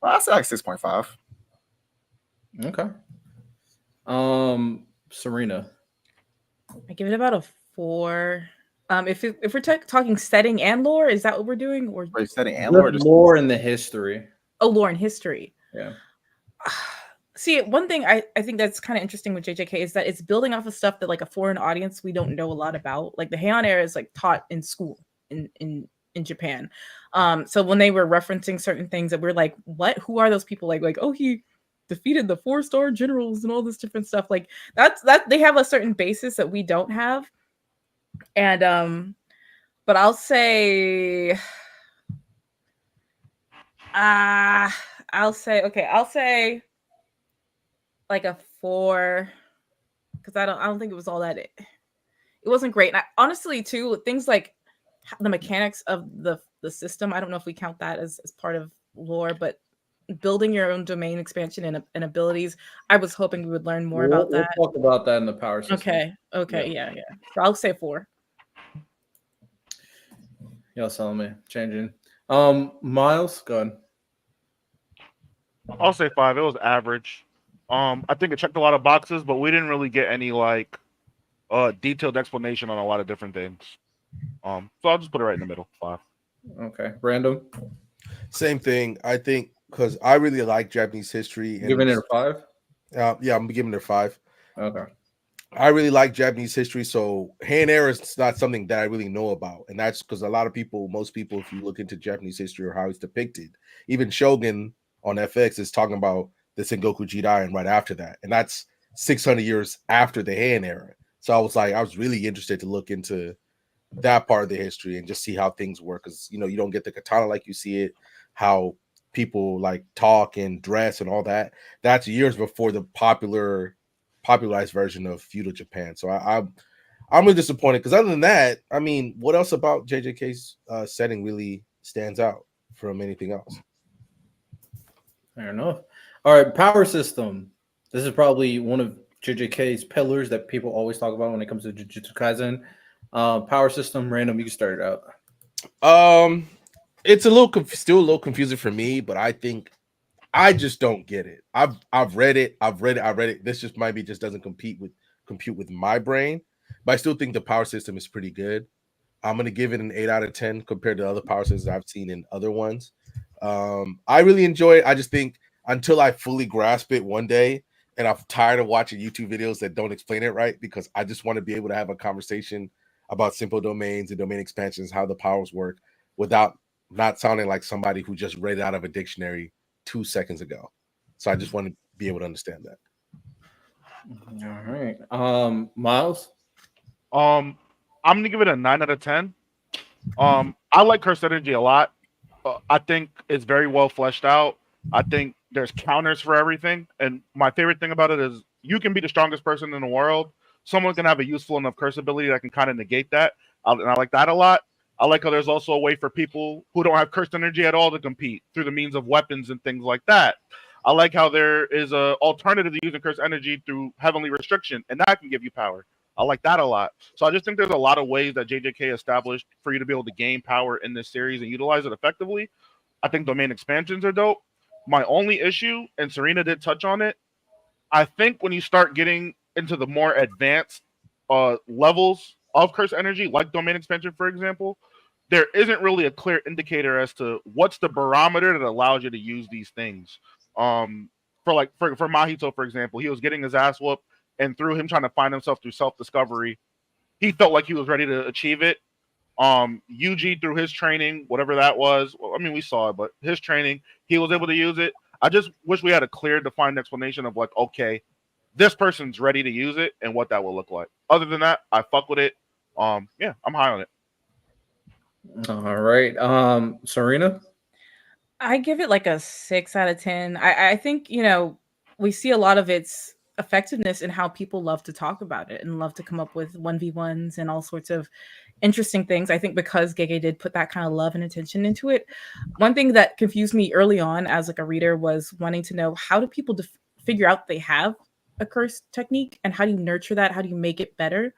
Well, I say like 6.5. Okay. Serena. I give it about a 4. If we're talking setting and lore, is that what we're doing? Or setting and lore? Lore in the history. Oh, lore and history. Yeah. See, one thing I think that's kind of interesting with JJK is that it's building off of stuff that like a foreign audience we don't know a lot about. Like the Heian era is like taught in school in Japan. So when they were referencing certain things that we're like, what? Who are those people? Like, oh, he defeated the 4-star generals and all this different stuff. Like that they have a certain basis that we don't have. And but I'll say I'll say like a 4 because I don't think it was all that it wasn't great. And honestly too, things like the mechanics of the system, I don't know if we count that as part of lore, but building your own domain expansion and abilities, I was hoping we would learn more about that. We'll talk about that in the power system. Okay, yeah. So I'll say 4. Y'all telling me changing. Miles, go ahead. I'll say 5. It was average. I think it checked a lot of boxes, but we didn't really get any like detailed explanation on a lot of different things. So I'll just put it right in the middle. 5. Okay, Random. Same thing. I think because I really like Japanese history. And giving it a 5. Yeah, I'm giving it a 5. Okay. I really like Japanese history, so Heian era is not something that I really know about, and that's because most people, if you look into Japanese history or how it's depicted, even Shogun on FX is talking about the Sengoku Jidai and right after that, and that's 600 years after the Heian era. So I was really interested to look into that part of the history and just see how things work, because you don't get the katana like you see it, how people like talk and dress and all that. That's years before the popularized version of feudal Japan. So I'm really disappointed because other than that, I mean, what else about JJK's setting really stands out from anything else? Fair enough. All right, power system. This is probably one of JJK's pillars that people always talk about when it comes to Jujutsu Kaisen. Power system, Random, you can start it out. It's still a little confusing for me, but I think I just don't get it. I've read it. This just doesn't compute with my brain, but I still think the power system is pretty good. I'm gonna give it an 8 out of 10 compared to other power systems I've seen in other ones. I really enjoy it. I just think until I fully grasp it one day, and I'm tired of watching YouTube videos that don't explain it right, because I just want to be able to have a conversation about simple domains and domain expansions, how the powers work, without not sounding like somebody who just read it out of a dictionary 2 seconds ago. So I just want to be able to understand that. All right. Miles? I'm gonna give it a 9 out of 10. I like Cursed Energy a lot. I think it's very well fleshed out. I think there's counters for everything. And my favorite thing about it is you can be the strongest person in the world. Someone can have a useful enough curse ability that can kind of negate that. And I like that a lot. I like how there's also a way for people who don't have cursed energy at all to compete through the means of weapons and things like that. I like how there is an alternative to using cursed energy through heavenly restriction, and that can give you power. I like that a lot. So I just think there's a lot of ways that JJK established for you to be able to gain power in this series and utilize it effectively. I think domain expansions are dope. My only issue, and Serena did touch on it, I think when you start getting into the more advanced levels of curse energy, like domain expansion, for example, there isn't really a clear indicator as to what's the barometer that allows you to use these things. For Mahito, for example, he was getting his ass whooped, and through him trying to find himself through self-discovery, he felt like he was ready to achieve it. Yuji, through his training, whatever that was, I mean, we saw it, but his training, he was able to use it. I just wish we had a clear, defined explanation of like, okay, this person's ready to use it and what that will look like. Other than that, I fuck with it. Yeah, I'm high on it. All right. Serena? I give it like a 6 out of 10. I think, we see a lot of its effectiveness in how people love to talk about it and love to come up with 1v1s and all sorts of interesting things. I think because Gege did put that kind of love and attention into it. One thing that confused me early on as like a reader was wanting to know, how do people figure out they have a curse technique, and how do you nurture that? How do you make it better?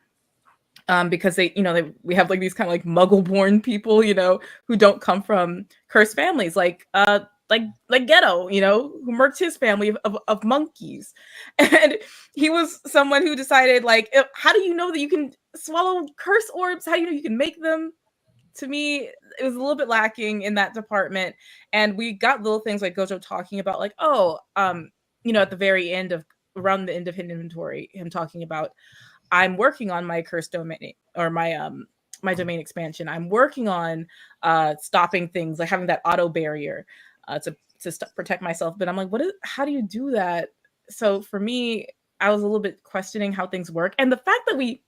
Because we have like these kind of like muggle born people, who don't come from cursed families. Like like Ghetto, who murked his family of monkeys. And he was someone who decided, like, how do you know that you can swallow curse orbs? How do you know you can make them? To me, it was a little bit lacking in that department. And we got little things like Gojo talking about, like, at the very end around the end of his inventory, him talking about, I'm working on my curse domain, or my domain expansion. I'm working on stopping things, like having that auto barrier to protect myself. But I'm like, how do you do that? So for me, I was a little bit questioning how things work. And the fact that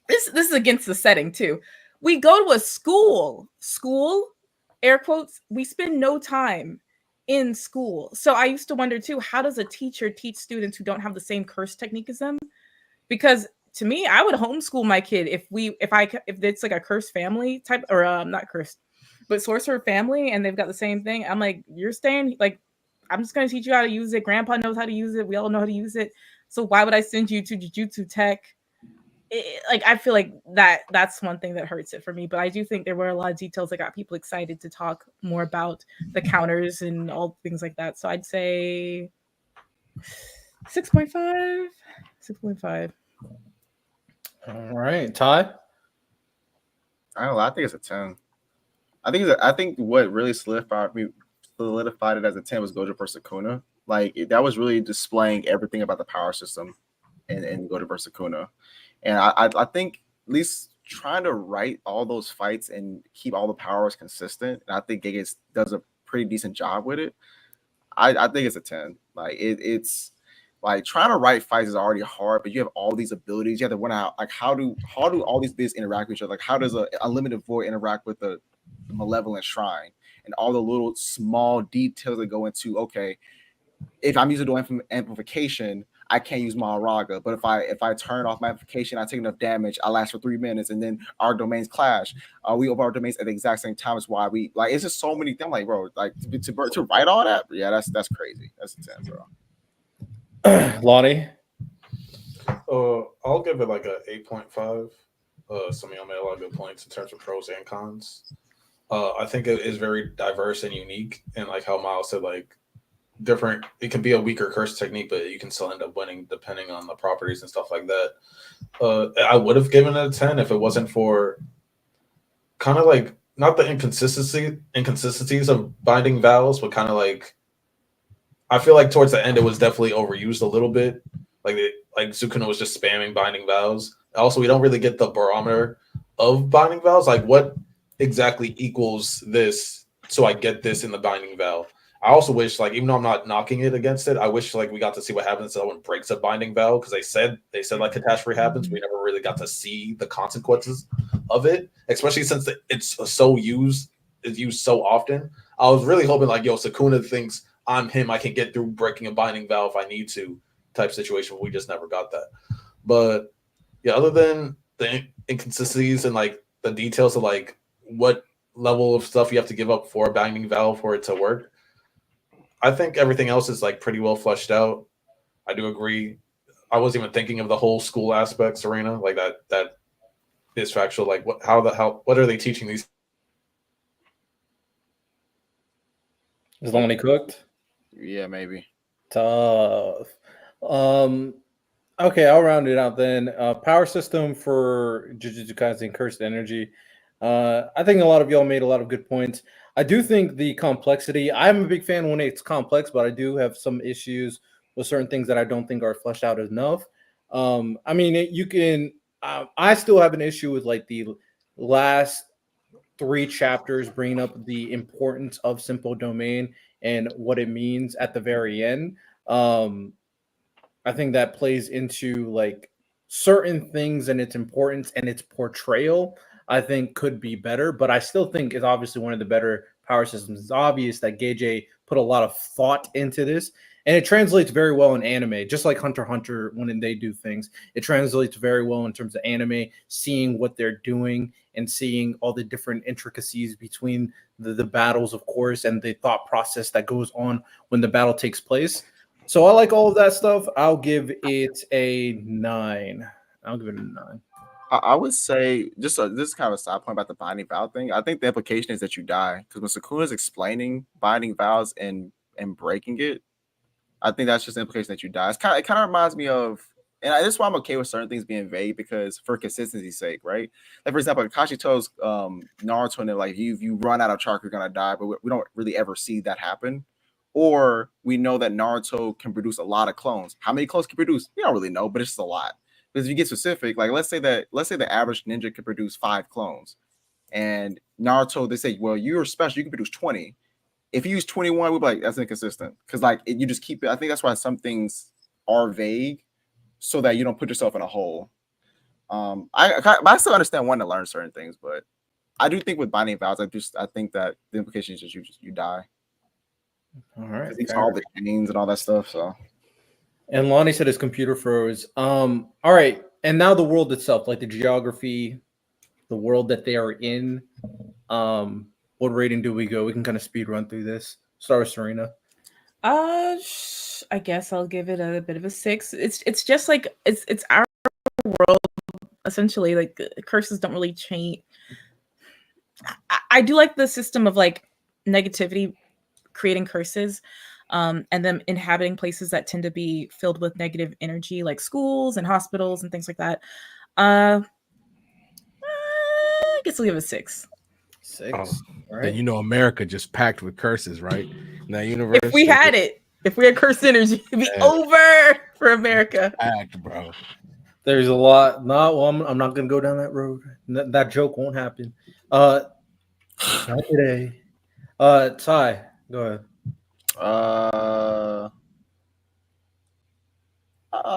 this is against the setting too. We go to a school, air quotes, we spend no time in school. So I used to wonder too, how does a teacher teach students who don't have the same curse technique as them? Because to me, I would homeschool my kid if it's like a cursed family type, or not cursed, but sorcerer family, and they've got the same thing. I'm like, you're staying, like, I'm just going to teach you how to use it. Grandpa knows how to use it. We all know how to use it. So why would I send you to Jujutsu Tech? I feel like that's one thing that hurts it for me. But I do think there were a lot of details that got people excited to talk more about the counters and all things like that. So I'd say 6.5. 6.5. All right, Ty. I don't know. I think it's a 10. I think what really solidified it as a 10 was Gojo versus Sukuna. Like, that was really displaying everything about the power system in Gojo versus Sukuna. And I think at least trying to write all those fights and keep all the powers consistent, and I think Gigas does a pretty decent job with it. I think it's a 10. Like, it's like trying to write fights is already hard, but you have all these abilities. You have to win out. Like, how do all these bits interact with each other? Like, how does a unlimited void interact with the malevolent shrine, and all the little small details that go into, okay, if I'm using dual amplification, I can't use Maharaga, but if I turn off my amplification, I take enough damage, I last for 3 minutes, and then our domains clash. We open our domains at the exact same time as why we, like, it's just so many things. Like, bro, like to write all that, yeah, that's crazy. That's a 10, bro. Lonnie. I'll give it like a 8.5. Some of y'all made a lot of good points in terms of pros and cons. I think it is very diverse and unique, and like how Miles said, like, different, it can be a weaker curse technique, but you can still end up winning depending on the properties and stuff like that. I would have given it a 10 if it wasn't for kind of like, not the inconsistencies of binding vows, but kind of like, I feel like towards the end it was definitely overused a little bit. Like Sukuna was just spamming binding vows. Also, we don't really get the barometer of binding vows. Like, what exactly equals this so I get this in the binding vow? I also wish, like, even though I'm not knocking it against it, I wish, like, we got to see what happens if someone breaks a binding vow, because they said like catastrophe happens. We never really got to see the consequences of it, especially since it's used so often. I was really hoping, like, Sukuna thinks I'm him, I can get through breaking a binding vow if I need to, type situation. We just never got that. But yeah, other than the inconsistencies and like the details of like what level of stuff you have to give up for a binding vow for it to work, I think everything else is like pretty well fleshed out. I do agree. I wasn't even thinking of the whole school aspect, Serena. Like that is factual. Like what are they teaching these? Is Lonnie cooked? Yeah, maybe. Tough. Okay, I'll round it out then. Power system for Jujutsu Kaisen Cursed Energy. I think a lot of y'all made a lot of good points. I do think the complexity, I'm a big fan when it's complex, but I do have some issues with certain things that I don't think are fleshed out enough. I mean, you can, I still have an issue with like the last 3 chapters bringing up the importance of simple domain and what it means at the very end. I think that plays into like certain things and its importance and its portrayal, I think could be better, but I still think it's obviously one of the better power systems. It's obvious that GJ put a lot of thought into this, and it translates very well in anime, just like Hunter x Hunter when they do things. It translates very well in terms of anime, seeing what they're doing and seeing all the different intricacies between the battles, of course, and the thought process that goes on when the battle takes place. So I like all of that stuff. I'll give it a 9. I'll give it a 9. I would say just this is kind of a side point about the binding vow thing. I think the implication is that you die because when Sukuna is explaining binding vows and breaking it, I think that's just the implication that you die. It kind of reminds me of, and this is why I'm okay with certain things being vague because for consistency's sake, right? Like for example, Kakashi tells Naruto and like you run out of chakra, you're gonna die, but we don't really ever see that happen. Or we know that Naruto can produce a lot of clones. How many clones can produce? We don't really know, but it's just a lot. Because if you get specific, like let's say the average ninja can produce 5 clones, and Naruto they say, well, you're special, you can produce 20. If you use 21, we'd be like, that's inconsistent. Because like you just keep it. I think that's why some things are vague, so that you don't put yourself in a hole. I still understand wanting to learn certain things, but I do think with binding vows, I think that the implication is just you die. All right. It's all the chains and all that stuff. So. And Lonnie said his computer froze. All right. And now the world itself, like the geography, the world that they are in. What rating do we go? We can kind of speed run through this. Start with Serena. I guess I'll give it a bit of a 6. It's just like it's our world essentially. Like curses don't really change. I do like the system of like negativity creating curses, and then inhabiting places that tend to be filled with negative energy, like schools and hospitals and things like that. I guess I'll give it a 6. 6. All right. Then you know America just packed with curses, right? In that universe. If we had it, if we had cursed energy, it'd be over for America. Packed, bro. There's a lot. Well, I'm not gonna go down that road. That joke won't happen. Not today. Ty, go ahead.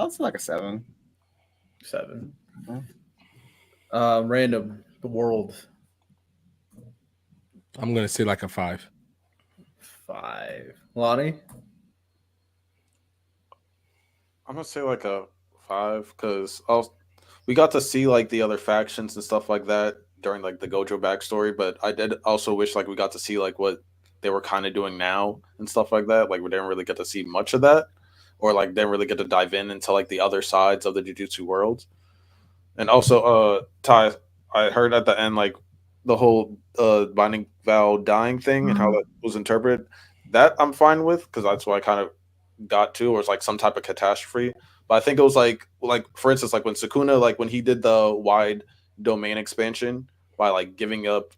It's like a 7. 7. Random. The world. I'm gonna say like a 5. 5. Lonnie? I'm gonna say like a 5 because we got to see like the other factions and stuff like that during like the Gojo backstory, but I did also wish like we got to see like what they were kind of doing now and stuff like that. Like we didn't really get to see much of that, or like didn't really get to dive into like the other sides of the Jujutsu world. And also, Ty, I heard at the end like the whole binding vow dying thing and how that was interpreted. That I'm fine with because that's what I kind of got to, or it's like some type of catastrophe. But I think it was like for instance, like when Sukuna, like when he did the wide domain expansion by like giving up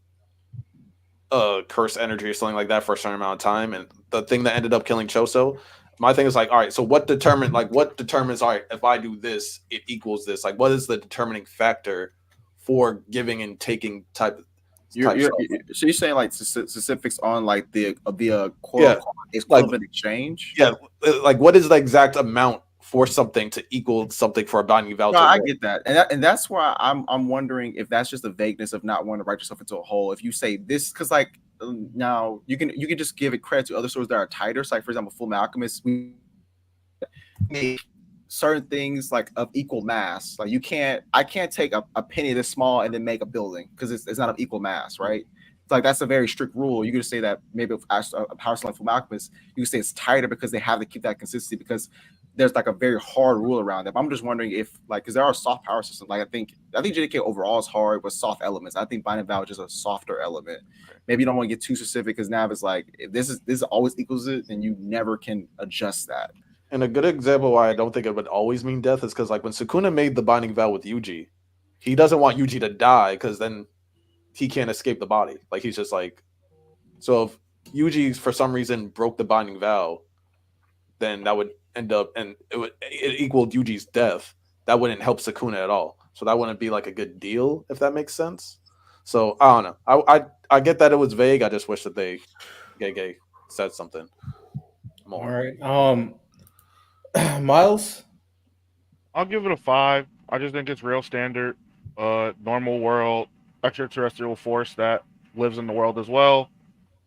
curse energy or something like that for a certain amount of time, and the thing that ended up killing Choso. My thing is like, all right, so what determines all right, if I do this, it equals this. Like, what is the determining factor for giving and taking type so you're saying like specifics on like the quote equivalent exchange? Yeah, like what is the exact amount for something to equal something for a binding vow? No, I get that, and that's why I'm wondering if that's just the vagueness of not wanting to write yourself into a hole. If you say this, because like now you can just give it credit to other sources that are tighter. So like for example, Full Alchemist, we make certain things like of equal mass. Like I can't take a penny this small and then make a building because it's not of equal mass, right? It's like that's a very strict rule. You could say that maybe a power like Full Alchemist, you could say it's tighter because they have to keep that consistency because there's like a very hard rule around it. But I'm just wondering if like because there are soft power systems. Like I think JJK overall is hard with soft elements. I think binding vow is just a softer element. Maybe you don't want to get too specific because now it's like if this always equals it, then you never can adjust that. And a good example why I don't think it would always mean death is because like when Sukuna made the binding vow with Yuji, he doesn't want Yuji to die because then he can't escape the body. Like he's just like, so if Yuji for some reason broke the binding vow, then that would end up and it equaled Yuji's death. That wouldn't help Sukuna at all. So that wouldn't be like a good deal if that makes sense. So I don't know. I get that it was vague. I just wish that they said something more. All right. Miles? I'll give it a 5. I just think it's real standard, normal world, extraterrestrial force that lives in the world as well.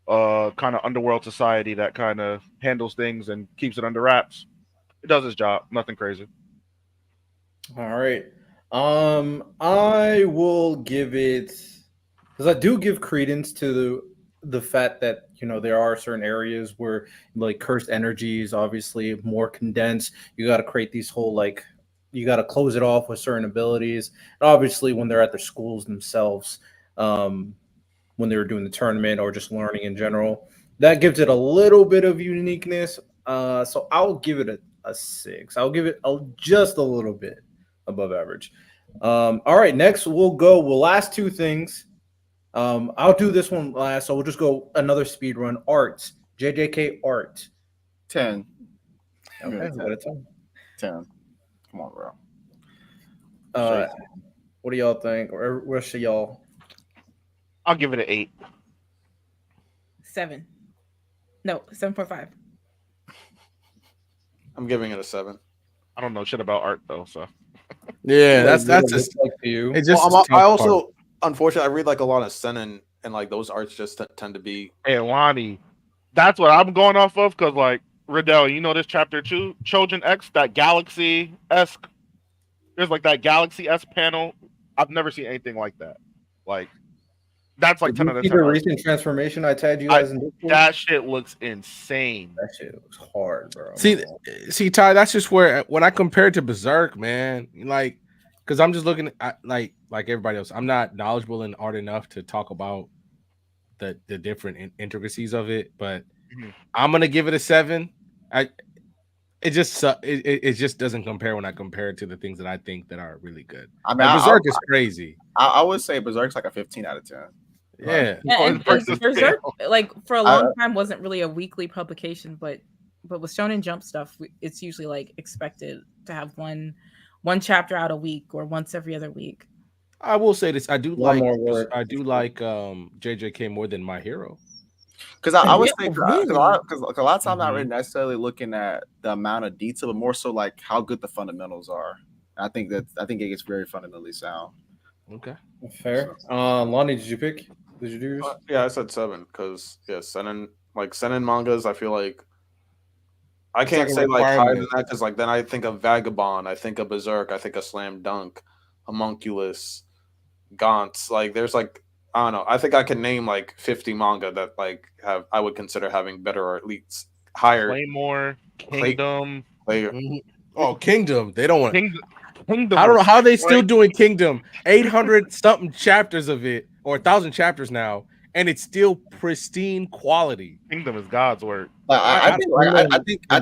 Kind of underworld society that kind of handles things and keeps it under wraps. It does its job. Nothing crazy. All right. I will give it because I do give credence to the fact that there are certain areas where like cursed energy is obviously more condensed. You got to create these whole like you got to close it off with certain abilities. And obviously, when they're at their schools themselves, when they were doing the tournament or just learning in general, that gives it a little bit of uniqueness. So I'll give it a 6. I'll give it just a little bit above average. All right, next we'll last two things. I'll do this one last, so we'll just go another speed run. Art, JJK art. 10. Okay, what a 10. 10. Come on, bro. What do y'all think? Or where should y'all? I'll give it an 8. 7. No, 7.5. I'm giving it a 7. I don't know shit about art though, so Yeah, that's just like you. It's just Well, I I also, unfortunately, I read like a lot of seinen, and like those arts just tend to be. Hey, Lonnie, that's what I'm going off of because, like, Riddell, you know this chapter 2, Children X, that Galaxy-esque. There's like that Galaxy-esque panel. I've never seen anything like that. Like, that's like 10 out of 10. The recent transformation I tagged you guys in Discord? That shit looks insane. That shit looks hard, bro. See, Ty, that's just where when I compare it to Berserk, man, like, because I'm just looking at like everybody else. I'm not knowledgeable in art enough to talk about the different intricacies of it, but I'm gonna give it a 7. It just doesn't compare when I compare it to the things that I think that are really good. I mean, Berserk is crazy. I would say Berserk's like a 15 out of 10. Yeah, and Berserk, like, for a long time wasn't really a weekly publication, but with Shonen Jump stuff, it's usually like expected to have one chapter out a week or once every other week. I will say this: I do like JJK more than My Hero. Because I would say because a lot of times I'm not really necessarily looking at the amount of detail, but more so like how good the fundamentals are. I think it gets very fundamentally sound. Okay, fair. Lonnie, did you pick? Did you do yours? Yeah, I said 7 because seinen mangas. I feel like I can't say like higher than that because like then I think of Vagabond, I think of Berserk, I think of Slam Dunk, Homunculus, Gaunt's. Like there's like I don't know. I think I can name like 50 manga that like I would consider having better or at least higher. Claymore, Kingdom. Oh, Kingdom. They don't want Kingdom. I don't know how they still doing Kingdom. 800 something chapters of it, or 1,000 chapters now, and it's still pristine quality. Kingdom is God's work. I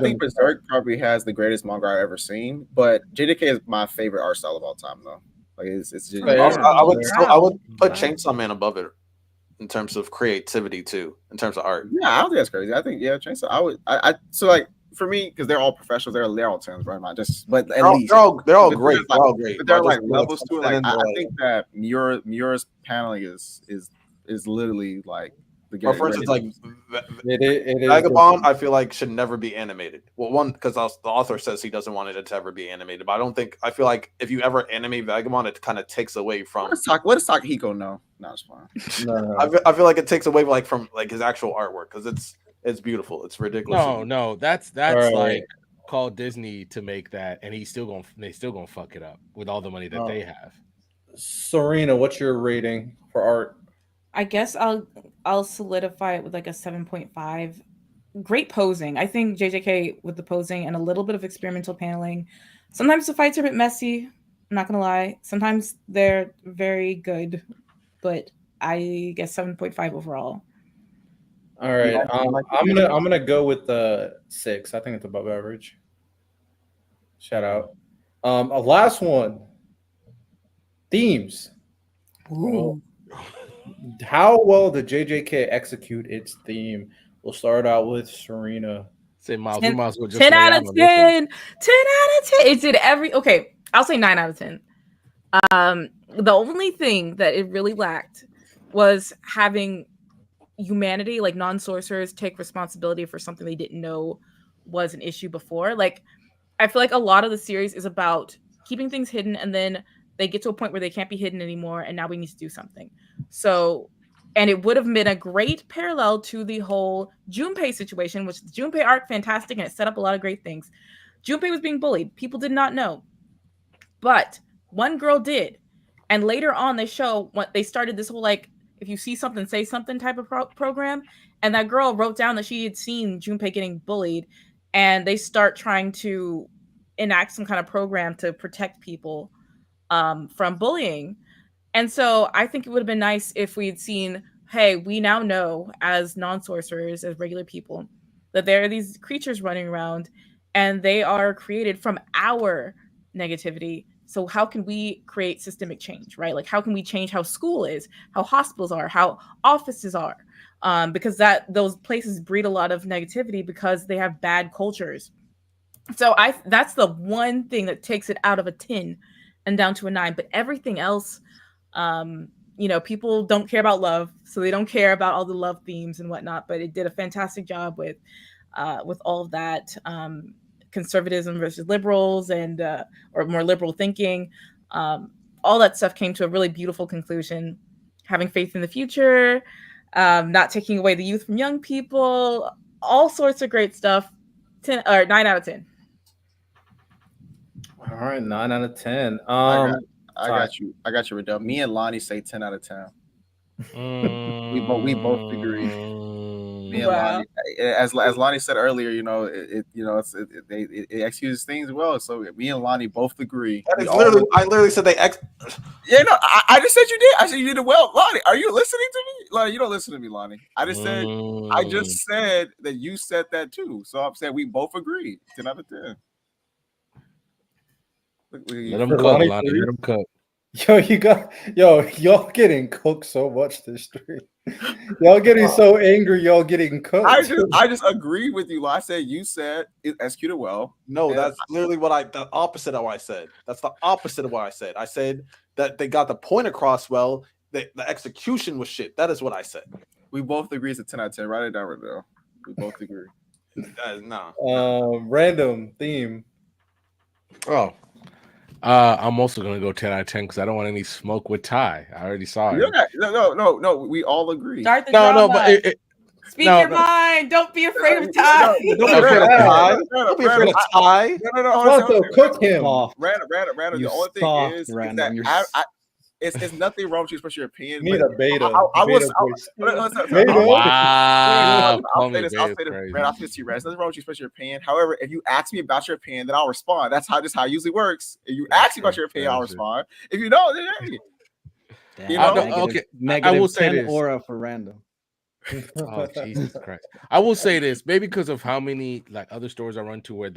think Berserk probably has the greatest manga I've ever seen, but JJK is my favorite art style of all time, though. Like it's just, I would put Chainsaw Man above it in terms of creativity too, in terms of art. Yeah, I don't think that's crazy. I think Chainsaw. So like for me, because they're all professionals, they're all 10s, right? But at least they're all great. They're all great. But they're like levels to it. Like I think that Miura's paneling is literally like the or for instance, like it is Vagabond, I feel like should never be animated. Well, one because the author says he doesn't want it to ever be animated, but I feel like if you ever animate Vagabond, it kind of takes away from what does Takahiko know? No, it's fine. No. I feel like it takes away like from like his actual artwork because it's beautiful. It's ridiculous. No, that's right. Like call Disney to make that, and they still gonna fuck it up with all the money that they have. Serena, what's your rating for art? I guess I'll solidify it with like a 7.5. Great posing. I think JJK with the posing and a little bit of experimental paneling. Sometimes the fights are a bit messy. I'm not gonna lie. Sometimes they're very good, but I guess 7.5 overall. All right, I'm gonna go with the 6. I think it's above average. Shout out. A last one. Themes. Ooh. How well did JJK execute its theme? We'll start out with Serena. Say Miles. 10, Miles will just 10 out of 10. 10 out of 10. It did okay, I'll say 9 out of 10. The only thing that it really lacked was having humanity, like non-sorcerers, take responsibility for something they didn't know was an issue before. Like, I feel like a lot of the series is about keeping things hidden, and then they get to a point where they can't be hidden anymore, and now we need to do something. So, and it would have been a great parallel to the whole Junpei situation, which the Junpei arc, fantastic, and it set up a lot of great things. Junpei was being bullied. People did not know. But one girl did. And later on, they show what they started this whole, like, if you see something, say something type of program. And that girl wrote down that she had seen Junpei getting bullied. And they start trying to enact some kind of program to protect people from bullying. And so I think it would have been nice if we'd seen, hey, we now know as non-sorcerers, as regular people, that there are these creatures running around and they are created from our negativity. So how can we create systemic change, right? Like how can we change how school is, how hospitals are, how offices are? Because those places breed a lot of negativity because they have bad cultures. So that's the one thing that takes it out of a 10 and down to a 9. But everything else, people don't care about love, so they don't care about all the love themes and whatnot. But it did a fantastic job with all of that, conservatism versus liberals and or more liberal thinking. All that stuff came to a really beautiful conclusion. Having faith in the future, not taking away the youth from young people, all sorts of great stuff. 10 or 9 out of 10. All right, 9 out of 10. I got you, Riddell. Me and Lonnie say 10 out of 10. We both agree. Me and Lonnie, as Lonnie said earlier, it excuses things well. So me and Lonnie both agree. That is literally, I literally said they Yeah, no, I just said you did. I said you did it well, Lonnie. Are you listening to me? Lonnie, you don't listen to me, Lonnie. I just said that you said that too. So I'm saying we both agree. 10 out of 10. Let him cook, Lonnie. Let him cook. Y'all getting cooked so much this stream. Y'all getting so angry. Y'all getting cooked. I just agree with you. I said you said it executed well. No, that's literally the opposite of what I said. That's the opposite of what I said. I said that they got the point across well. The execution was shit. That is what I said. We both agree it's a 10 out of 10. Write it down, Riddell. We both agree. Random theme. Oh. I'm also gonna go 10 out of 10 because I don't want any smoke with Ty. I already saw it. No. We all agree. Start the drama. But speak your mind. Don't be afraid of Ty. Don't be afraid of Ty. Don't be afraid of Ty. No. Cook him. Random. The only thing is that it's nothing wrong with you expressing your opinion. Need a beta. I'll say this to you, Red. There's nothing wrong with you expressing your opinion. However, if you ask me about your opinion, then I'll respond. That's how it usually works. If you ask me about your opinion, I'll respond. If you don't, then hey. Negative I will say 10 this. aura for random. Oh Jesus Christ! I will say this, maybe because of how many like other stores I run to where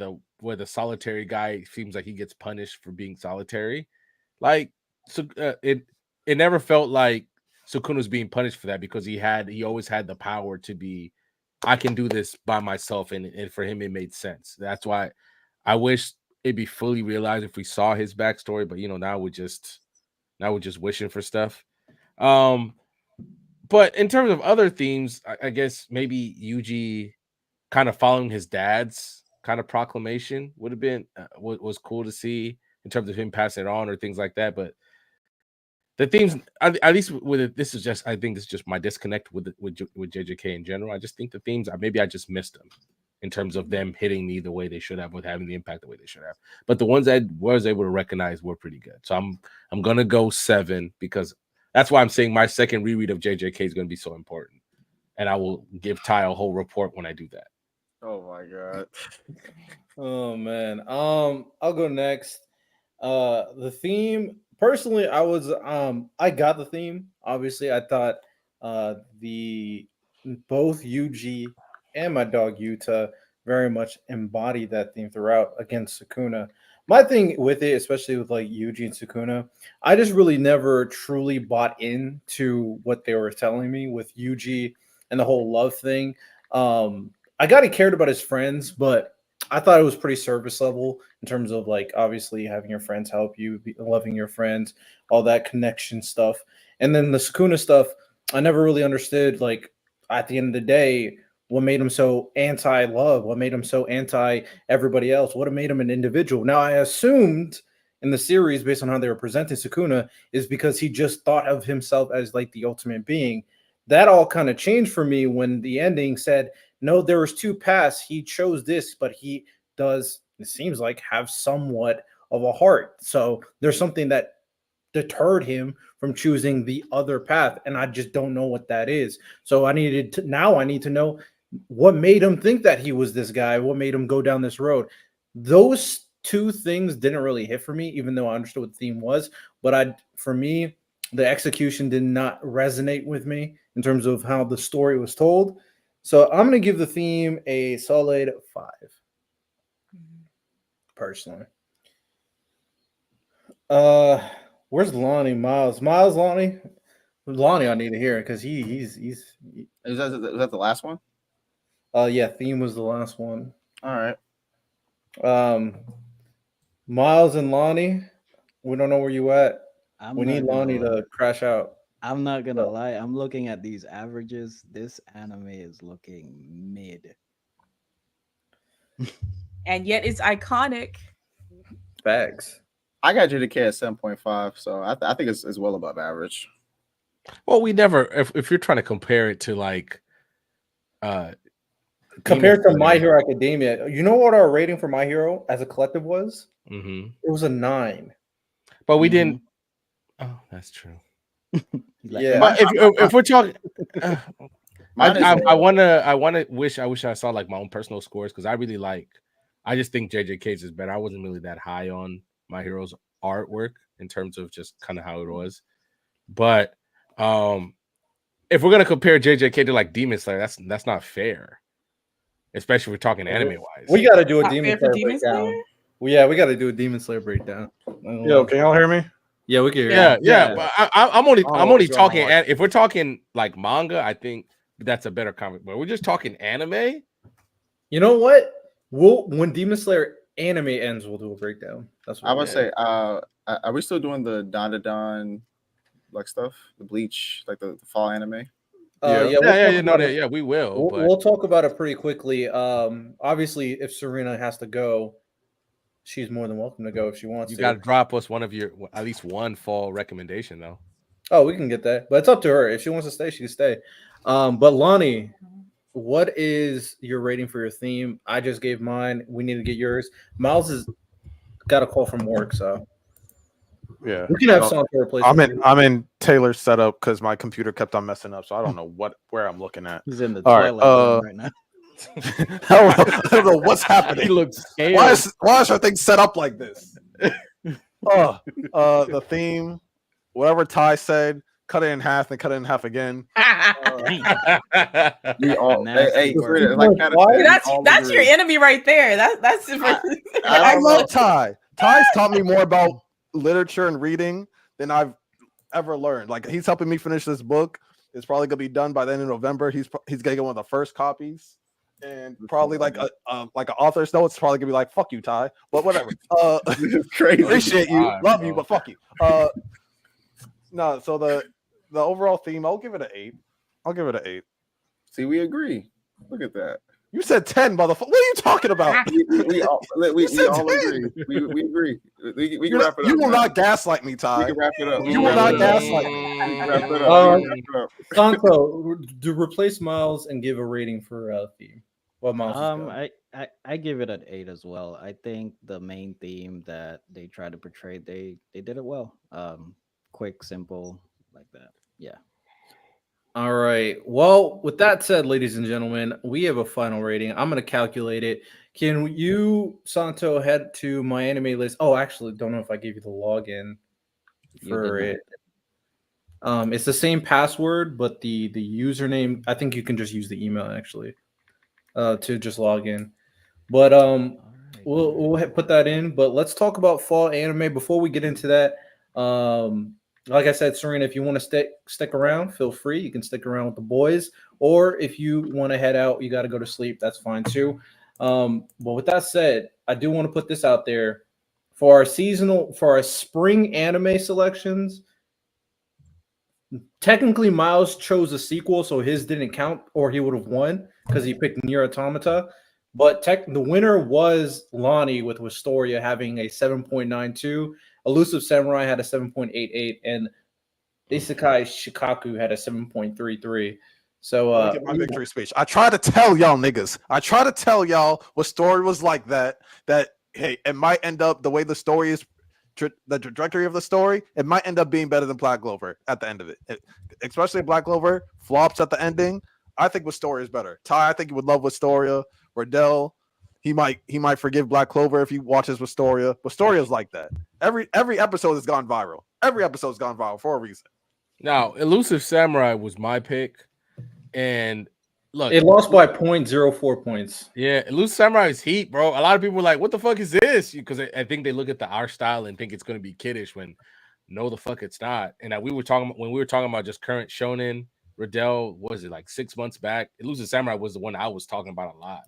the solitary guy seems like he gets punished for being solitary. Like, so it never felt like Sukuna's being punished for that because he always had the power to be, I can do this by myself, and for him it made sense. That's why I wish it'd be fully realized if we saw his backstory, but now we're just wishing for stuff. But in terms of other themes, I guess maybe Yuji kind of following his dad's kind of proclamation would have been was cool to see in terms of him passing it on or things like that. But the themes, at least with it, I think this is just my disconnect with JJK in general. I just think the themes, maybe I just missed them in terms of them hitting me the way they should have, with having the impact the way they should have. But the ones I was able to recognize were pretty good. So I'm gonna go 7 because that's why I'm saying my second reread of JJK is going to be so important. And I will give Ty a whole report when I do that. Oh, my God. Oh, man. I'll go next. The theme, personally, I got the theme. Obviously, I thought both Yuji and my dog Yuta very much embodied that theme throughout against Sukuna. My thing with it, especially with like Yuji and Sukuna, I just really never truly bought into what they were telling me with Yuji and the whole love thing. I got he cared about his friends, but I thought it was pretty surface level in terms of like obviously having your friends help you, loving your friends, all that connection stuff. And then the Sukuna stuff, I never really understood. Like at the end of the day, what made him so anti-love? What made him so anti-everybody else? What made him an individual? Now, I assumed in the series, based on how they were presenting Sukuna, is because he just thought of himself as like the ultimate being. That all kind of changed for me when the ending said, no, there was 2 paths. He chose this, but he does, it seems like, have somewhat of a heart. So there's something that deterred him from choosing the other path, and I just don't know what that is. So I need to know what made him think that he was this guy, what made him go down this road. Those two things didn't really hit for me, even though I understood what the theme was. But for me, the execution did not resonate with me in terms of how the story was told. So I'm gonna give the theme a solid 5, personally. Where's Lonnie? Miles, Lonnie. Lonnie, I need to hear it because he's. Is that the last one? Yeah, theme was the last one. All right. Miles and Lonnie, we don't know where you at. We need Lonnie to crash out. I'm not gonna lie. I'm looking at these averages. This anime is looking mid, and yet it's iconic. Facts. I got JJK at 7.5, so I think it's well above average. Well, we never. If you're trying to compare it to like, compared to My Hero Academia, you know what our rating for My Hero as a collective was? Mm-hmm. It was a 9. But we didn't. Oh, that's true. Yeah. But if we're talking, I wish I saw like my own personal scores because I really like. I just think JJK's is better. I wasn't really that high on My Hero's artwork in terms of just kind of how it was, but if we're gonna compare JJK to like Demon Slayer, that's not fair, especially if we're talking anime wise. We got to do a Demon Slayer breakdown. Well, yeah, we got to do a Demon Slayer breakdown. Yo, can y'all hear me? Yeah, we can hear you. Yeah. But I'm only talking. If we're talking like manga, I think that's a better comic. But we're just talking anime. You know what? When Demon Slayer anime ends, we'll do a breakdown. That's what I would say. Are we still doing the Don like stuff, the Bleach, like the fall anime? Yeah, we will. We'll talk about it pretty quickly. Obviously, if Serena has to go, she's more than welcome to go if she wants to. You got to drop us one of your at least one fall recommendation though. Oh, we can get that, but it's up to her. If she wants to stay, she can stay. But Lonnie, what is your rating for your theme? I just gave mine. We need to get yours. Miles has got a call from work, so yeah, we can have Santo replace. I'm in Taylor's setup because my computer kept on messing up, so I don't know where I'm looking at. He's in the Twilight Zone right now. I don't know what's happening. He looks scared. Why is our thing set up like this? The theme, whatever Ty said, cut it in half and cut it in half again. We all that's your enemy right there. That's I love Ty. Ty's taught me more about literature and reading than I've ever learned. Like he's helping me finish this book. It's probably gonna be done by the end of November. He's gonna get one of the first copies. And probably like an author's note, it's probably gonna be like, "Fuck you, Ty," but whatever. This is crazy. Appreciate you, love you, but fuck you. No, so the overall theme, I'll give it an 8. I'll give it an 8. See, we agree. Look at that. You said 10, motherfucker. What are you talking about? we all agree. We agree. We can wrap it up. You will not gaslight me, Ty. We can wrap it up. You will not gaslight me. Wrap it up. Santo, to replace Miles and give a rating for theme. What Miles? I give it an 8 as well. I think the main theme that they try to portray, they did it well. Quick, simple, like that. Yeah. All right. Well, with that said, ladies and gentlemen, we have a final rating. I'm going to calculate it. Can you, Santo, head to my anime list? Oh, actually, don't know if I gave you the login for it. It's the same password, but the username, I think you can just use the email actually to just log in. But we'll put that in. But let's talk about fall anime before we get into that. Like I said, Serena, if you want to stick around, feel free. You can stick around with the boys, or if you want to head out, you got to go to sleep. That's fine too. But with that said, I do want to put this out there for our spring anime selections. Technically, Miles chose a sequel, so his didn't count, or he would have won because he picked Nier Automata. But the winner was Lonnie with Wistoria having a 7.92. Elusive Samurai had a 7.88, and Isekai Shikaku had a 7.33. So get my victory speech. I try to tell y'all niggas. I try to tell y'all what story was like that hey, it might end up the way the story is, the trajectory of the story, it might end up being better than Black Clover at the end of it. Especially Black Clover flops at the ending. I think Wistoria is better. Ty, I think you would love Wistoria. Riddell, He might forgive Black Clover if he watches Wistoria. Wistoria's like that. Every episode has gone viral. Every episode's gone viral for a reason. Now, Elusive Samurai was my pick, and look, it lost by 0.04 points. Yeah, Elusive Samurai is heat, bro. A lot of people were like, "What the fuck is this?" Because I think they look at the art style and think it's going to be kiddish when no, the fuck it's not. And we were talking about just current shonen. Riddell, was it like 6 months back? Elusive Samurai was the one I was talking about a lot.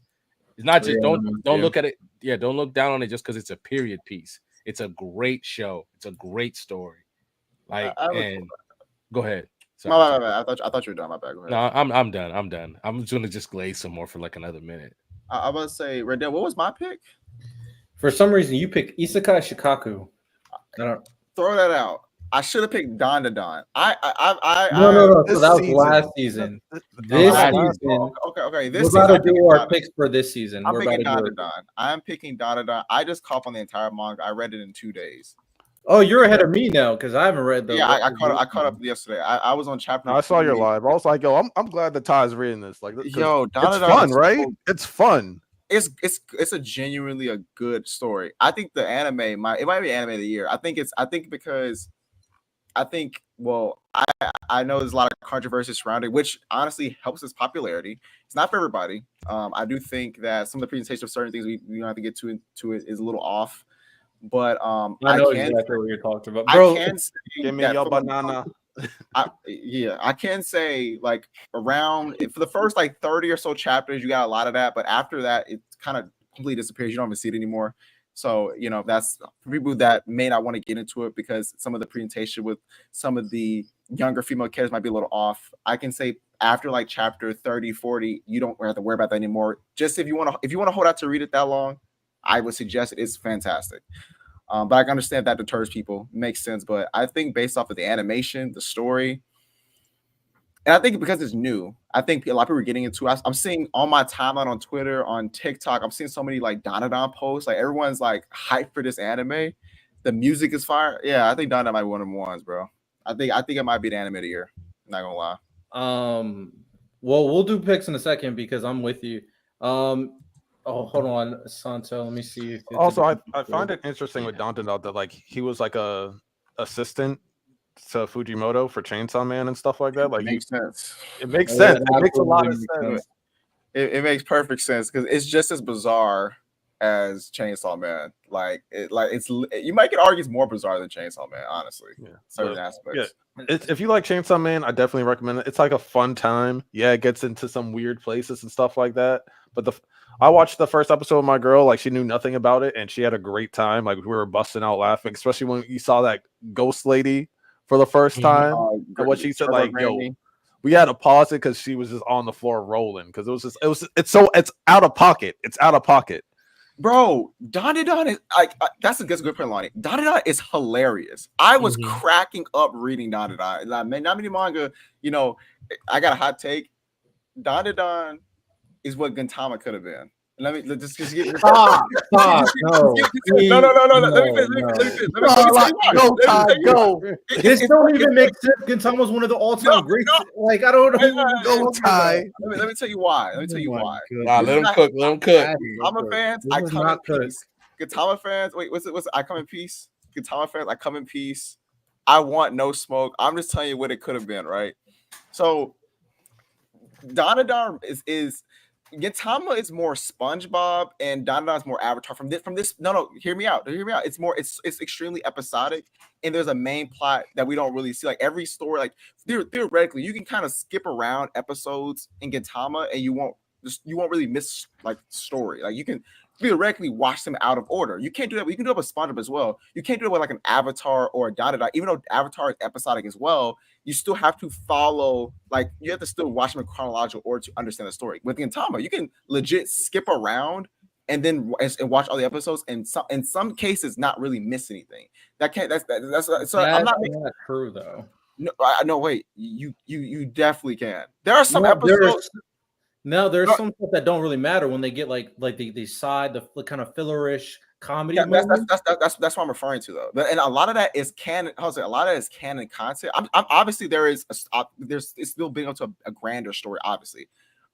It's not just don't look at it. Yeah, don't look down on it just because it's a period piece. It's a great show. It's a great story. Like, go ahead. Sorry. My bad. I thought you were done. My bad. Go ahead. No, I'm done. I'm just gonna just glaze some more for like another minute. I was gonna say, Riddell, what was my pick? For some reason, you picked Isekai Shikaku. Throw that out. I should have picked Don. No. So that was last season. This season. Okay. We're about to do our picks for this season. I'm picking Don. I'm picking Don. I just caught on the entire manga. I read it in 2 days. Oh, you're ahead of me now because I haven't read the. Yeah, I caught up yesterday. I was on chapter. I saw your live. I was like, yo, I'm glad that Ty's reading this. Like, yo, it's fun, right? It's fun. It's a genuinely a good story. I think the anime it might be anime of the year. I think because I know there's a lot of controversy surrounding, which honestly helps its popularity. It's not for everybody. I do think that some of the presentation of certain things we don't have to get to it is a little off. But I know exactly what you're talking about, bro. I can say give me your banana. I can say like around for the first like 30 or so chapters, you got a lot of that, but after that, it kind of completely disappears. You don't even see it anymore. So that's for people that may not want to get into it because some of the presentation with some of the younger female characters might be a little off. I can say after like chapter 30, 40, you don't have to worry about that anymore. Just if you want to hold out to read it that long, I would suggest it's fantastic. But I can understand that deters people. Makes sense. But I think based off of the animation, the story, and I think because it's new, I think a lot of people are getting into it. I'm seeing on my timeline on Twitter, on TikTok, I'm seeing so many like Danadon posts. Like everyone's like hyped for this anime. The music is fire. Yeah, I think Danadon might be one of the ones, bro. I think it might be the anime of the year. I'm not gonna lie. Well, we'll do picks in a second because I'm with you. Oh, hold on, Santo. Let me see. If also, I find it interesting with Dandadan that like he was like a assistant to Fujimoto for Chainsaw Man and stuff like that. Like, it makes sense. It makes sense. It makes a lot of sense. It makes perfect sense because it's just as bizarre as Chainsaw Man. You might could argue it's more bizarre than Chainsaw Man, honestly. Yeah, certain aspects. Yeah, if you like Chainsaw Man, I definitely recommend it. It's like a fun time. Yeah, it gets into some weird places and stuff like that. But I watched the first episode with my girl. Like, she knew nothing about it, and she had a great time. Like, we were busting out laughing, especially when you saw that ghost lady for the first time. And what she said, like, yo, we had to pause it because she was just on the floor rolling because it's out of pocket. It's out of pocket. Bro, Dandadan is that's a good point, Lonnie. Dandadan is hilarious. I was cracking up reading Dandadan. Not many manga, I got a hot take. Dandadan is what Gintama could have been. Let me just give it. No. Let me finish. Go. This don't even make sense. Gintama was one of the all-time greats. Like, I don't know. Go, Ty. Let me tell you why. Let him cook. Gintama fans, I come in peace. Gintama fans, wait, what's it? I come in peace. Gintama fans, I come in peace. I want no smoke. I'm just telling you what it could have been, right? So, Dandadan is Gintama is more SpongeBob and Dandadan is more Avatar. From this. No, hear me out. It's extremely episodic, and there's a main plot that we don't really see. Like every story, like theoretically, you can kind of skip around episodes in Gintama, and you won't really miss like story. Like you can theoretically watch them out of order. You can't do that. You can do it with SpongeBob as well. You can't do it with like an Avatar or a Dandadan. Even though Avatar is episodic as well, you still have to follow, like you have to still watch them in chronological order to understand the story. With Gintama, you can legit skip around and then watch all the episodes, and in some cases not really miss anything. That's I'm not true though. No, wait. You definitely can. There are some episodes. There's some stuff that don't really matter when they get like the side, the kind of fillerish comedy. Yeah, that's what I'm referring to though. And a lot of that is canon. A lot of that is canon content. I'm obviously it's still building up to a grander story, obviously.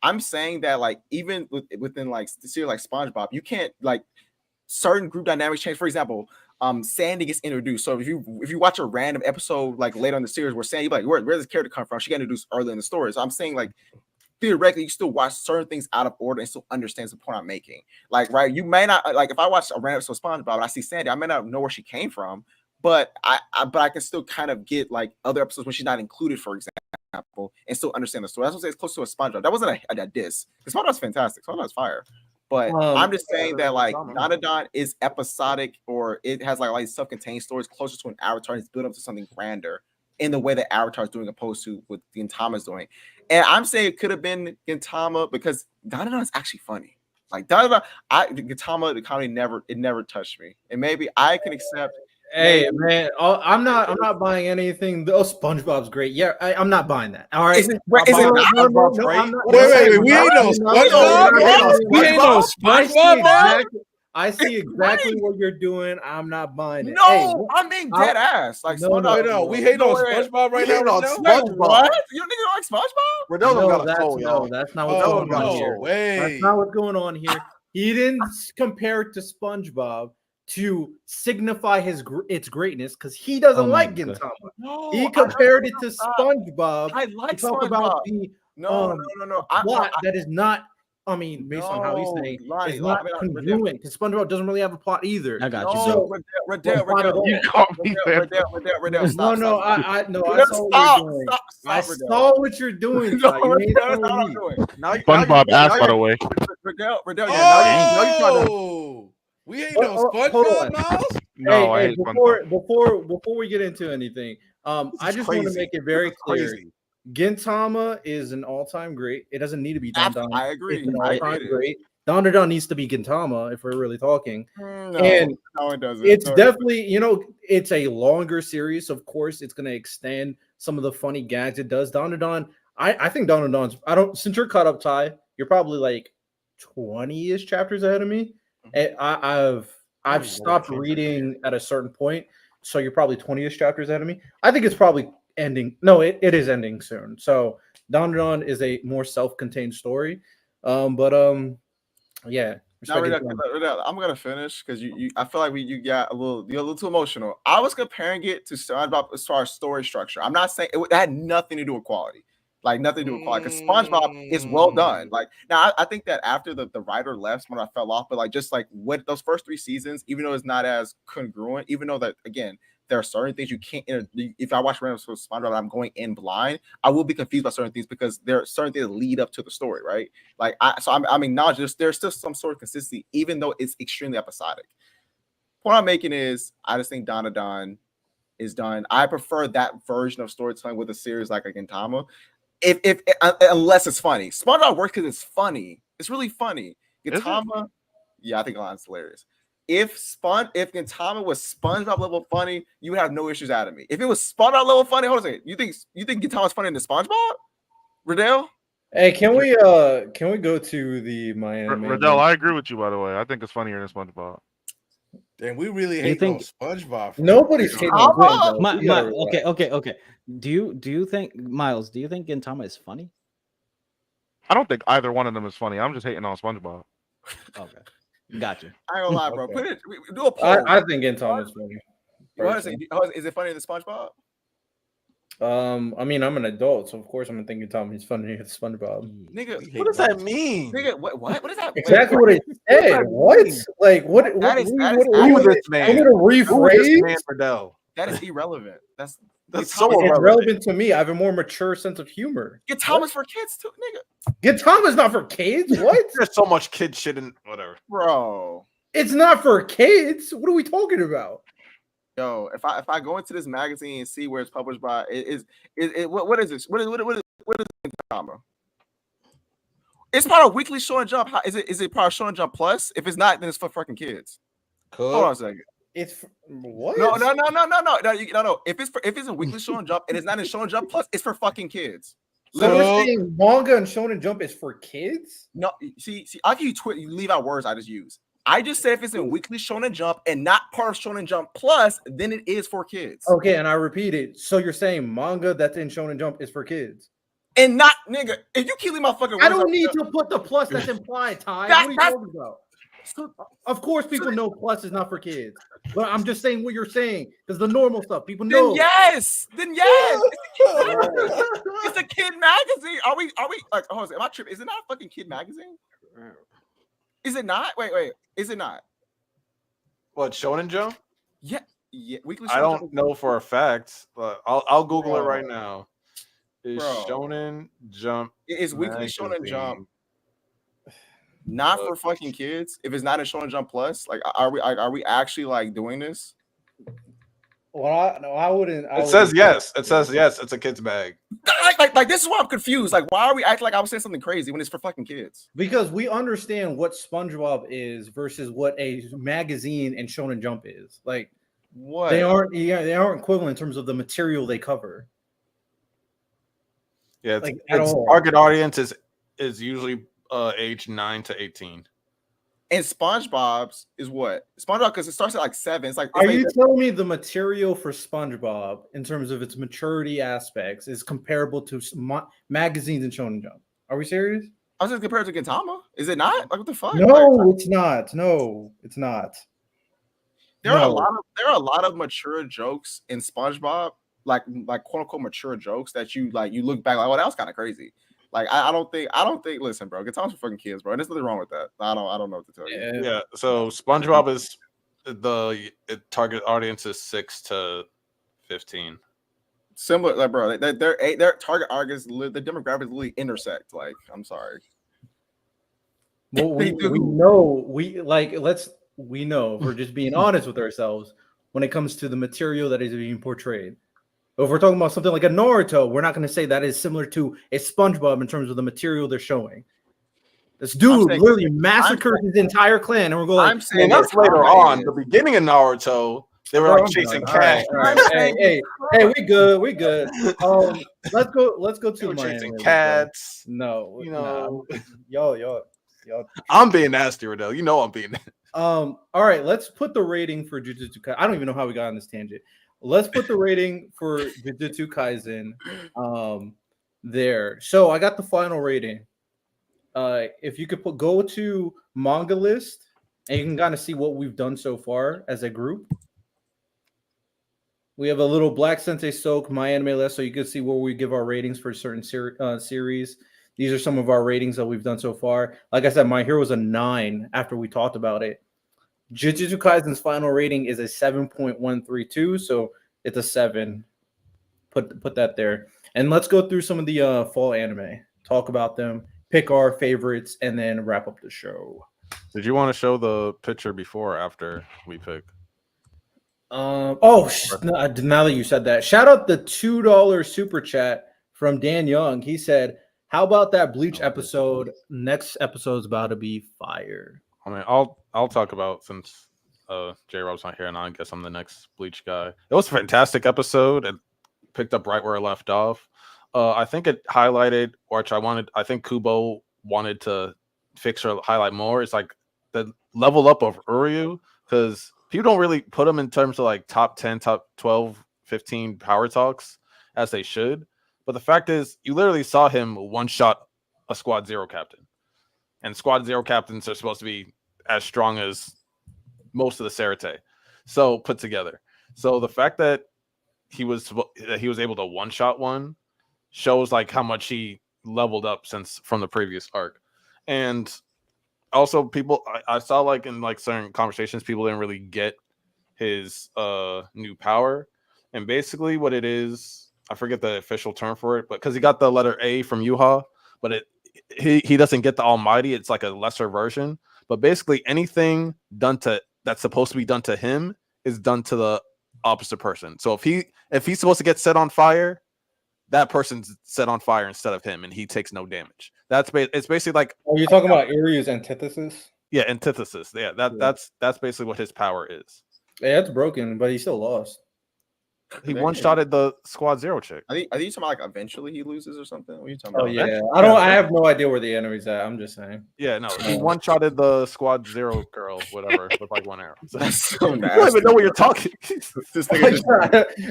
I'm saying that like even within like the series like SpongeBob, you can't like certain group dynamics change. For example, Sandy gets introduced. So if you watch a random episode like later in the series where Sandy like where does this character come from? She got introduced early in the story. So I'm saying like theoretically you still watch certain things out of order and still understands the point I'm making. Like right, you may not like if I watch a random episode of SpongeBob and I see Sandy, I may not know where she came from, but I can still kind of get like other episodes when she's not included, for example, and still understand the story. That's what I'm saying. It's close to a SpongeBob. That wasn't a diss. SpongeBob's fantastic. SpongeBob's fire. But I'm just saying that like Dandadan is episodic, or it has like self-contained stories closer to an Avatar. And it's built up to something grander in the way that Avatar is doing, opposed to what Gintama is doing. And I'm saying it could have been Gintama because Dandadan is actually funny. Like Dandadan, Gintama, the comedy never touched me. And maybe I can accept. Hey man, I'm not buying anything. Oh, SpongeBob's great. Yeah, I'm not buying that. All right. Is it not? Wait, we ain't no SpongeBob. We ain't no SpongeBob. I see exactly what you're doing. I'm not buying it. No, hey, I'm being dead ass. Like no, we hate on SpongeBob right now. What? You don't think you like SpongeBob? No, that's not what's going on here. Way. That's not what's going on here. He didn't compare it to SpongeBob to signify its greatness because he doesn't like Gintama. No, he compared it to SpongeBob. I like to talk SpongeBob. about the No. plot that is not. I mean, based on how he's saying, it's not congruent because SpongeBob doesn't really have a plot either. I got you. So, Riddell, You caught me there. Riddell, stop. No, I saw what you're doing. SpongeBob asked, by the way. Riddell, we ain't no SpongeBob, Miles. No, hey, before we get into anything, I just want to make it very clear. Gintama is an all-time great. It doesn't need to be Dandadan. I agree. It's an all-time great. Dandadan needs to be Gintama if we're really talking. No, it doesn't. It's definitely, it's a longer series. So of course, it's going to extend some of the funny gags it does. Dandadan, I think Dandadan's. Since you're caught up, Ty, you're probably like 20-ish chapters ahead of me. And I've stopped reading at a certain point, so you're probably 20-ish chapters ahead of me. I think it's probably ending. No, it is ending soon. So Dandadan is a more self-contained story. Yeah. Now, I'm gonna finish because you I feel like you're a little too emotional. I was comparing it to SpongeBob as far as story structure. I'm not saying it had nothing to do with quality. Like nothing to do with quality, because SpongeBob is well done. Like now, I think that after the writer left, when I fell off, but like just like what those first 3 seasons, even though it's not as congruent, even though that again there are certain things you can't. If I watch random SpongeBob, I'm going in blind. I will be confused by certain things because there are certain things that lead up to the story, right? Like I'm acknowledging there's still some sort of consistency, even though it's extremely episodic. Point I'm making is I just think Dandadan is done. I prefer that version of storytelling with a series like a Gintama. If unless it's funny. SpongeBob works because it's funny. It's really funny. Gintama, yeah, I think it's hilarious. If Gintama was SpongeBob level funny, you would have no issues out of me. If it was SpongeBob level funny, hold on a second. You think Gintama's funnier than SpongeBob? Riddell? Hey, can we go to the Miami? Riddell, I agree with you, by the way. I think it's funnier than SpongeBob. Damn, we really hate on SpongeBob. Nobody's hating on Okay. Do you think, Miles, do you think Gintama is funny? I don't think either one of them is funny. I'm just hating on SpongeBob. Okay. Gotcha. I ain't gonna lie, bro. Do a poll. I think Gintama is funny. Is it funnier than SpongeBob? I mean, I'm an adult, so of course I'm thinking Tommy's funnier than SpongeBob. Nigga, what does that mean? Nigga, what does that? Exactly what it said. What? Like what? That is rephrase. That is irrelevant. That's so irrelevant to me. I have a more mature sense of humor. Gintama's for kids too, nigga. Gintama's not for kids. What? There's so much kid shit in whatever, bro. It's not for kids. What are we talking about? Yo, if I go into this magazine and see where it's published by, what is this? What is Gintama? It's part of Weekly Shonen Jump. Is it part of Shonen Jump Plus? If it's not, then it's for fucking kids. Hold on a second. It's what? No. If it's a Weekly Shonen Jump and it's not in Shonen Jump Plus, it's for fucking kids. So you're saying manga and Shonen Jump is for kids? No, see, I'll give you leave out words I just use. I just said if it's in Weekly Shonen Jump and not part of Shonen Jump Plus, then it is for kids. Okay, and I repeat it. So you're saying manga that's in Shonen Jump is for kids? And not nigga, if you keep leaving my fucking I don't need to put the plus that's implied, Ty. What are you talking about? Of course, people know plus is not for kids, but I'm just saying what you're saying because the normal stuff people know. Then yes, it's a kid magazine. Are we like? Oh, am I tripping? Is it not a fucking kid magazine? Is it not? Wait, is it not? What, Shonen Jump? Yeah, Weekly. I don't know for a fact, but I'll Google Bro. it right now. Is Shonen Jump? It is Weekly Shonen Jump. Not for fucking kids. If it's not a Shonen Jump Plus, like, are we actually like doing this? Well, I wouldn't. It says yes. It says yes. It's a kid's bag. Like this is why I'm confused. Like, why are we acting like I was saying something crazy when it's for fucking kids? Because we understand what SpongeBob is versus what a magazine and Shonen Jump is. Like, what they aren't equivalent in terms of the material they cover. Yeah, like its target audience is usually age 9 to 18. And SpongeBob's is what? SpongeBob, because it starts at like 7. It's like, are you telling me the material for SpongeBob in terms of its maturity aspects is comparable to magazines and Shonen Jump? Are we serious? I was just compared to Gintama. Is it not? Like, what the fuck? No, it's not. No, it's not. There are a lot of mature jokes in SpongeBob, like quote unquote mature jokes that you look back like, oh, that was kind of crazy. Like, I don't think. Listen, bro, Gintama's for fucking kids, bro. And there's nothing wrong with that. I don't know what to tell you. Yeah. So SpongeBob is the target audience is 6 to 15. Similar, like, bro. Their target audience, the demographics literally intersect. Like, I'm sorry. Well, we know if we're just being honest with ourselves when it comes to the material that is being portrayed. If we're talking about something like a Naruto, we're not going to say that is similar to a SpongeBob in terms of the material they're showing. This dude literally massacred his entire clan, and we're going. I'm saying that's later on. The beginning of Naruto, they were like chasing cats. Hey, we good. Let's go to chasing cats. No, y'all. I'm being nasty, Riddell. You know I'm being. All right, let's put the rating for Jujutsu Kaisen. I don't even know how we got on this tangent. Let's put the rating for Jujutsu Kaisen there. So I got the final rating. If you could go to manga list and you can kind of see what we've done so far as a group. We have a little Black Sensei Soak, My Anime List, so you can see where we give our ratings for certain series. These are some of our ratings that we've done so far. Like I said, My Hero was a 9 after we talked about it. Jujutsu Kaisen's final rating is a 7.132, so it's a 7. Put that there. And let's go through some of the fall anime, talk about them, pick our favorites, and then wrap up the show. Did you want to show the picture before or after we pick? Now that you said that, shout out the $2 super chat from Dan Young. He said, how about that Bleach episode? Next episode's about to be fire. I mean, I'll talk about, since J Rob's not here, and I guess I'm the next Bleach guy. It was a fantastic episode. It picked up right where I left off. I think it highlighted, I think Kubo wanted to fix or highlight more. It's like the level up of Uryu, because people don't really put him in terms of like top 10, top 12, 15 power talks as they should. But the fact is, you literally saw him one-shot a Squad Zero captain. And Squad Zero captains are supposed to be as strong as most of the Serete. So put together. So the fact that he was able to one-shot one shows like how much he leveled up from the previous arc. And also people, I saw like in like certain conversations, people didn't really get his new power. And basically what it is, I forget the official term for it, but because he got the letter A from Yuha, but he doesn't get the Almighty. It's like a lesser version. But basically anything that's supposed to be done to him is done to the opposite person. So if he's supposed to get set on fire, that person's set on fire instead of him, and he takes no damage. It's basically like. Are you talking about Iryu's antithesis? Yeah, antithesis. Yeah, that's basically what his power is. Yeah, it's broken, but he still lost. He one-shotted the Squad Zero chick. Are you talking about like eventually he loses or something? What are you talking about? Yeah, I have no idea where the enemy's at. I'm just saying. Yeah, no, he one-shotted the Squad Zero girl, whatever, with like one arrow. That's so nasty. I don't even know what you're talking.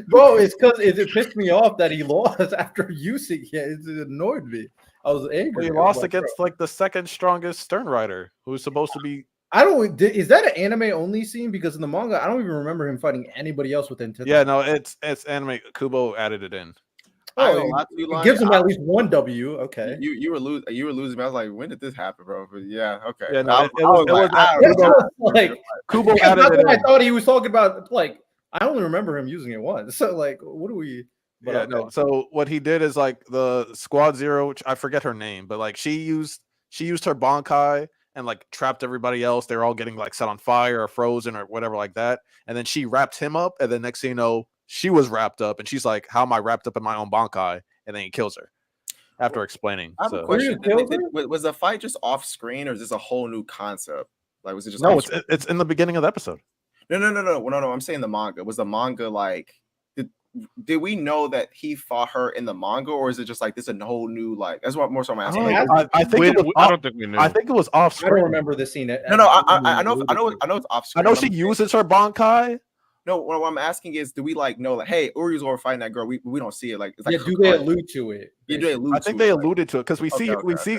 Bro, it's because it pissed me off that he lost after using it. It annoyed me. I was angry. He lost against like the second strongest Stern Rider, who's supposed to be. Is that an anime only scene? Because in the manga, I don't even remember him fighting anybody else within. Yeah, no, it's anime. Kubo added it in. It gives him at least one W. Okay, you were losing. I was like, when did this happen, bro? But yeah, okay. Yeah, no, it was like Kubo added it in. I thought he was talking about. Like, I only remember him using it once. So like, what do we? But yeah, no. So what he did is like the Squad Zero. Which I forget her name, but like she used her Bankai and like trapped everybody else. They're all getting like set on fire or frozen or whatever like that. And then she wrapped him up. And then next thing you know, she was wrapped up. And she's like, how am I wrapped up in my own Bankai? And then he kills her after explaining. I have a question. Was the fight just off screen or is this a whole new concept? Like, was it just no? It's in the beginning of the episode. No. I'm saying the manga. Was the manga like? Did we know that he fought her in the manga, or is it just like this a whole new like? That's what more so I'm asking. I don't think we knew. I think it was off screen. I don't remember the scene. No. I know it's off screen. I know she uses her Bankai. No, what I'm asking is, do we like know like, hey, Uri's over fighting that girl? We don't see it. Like, it's like do they allude to it? Yeah, do they allude? I think they alluded to it because we see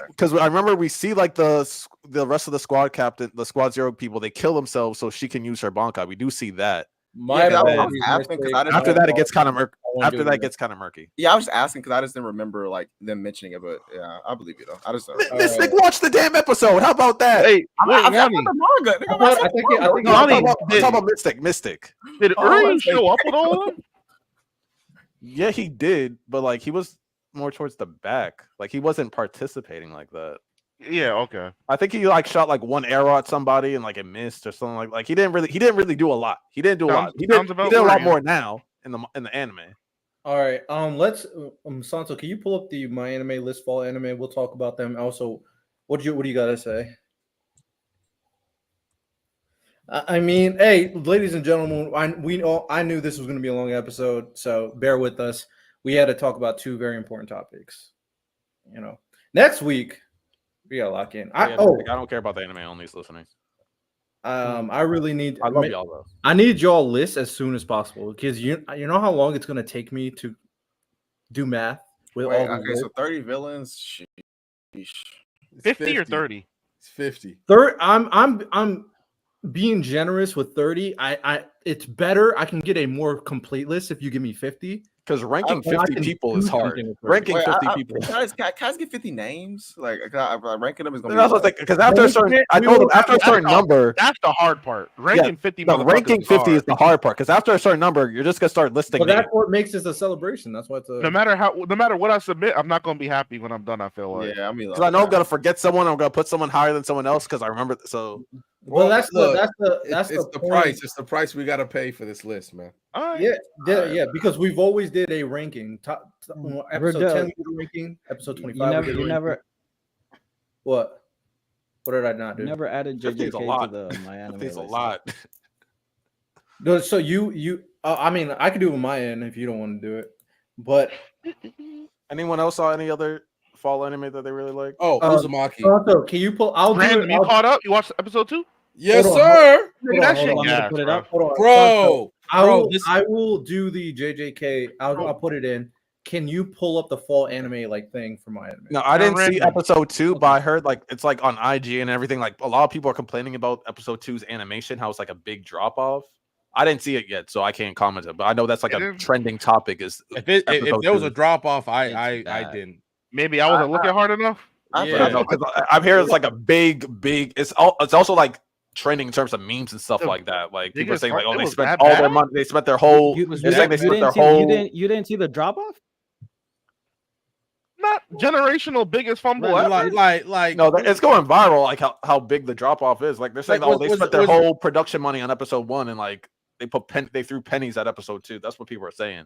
because I remember we see like the rest of the squad captain, the Squad Zero people, they kill themselves so she can use her Bankai. We do see that. After that, it gets kind of murky. After that, it gets kind of murky. Yeah, I was just asking because I just didn't remember like them mentioning it, but yeah, I believe you though. I just Mystic watched the damn episode. How about that? Hey, I'm the manga. I'm talking about Mystic. Did Uri show up with all of them? Yeah, he did, but like he was more towards the back. Like he wasn't participating like that. Yeah, okay. I think he like shot like one arrow at somebody and like it missed or something like he didn't really do a lot. He didn't do a lot. He did a lot more now in the anime. All right. Let's Santo, can you pull up the My Anime List fall anime? We'll talk about them. Also, what do you gotta say? I mean, hey, ladies and gentlemen, I knew this was gonna be a long episode, so bear with us. We had to talk about two very important topics. You know, next week we gotta lock in. I don't care about the anime only listening. I really need. I love y'all though. I need y'all lists as soon as possible because you know how long it's gonna take me to do math with all. Okay, so 30 villains. Sheesh. 50 or 30? It's 50. I'm being generous with 30. It's better. I can get a more complete list if you give me 50. Because ranking 50 people is hard. Ranking 50 people. Can I just get 50 names? Like, ranking them is going to be. Because after a certain, I told them after a certain number. That's the hard part. Ranking 50. No, ranking 50 is the hard part. Because after a certain number, you're just gonna start listing. Well, that's what makes this a celebration. That's why it's a. No matter what I submit, I'm not gonna be happy when I'm done. I feel like. Yeah, I mean, because I know I'm gonna forget someone. I'm gonna put someone higher than someone else because I remember. So. Well, that's the price. It's the price we got to pay for this list, man. Yeah, because we've always did a ranking. Episode 10 ranking, episode 25. You never. What did I not do? You never added JJK to the My Anime List. A lot. No, so you. I mean, I could do it with my end if you don't want to do it, but anyone else saw any other fall anime that they really like? Oh, Uzumaki. Can you pull? I'll Brandon, do it. You caught up? You watched episode 2? Yes, sir. Put it up. Bro. I will do the JJK. I'll put it in. Can you pull up the fall anime like thing for my anime? No, I didn't see episode 2, but I heard like it's like on IG and everything. Like a lot of people are complaining about episode 2's animation, how it's like a big drop off. I didn't see it yet, so I can't comment it. But I know that's like a trending topic. Is if there was a drop off, I didn't. Maybe I wasn't looking hard enough. Yeah, I'm hearing it's like a big. It's also like trending in terms of memes and stuff like that. Like people are saying like, oh, they spent all their money. They spent their whole. You didn't see the drop off. Not generational biggest fumble. Like no, it's going viral. Like how big the drop off is. Like they're saying, they spent their whole production money on episode 1 and like they threw pennies at episode 2. That's what people are saying.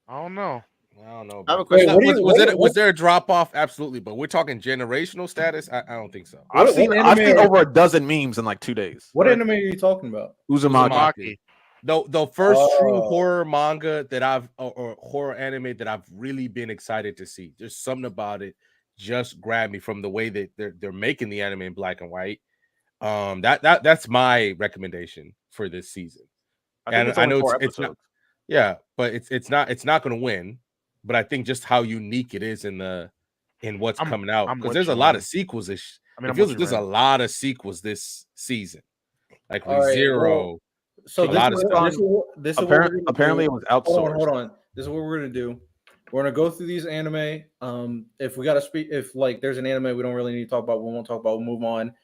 I don't know. I have a question. Was there a drop off? Absolutely, but we're talking generational status. I don't think so. I've seen over a dozen memes in like 2 days. What anime are you talking about? Uzumaki. The first true horror manga that I've or horror anime that I've really been excited to see. There's something about it just grabbed me from the way that they're making the anime in black and white. That's my recommendation for this season. I know it's not, yeah, but it's not going to win. But I think just how unique it is in what's coming out, because there's a lot of sequels. It feels like there's a lot of sequels this season, like ReZero. So this apparently it was outsourced. Hold on. This is what we're gonna do. We're gonna go through these anime. If we gotta speak, if like there's an anime we don't really need to talk about, we won't talk about. We'll move on.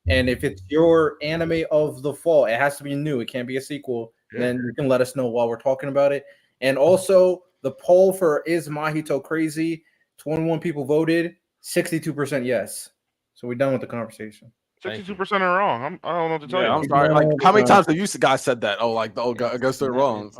And if it's your anime of the fall, it has to be new. It can't be a sequel. Yeah. Then you can let us know while we're talking about it. And also the poll for Is Mahito Crazy? 21 people voted, 62% yes. So we're done with the conversation. 62% are wrong. I don't know what to tell you. I'm sorry. Like, how many times have you guys said that? Oh, like, I guess they're wrong.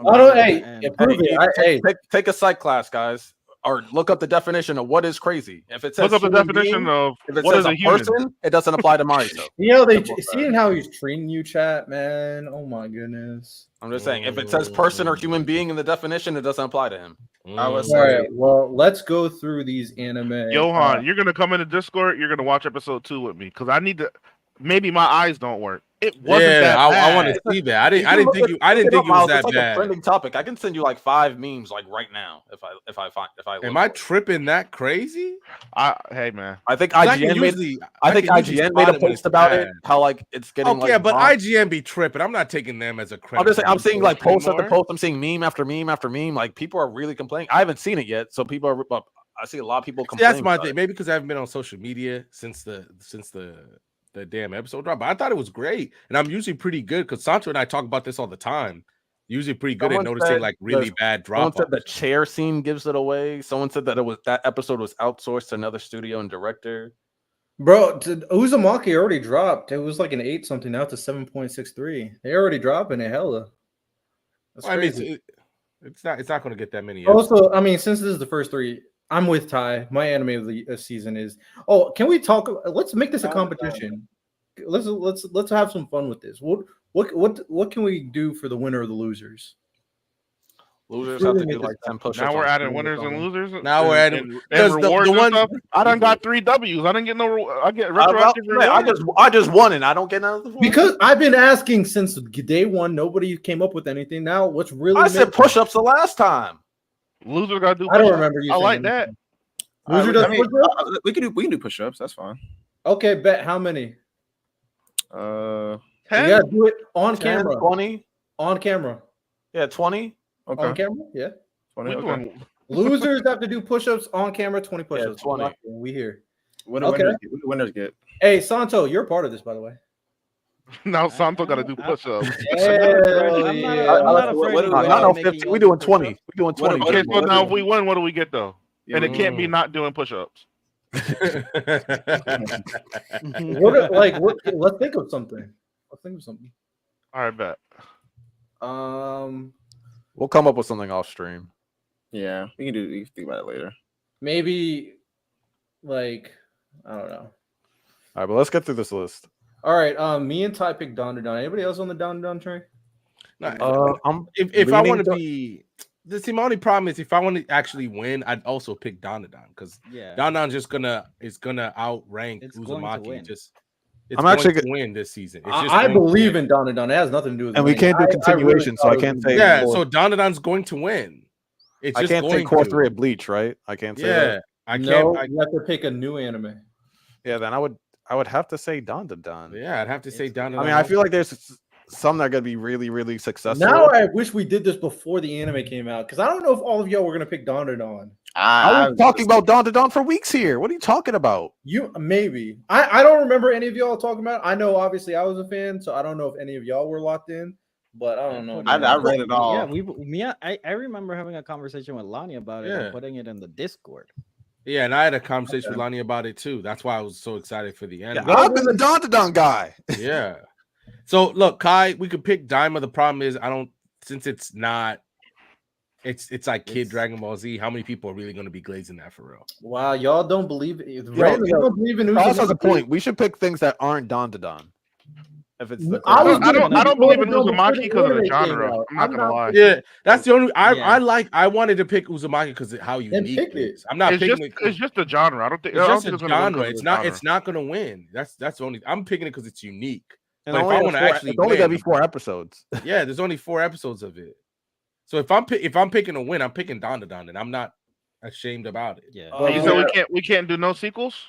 Take a psych class, guys, or look up the definition of what is crazy. If it says look up the definition of what is a human person, it doesn't apply to Mahito. They seeing how he's treating you, chat, man. Oh my goodness. I'm just saying, if it says person or human being in the definition, it doesn't apply to him. All right, well, let's go through these anime. Johan, you're gonna come into Discord. You're gonna watch episode 2 with me because I need to. Maybe my eyes don't work. It wasn't that bad. I want to see that. I didn't think it was that like bad. A trending topic. I can send you like 5 memes like right now if I. Am I tripping that crazy? Hey man, I think IGN made a post about it. How like it's getting. Okay, but IGN be tripping. I'm not taking them as a credit. I'm just saying. I'm seeing like post after post. I'm seeing meme after meme after meme. Like people are really complaining. I haven't seen it yet, so people are. I see a lot of people complaining. That's my thing. Maybe because I haven't been on social media since the damn episode drop. But I thought it was great, and I'm usually pretty good because Sancho and I talk about this all the time. Usually pretty good at noticing like really bad drop. Someone said the chair scene gives it away. Someone said that episode was outsourced to another studio and director. Bro, Uzumaki already dropped. It was like an 8 something. Now it's a 7.63. They already dropping it hella. That's crazy. I mean, it's not going to get that many. Also, I mean, since this is the first 3. I'm with Ty. My anime of the season is. Oh, can we talk? Let's make this a competition. Let's have some fun with this. What can we do for the winner or the losers? Losers have to do like 10 push-ups. Now we're adding winners and losers. Now we're adding and rewards the ones. I done got 3 W's. I didn't get no. I get retroactive. I just won and I don't get none of the because I've been asking since day 1. Nobody came up with anything. Now what's really? I said push-ups the last time. Loser got to do. I don't remember you. I like that. Loser does push-ups? We can do push-ups. That's fine. Okay, bet how many? 10. You gotta do it on 10, camera. 20 on camera. Yeah, 20. Okay. On camera. Yeah. 20. Okay. Losers have to do push-ups on camera. 20 push-ups. Yeah, 20. We here. What do winners get? Hey, Santo, you're part of this, by the way. Now Santo got to do push-ups. I'm not afraid. 15. We doing 20. We doing 20. Okay, so now if we win, what do we get though? And it can't be not doing push-ups. Let's think of something. All right, bet. We'll come up with something off stream. Yeah, we can think about it later. Maybe, like, I don't know. All right, but let's get through this list. All right, me and Ty picked Don. Anybody else on the Don train? If I want to be, my only problem is if I want to actually win, I'd also pick Don because Don is gonna outrank Uzumaki. I'm actually going to win this season. I believe in Don. It has nothing to do with. And we can't do continuation, so I can't say. Yeah, so Don's going to win. I can't say core 3 of Bleach, right? I can't say that. I can't. You have to pick a new anime. Yeah, then I would have to say Don. Yeah, I'd have to say Don. I mean, I feel like there's some that are going to be really, really successful. Now I wish we did this before the anime came out because I don't know if all of y'all were going to pick Don. I was talking about Don for weeks here. What are you talking about? You maybe. I don't remember any of y'all talking about it. I know obviously I was a fan, so I don't know if any of y'all were locked in, but I don't know. I read it all. Yeah, I remember having a conversation with Lonnie about it and putting it in the Discord. Yeah, and I had a conversation with Lonnie about it too. That's why I was so excited for the anime. Yeah, I've been the Don guy. Yeah. So look, Kai, we could pick Daima. The problem is since it's not. It's like Dragon Ball Z. How many people are really going to be glazing that for real? Wow, y'all don't believe it. You don't believe in Uzumaki. Has a point. We should pick things that aren't Don. If it's I don't believe in Uzumaki because of the genre. I'm not gonna lie. Yeah, that's the only I wanted to pick Uzumaki because of how unique it is. I'm not picking it. It's just a genre. I don't think it's just a genre. It's not gonna win. That's the only. I'm picking it because it's unique. And like, if I want to actually, it's only gonna be 4 episodes. Yeah, there's only 4 episodes of it. So if I'm picking a win, I'm picking Dandadan, and I'm not ashamed about it. Yeah. So we can't do no sequels.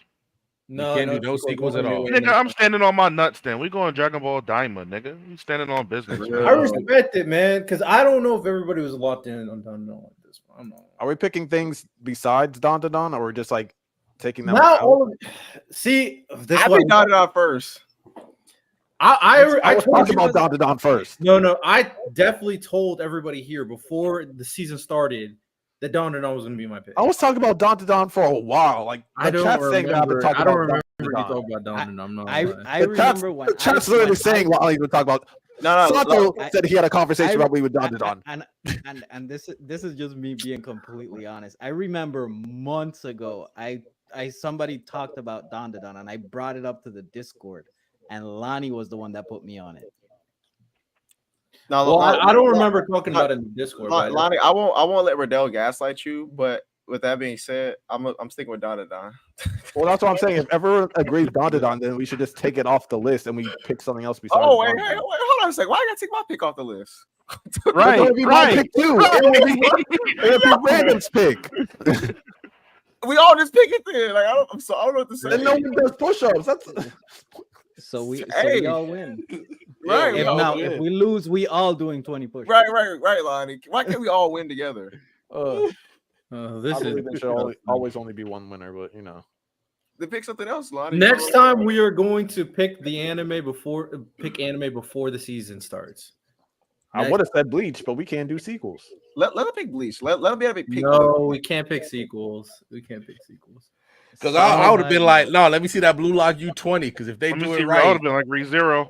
No, you can't do no sequels at all. Nigga, I'm standing on my nuts. Then we going Dragon Ball Diamond, nigga. You standing on business. Man. I respect it, man, because I don't know if everybody was locked in on Dandadan like this. Are we picking things besides Dandadan, or we're just like taking them Not out? all of see. I picked Dandadan first. I was talking about Dandadan first. No, I definitely told everybody here before the season started that Dandadan was going to be my pick. I was talking about Dandadan for a while. Like I don't remember. I don't remember you talking about Dandadan. I remember when the chat's literally saying while he was talking about. Sato said he had a conversation about me with Dandadan. And this is just me being completely honest. I remember months ago, somebody talked about Dandadan, and I brought it up to the Discord. And Lonnie was the one that put me on it. No, well, I don't remember talking about it in the Discord. Lonnie, I won't let Riddell gaslight you. But with that being said, I'm sticking with Dandadan. Well, that's what I'm saying. If everyone agrees Dandadan, then we should just take it off the list and we pick something else besides. Oh wait, hold on a second. Why I gotta take my pick off the list? Right, it's gonna be my pick too. It'll be Brandon's pick. We all just pick it then. Like I don't know what to say. And no one does push-ups. So we all win. Right. If we lose, we all doing 20 push-ups. Right, Lonnie. Why can't we all win together? There should always only be one winner, but you know. Then pick something else, Lonnie. Next time we are going to pick anime before the season starts. I would have said Bleach, but we can't do sequels. Let them pick Bleach. Let them be able to pick. No, we can't pick sequels. Because I would have been like, no, let me see that Blue Lock U20. Because if they do it right, I would have been like ReZero.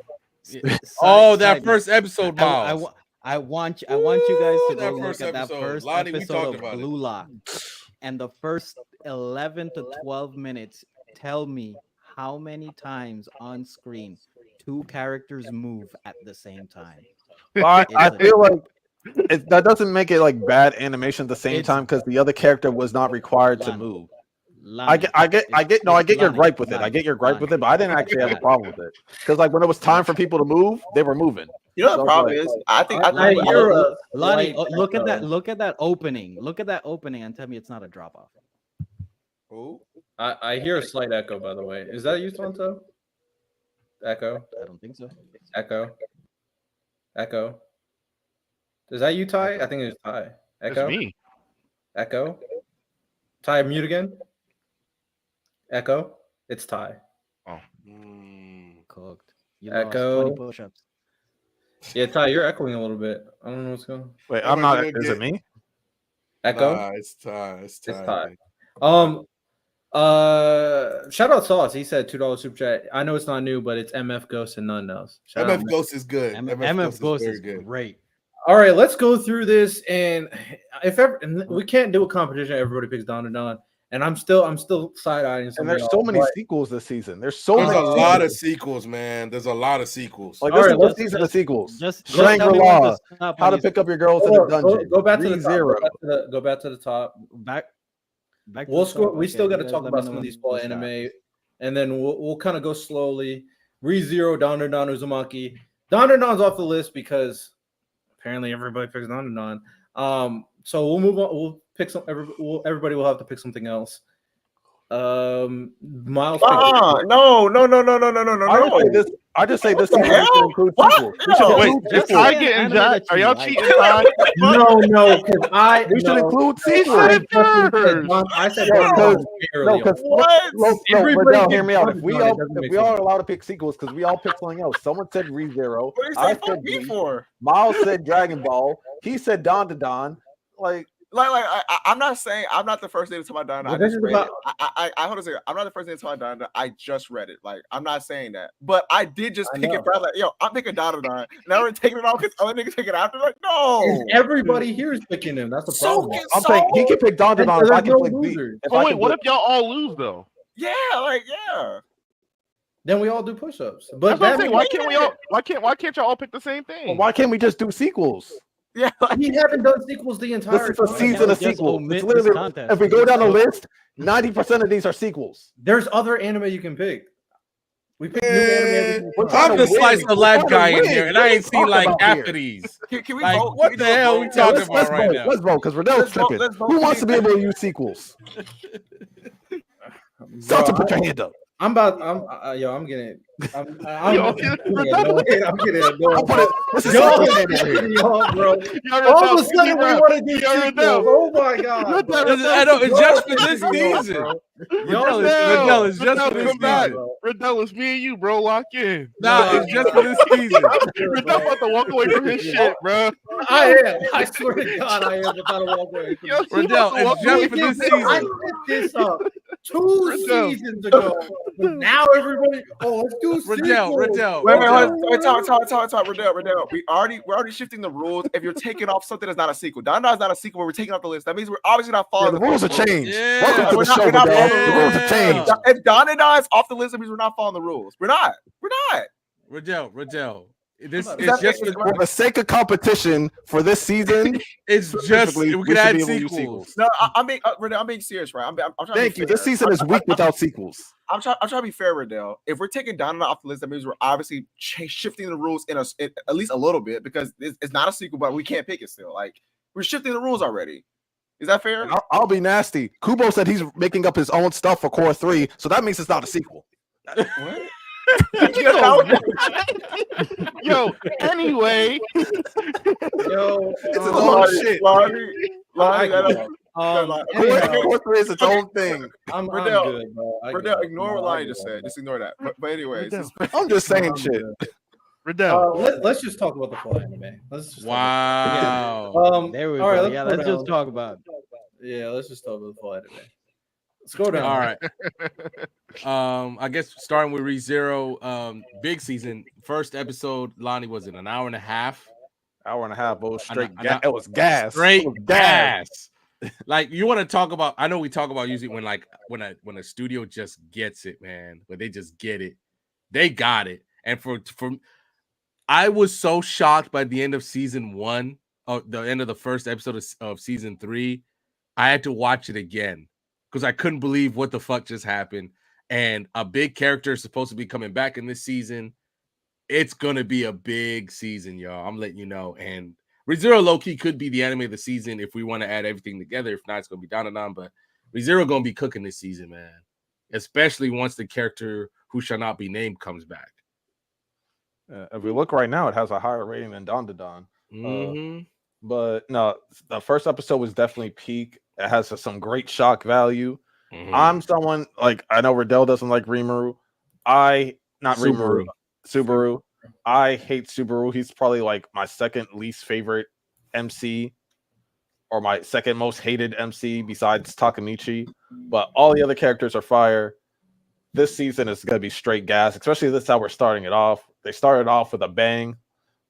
That first episode, Miles. I want you guys to go look at that first episode of Blue Lock, and the first 11 to 12 minutes. Tell me how many times on screen 2 characters move at the same time. I feel like that doesn't make it like bad animation at the same time because the other character was not required to move. I get your gripe with it. I get your gripe with it, but I didn't actually have a problem with it because like when it was time for people to move, they were moving. You know the problem is, I think Lonnie, look at that opening. Look at that opening and tell me it's not a drop off. Oh, I hear a slight echo. By the way, is that you, Tonto? Echo? I don't think so. Echo. Is that you, Ty? I think it's Ty. Echo. It's me. Echo. Ty, mute again. Echo. It's Ty. Oh. Cooked. You Echo. 20 push-ups. Yeah, Ty, you're echoing a little bit. I don't know what's going on. Wait, I'm not. Is it me? Echo. Nah, it's Ty. It's Ty. Shout out Sauce. He said $2 super chat. I know it's not new, but it's MF Ghost and none else. MF Ghost is good. MF Ghost is good. Great. All right, let's go through this, and if ever we can't do a competition, everybody picks Dandadan, and I'm still side eyeing. And there's so many sequels this season. There's a lot of sequels, man. There's a lot of sequels. Like this is the season of sequels. Just Shangri-La, How to Pick Up Your Girls in the Dungeon. Go back to the top. Go back to the top. Back we'll score. We still got to talk about some of these fall anime, and then we'll kind of go slowly. ReZero, Dandadan, Uzumaki. Dandadan's off the list because apparently everybody picks Dandadan. So we'll move on. We'll pick some. Everybody will have to pick something else. Miles. No. I just say this season should include sequels. Wait, is Ty getting jacked? Are y'all cheating, Ty? No, because we should include sequels. I said no, hear me out. If we all are allowed to pick sequels because we all picked something else. Someone said ReZero. I said me for. Miles said Dragon Ball. He said Dandadan. I'm not saying I'm not the first name to talk about Dandadan. I hold on a second. I'm not the first name to talk about Dandadan. I just read it. Like I'm not saying that, but I did just pick it. Like, yo, I'm picking Dandadan. Now we're taking it off because other niggas take it after. Like, no. Everybody here is picking him. That's the problem. I'm saying he can pick Dandadan. If I can pick What if y'all all lose though? Yeah, yeah. Then we all do push-ups. But That's what I'm saying. Why can't we all? Why can't y'all all pick the same thing? Well, why can't we just do sequels? Yeah, we haven't done sequels the entire This is a time. season of sequels. It's literally, if we go down the list, 90% of these are sequels. There's other anime you can pick. We pick new anime. I'm the slice of life guy in here, and I ain't seen like half of these. Can we like, vote? what the hell are we talking about right now? Let's vote, because Riddell's tripping. Who wants to be able to use sequels? Sasha, put your hand up. I'm getting it. I'm getting annoyed. This is y'all, bro. All of a sudden, we want to do sequels. Oh my god! I know it's just for this season. Riddell, it's just for this season. Riddell, it's me and you, bro. Lock in. Nah, it's just for this season. Riddell about to walk away from his shit, bro. I am. I swear to God, I am about to walk away. Riddell, it's just for this season. I picked this up 2 seasons ago. Now everybody, let's do Riddell. Wait, talk, Riddell. We're already shifting the rules. If you're taking off something that's not a sequel, Donna is not a sequel. We're taking off the list. That means we're obviously not following the rules. Have changed. Yeah. Welcome to the show, Riddell. The rules have changed. If Donna is off the list, that means we're not following the rules. We're not. Riddell. This is just for the sake of competition for this season. It's just we can add sequels. No, I'm being serious, right? I'm trying. Thank you. This season is weak without sequels. I'm trying to be fair, Riddell. If we're taking Donna off the list, that means we're obviously shifting the rules in at least a little bit, because it's not a sequel, but we can't pick it still. Like, we're shifting the rules already. Is that fair? I'll be nasty. Kubo said he's making up his own stuff for Core 3, so that means it's not a sequel. What? Yo, anyway. It's his own shit. Core 3 is its own thing. I'm good, bro. Riddell, ignore what Lonnie just said. Just ignore that. But anyways, I'm just saying shit. Riddell. Let's just talk about the full anime. Wow. There we all go. right, Yeah, let's just talk about it. Yeah, let's just talk about the full anime. Let's go down. All right. I guess starting with ReZero, big season. First episode, Lonnie, was it an hour and a half? Hour and a half, but it was gas. Straight gas. Like, you want to talk about, I know we talk about usually when a studio just gets it, man, when they just get it. They got it. And for I was so shocked by the end of season 1, the end of the first episode of season 3. I had to watch it again because I couldn't believe what the fuck just happened. And a big character is supposed to be coming back in this season. It's gonna be a big season, y'all. I'm letting you know. And ReZero low-key could be the anime of the season if we want to add everything together. If not, it's gonna be Down. But ReZero gonna be cooking this season, man. Especially once the character who shall not be named comes back. If we look right now, it has a higher rating than Don. But no, the first episode was definitely peak. It has some great shock value. I'm someone, like, I know Riddell doesn't like Rimuru. Subaru. I hate Subaru. He's probably like my second least favorite MC, or my second most hated MC besides Takamichi. But all the other characters are fire. This season is going to be straight gas, especially this is how we're starting it off. They started off with a bang,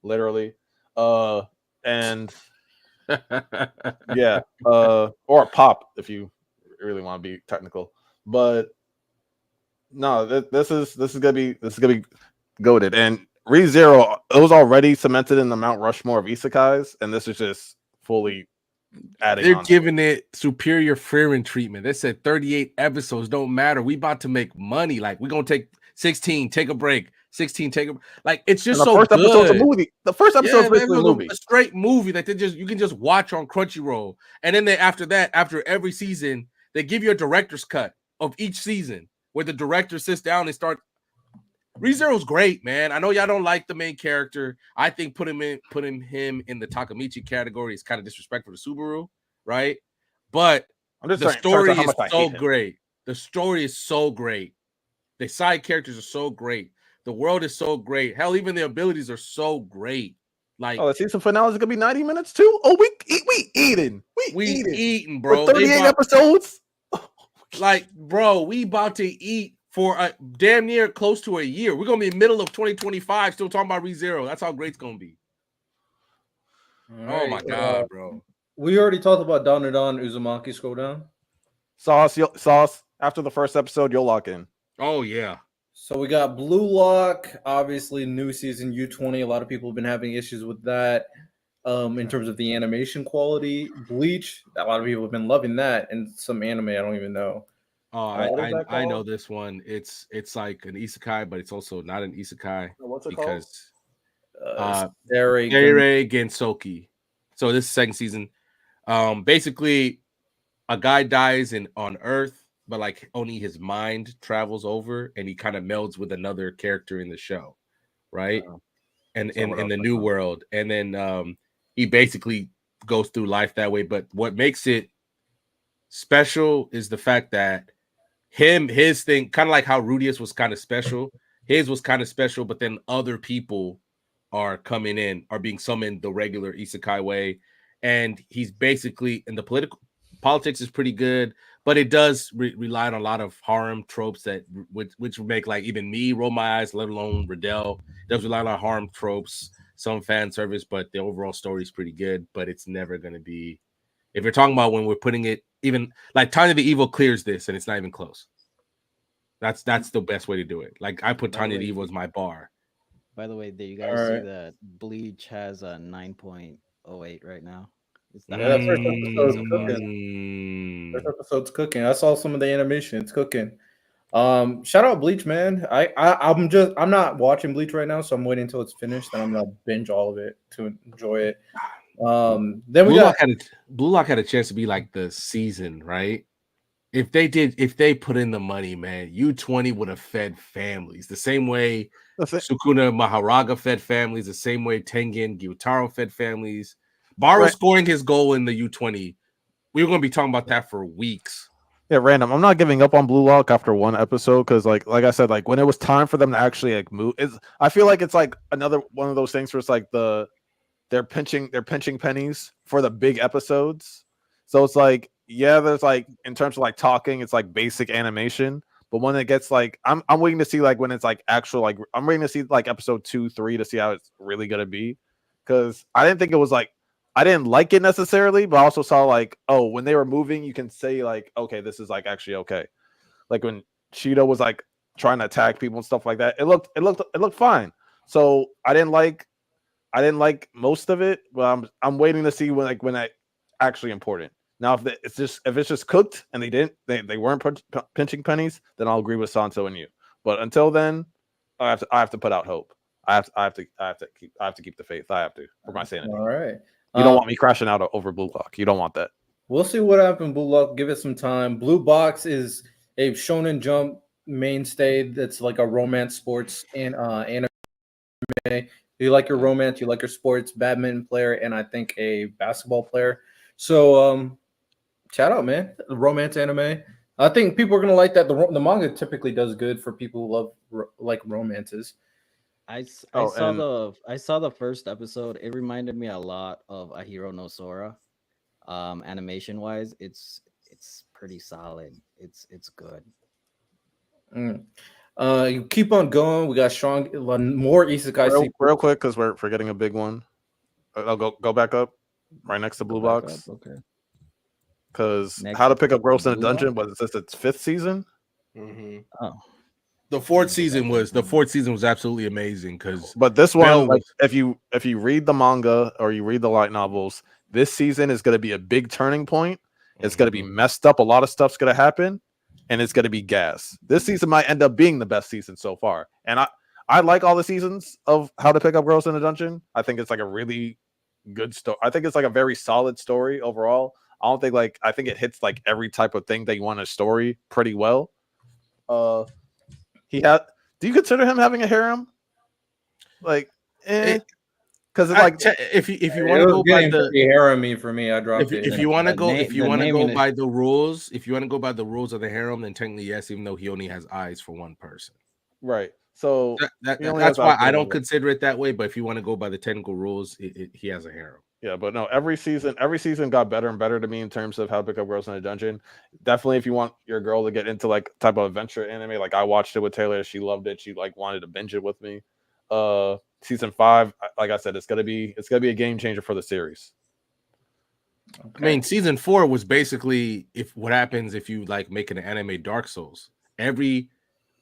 literally. And yeah, or a pop if you really want to be technical. But no, this is gonna be goated. And ReZero, it was already cemented in the Mount Rushmore of isekais, and this is just fully adding. They're giving it superior Frieren treatment. They said 38 episodes don't matter. We about to make money. Like, we're gonna take 16, take a break. 16, take a like. It's just so good. Episode's a movie. The first episode is a movie, a straight movie that you can just watch on Crunchyroll. And then after every season, they give you a director's cut of each season where the director sits down and start. ReZero's great, man. I know y'all don't like the main character. I think putting him in the Takamichi category is kind of disrespectful to Subaru, right? But the story is so great. The story is so great. The side characters are so great. The world is so great. Hell, even the abilities are so great. Like, the season finale is gonna be 90 minutes too. Oh, we eating, bro. For 38 episodes. Like, bro, we about to eat for a damn near close to a year. We're gonna be in the middle of 2025 still talking about ReZero. That's how great it's gonna be. Right, oh my god, bro. We already talked about Don Uzumaki. Scroll down. Sauce. After the first episode, you'll lock in. Oh yeah. So we got Blue Lock, obviously new season U20. A lot of people have been having issues with that. In terms of the animation quality, Bleach, a lot of people have been loving that, and some anime I don't even know. Oh, What is that I know called? this one. It's like an isekai, but it's also not an isekai What's it called? because Seirei Seirei Gensoki. So this is second season. Basically, a guy dies on Earth, but like only his mind travels over, and he kind of melds with another character in the show, right? And in the new world, and then he basically goes through life that way. But what makes it special is the fact that his thing, kind of like how Rudius was kind of special, his was kind of special, but then other people are coming in, are being summoned the regular isekai way, and he's basically in the politics is pretty good, but it does rely on a lot of harem tropes that which would make like even me roll my eyes, let alone Riddell. It does rely on harem tropes, some fan service, but the overall story is pretty good. But it's never going to be, if you're talking about when we're putting it, even like Tanya the Evil clears this, and it's not even close. That's the best way to do it. Like I put Tanya the Evil as my bar. By the way, did you guys see that Bleach has a 9.08 right now? It's the that first highest episode's so far. cooking. First episode's cooking. I saw some of the animation. It's cooking. Shout out Bleach, man. I'm not watching Bleach right now, so I'm waiting until it's finished, and I'm gonna binge all of it to enjoy it. Then we Blue Lock had a chance to be like the season, right? If they put in the money, man, U20 would have fed families the same way Sukuna Maharaga fed families, the same way Tengen Gyutaro fed families. Baru scoring his goal in the U20. We were going to be talking about that for weeks. Yeah, random. I'm not giving up on Blue Lock after one episode because, like I said, like when it was time for them to actually like move, I feel like it's like another one of those things where it's like they're pinching pennies for the big episodes. So it's like, yeah, there's like in terms of like talking, it's like basic animation. But when it gets like, I'm waiting to see like when it's like actual like I'm waiting to see like episode 2, 3 to see how it's really gonna be. Because I didn't think it was like I didn't like it necessarily, but I also saw like, oh, when they were moving, you can say like, okay, this is like actually okay. Like when Shido was like trying to attack people and stuff like that, it looked fine. So I didn't like most of it, but I'm waiting to see when that actually important. Now, if it's just cooked and they weren't pinching pennies, then I'll agree with Santo and you. But until then, I have to put out hope. I have to keep the faith. I have to for my sanity. All right. You don't want me crashing out over Blue Lock. You don't want that. We'll see what happens. Blue Lock. Give it some time. Blue Box is a Shonen Jump mainstay. That's like a romance sports and anime. You like your romance, you like your sports, badminton player, and I think a basketball player. So, shout out, man. The romance anime. I think people are gonna like that. The manga typically does good for people who love like romances. I saw the first episode. It reminded me a lot of Ahiro no Sora. Animation wise, it's pretty solid. It's good. You keep on going. We got strong more isekai real quick because we're forgetting a big one. I'll go back up right next to Blue Box. Okay. Because How to Pick Up Girls in a Dungeon was this its 5th season? Mm-hmm. Oh, the fourth season was absolutely amazing. But this one, like, if you read the manga or you read the light novels, this season is going to be a big turning point. It's going to be messed up. A lot of stuff's going to happen. And it's going to be gas. This season might end up being the best season so far. And I like all the seasons of How to Pick Up Girls in a Dungeon. I think it's like a really good story. I think it's like a very solid story overall. I think it hits like every type of thing that you want in a story pretty well. Do you consider him having a harem? Like, because if you want to go by the harem for me, I dropped it. If you want to go by the rules, if you want to go by the rules of the harem, then technically yes, even though he only has eyes for one person. Right. So that's why I don't consider it that way. But if you want to go by the technical rules, he has a harem. Yeah, but no, every season got better and better to me in terms of How to Pick Up Girls in a Dungeon. Definitely, if you want your girl to get into like type of adventure anime, like I watched it with Taylor, she loved it. She like wanted to binge it with me. Season 5, like I said, it's gonna be a game changer for the series. Okay. I mean, season 4 was basically what happens if you like make an anime Dark Souls. Every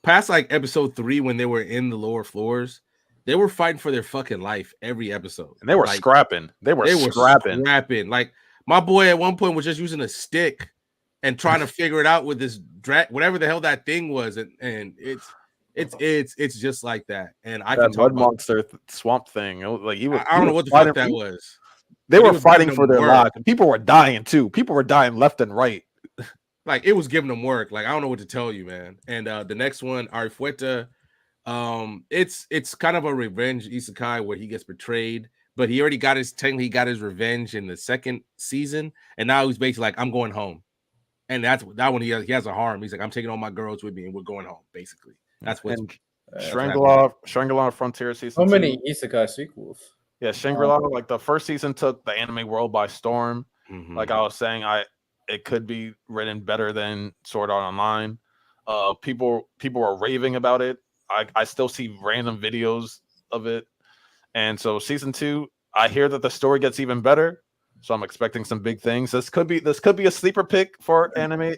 past like episode 3 when they were in the lower floors, they were fighting for their fucking life every episode. And they were like, scrapping. They were scrapping. Like my boy at one point was just using a stick and trying to figure it out with this whatever the hell that thing was, and it's just like that. And I that can talk mud monster swamp thing. Like he was. I don't know what the fuck that was. They were fighting for their lives. People were dying too. People were dying left and right. Like it was giving them work. Like I don't know what to tell you, man. And the next one, Arifueta, it's kind of a revenge isekai where he gets betrayed, but he already got his revenge in the second season, and now he's basically like, I'm going home. And that's that one he has a harm. He's like, I'm taking all my girls with me and we're going home, basically. That's what Shangri-La Frontier season. So many isekai sequels. Yeah, Shangri-La, like the first season took the anime world by storm. Mm-hmm. Like I was saying, it could be written better than Sword Art Online. People were raving about it. I still see random videos of it. And so season 2, I hear that the story gets even better. So I'm expecting some big things. This could be a sleeper pick for anime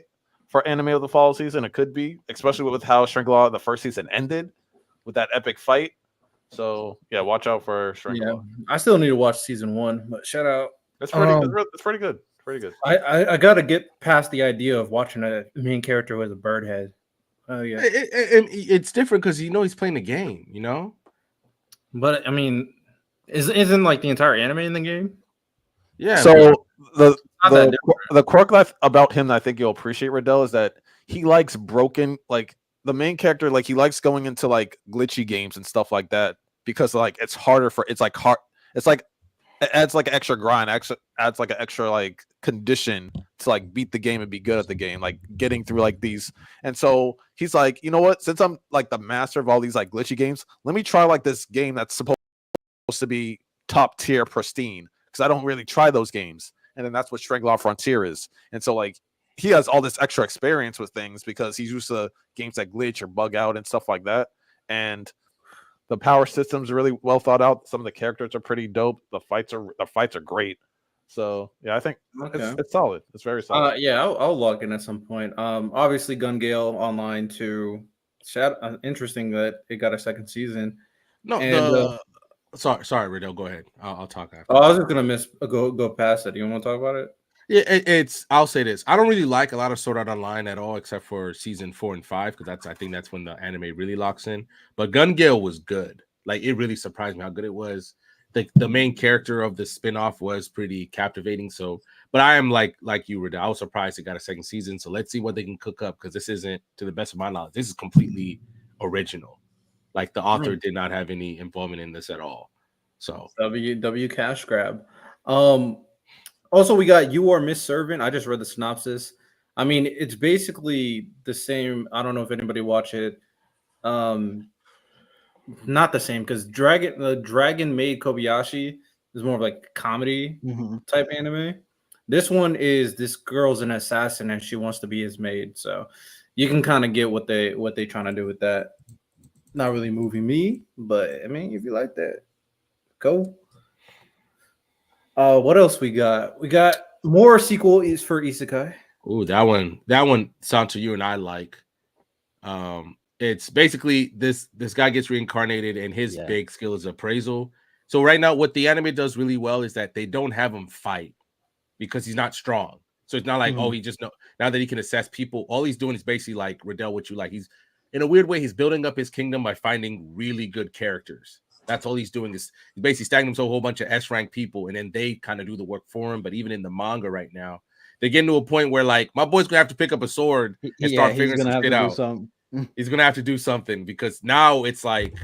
of the fall season. It could be, especially with how Shangri-La the first season ended with that epic fight. So yeah, watch out for Shangri-La. Yeah, I still need to watch season 1, but shout out. It's pretty good. Pretty good. I gotta get past the idea of watching a main character with a bird head. Oh yeah, it's different because he's playing the game, But I mean, isn't like the entire anime in the game? Yeah. So the quirk about him that I think you'll appreciate, Riddell, is that he likes broken, like the main character, like he likes going into like glitchy games and stuff like that because like it's harder it adds like an extra grind, adds like an extra like condition to like beat the game and be good at the game, like getting through like these. And so he's like, you know what? Since I'm like the master of all these like glitchy games, let me try like this game that's supposed to be top tier pristine because I don't really try those games. And then that's what Shangri-La Frontier is. And so like he has all this extra experience with things because he's used to games that glitch or bug out and stuff like that. And the power system's really well thought out. Some of the characters are pretty dope. The fights are great. So yeah, I think it's solid. It's very solid. Yeah, I'll log in at some point. Obviously Gun Gale Online too. Interesting that it got a second season. No, and, sorry, Riddell, go ahead. I'll talk after. Oh, I was just gonna go past it. Do you want to talk about it? Yeah, I'll say this. I don't really like a lot of Sword Art Online at all, except for season 4 and 5, because I think that's when the anime really locks in. But Gun Gale was good. Like it really surprised me how good it was. The main character of the spinoff was pretty captivating. So, but I am like you, Riddell. I was surprised it got a second season. So let's see what they can cook up, because this isn't, to the best of my knowledge, this is completely original. Like the author did not have any involvement in this at all. So W cash grab. Also, we got You Are Miss Servant. I just read the synopsis. I mean, it's basically the same. I don't know if anybody watched it. Not the same, because the Dragon Maid Kobayashi is more of like comedy type anime. This one is this girl's an assassin and she wants to be his maid. So you can kind of get what they trying to do with that. Not really moving me, but I mean, if you like that, go. What else we got? We got more sequel is for Isekai. Ooh, that one sounds to you and I like. It's basically this guy gets reincarnated and his big skill is appraisal. So right now, what the anime does really well is that they don't have him fight because he's not strong. So it's not like, oh, he just now that he can assess people. All he's doing is basically like Riddell, what you like. He's in a weird way, he's building up his kingdom by finding really good characters. That's all he's doing is he's basically stacking himself a whole bunch of S-rank people, and then they kind of do the work for him. But even in the manga right now, they're getting to a point where like my boy's gonna have to pick up a sword and start figuring some shit out. He's gonna have to do something because now it's like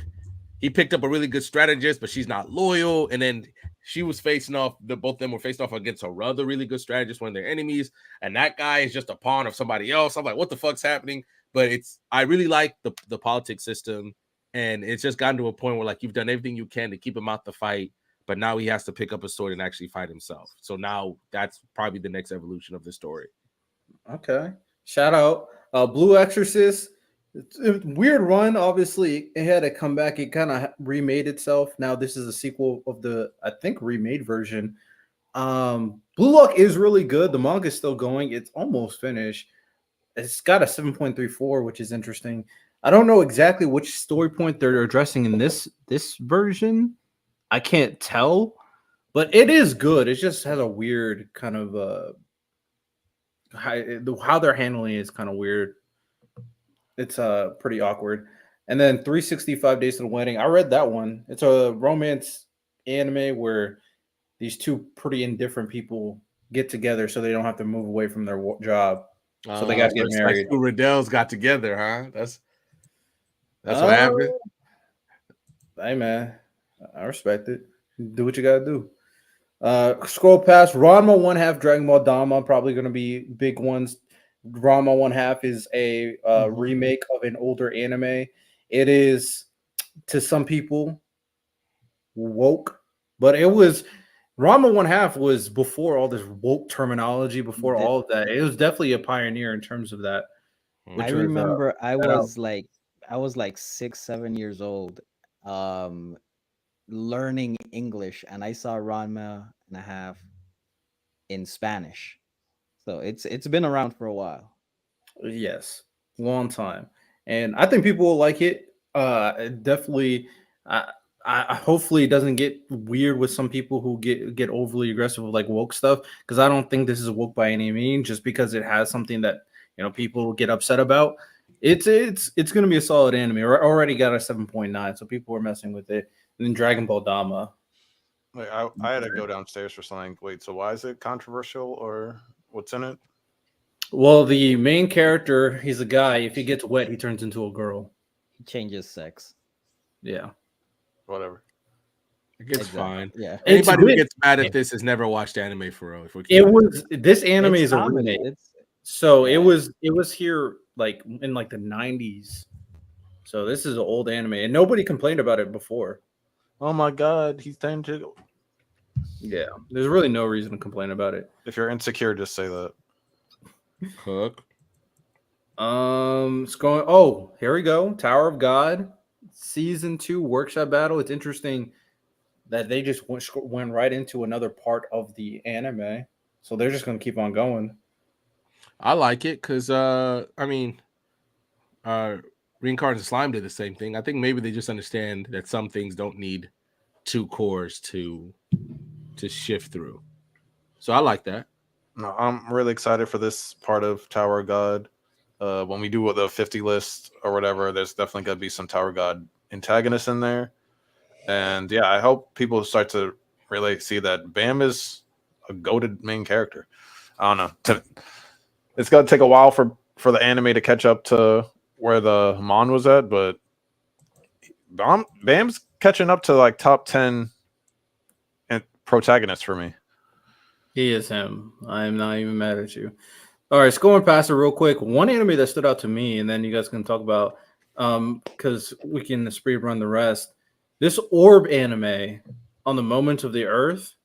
he picked up a really good strategist, but she's not loyal. And then she was facing off, both of them were facing off against a rather really good strategist, one of their enemies, and that guy is just a pawn of somebody else. I'm like, what the fuck's happening? But I really like the politics system, and it's just gotten to a point where like you've done everything you can to keep him out the fight, but now he has to pick up a sword and actually fight himself. So now that's probably the next evolution of the story. Okay, shout out Blue Exorcist. It's a weird run. Obviously, it had to come back. It kind of remade itself. Now this is a sequel of the, I think, remade version. Blue Lock is really good. The manga is still going. It's almost finished. It's got a 7.34, which is interesting. I don't know exactly which story point they're addressing in this version. I can't tell, but it is good. It just has a weird kind of how they're handling it is kind of weird. It's pretty awkward. And then 365 Days to the Wedding. I read that one. It's a romance anime where these two pretty indifferent people get together so they don't have to move away from their job. So they got to get it's married. like two Riddells got together, huh? That's what happened. Hey man, I respect it. Do what you gotta do. Scroll past Ranma one half, Dragon Ball Dama, probably gonna be big ones. Ranma one half is a remake of an older anime. It is to some people woke, but it was Ranma one half was before all this woke terminology, before all of that. It was definitely a pioneer in terms of that. I remember I was like 6, 7 years old, learning English, and I saw Ranma and a half in Spanish. So it's been around for a while. Yes, long time, and I think people will like it. Definitely. I hopefully it doesn't get weird with some people who get overly aggressive with like woke stuff, because I don't think this is woke by any means. Just because it has something that people get upset about, it's going to be a solid anime. Already got a 7.9, so people are messing with it. And then Dragon Ball Dama. Wait, I had to go downstairs for something. Wait, so why is it controversial, or what's in it? Well, the main character, he's a guy. If he gets wet, he turns into a girl. He changes sex. Yeah. Whatever. It's fine. Yeah. Anybody who gets mad at this has never watched anime for real. This anime is a remake. So yeah. it was here like in like the 90s. So this is an old anime, and nobody complained about it before. Oh my god, he's tangent. Yeah, there's really no reason to complain about it. If you're insecure, just say that. Cook. It's going. Oh, here we go. Tower of God, season 2 workshop battle. It's interesting that they just went right into another part of the anime, so they're just going to keep on going. I like it because I mean, Reincarnate Slime did the same thing. I think maybe they just understand that some things don't need 2 cores to shift through. So I like that. No, I'm really excited for this part of Tower of God. When we do the 50 list or whatever, there's definitely going to be some Tower of God antagonists in there. And yeah, I hope people start to really see that Bam is a goated main character. I don't know. It's going to take a while for the anime to catch up to where the Mon was at, but Bam's catching up to like top 10 protagonists for me. He is him. I'm not even mad at you. All right, going past it real quick. One anime that stood out to me, and then you guys can talk about because we can speed run the rest. This Orb anime on the Moments of the Earth.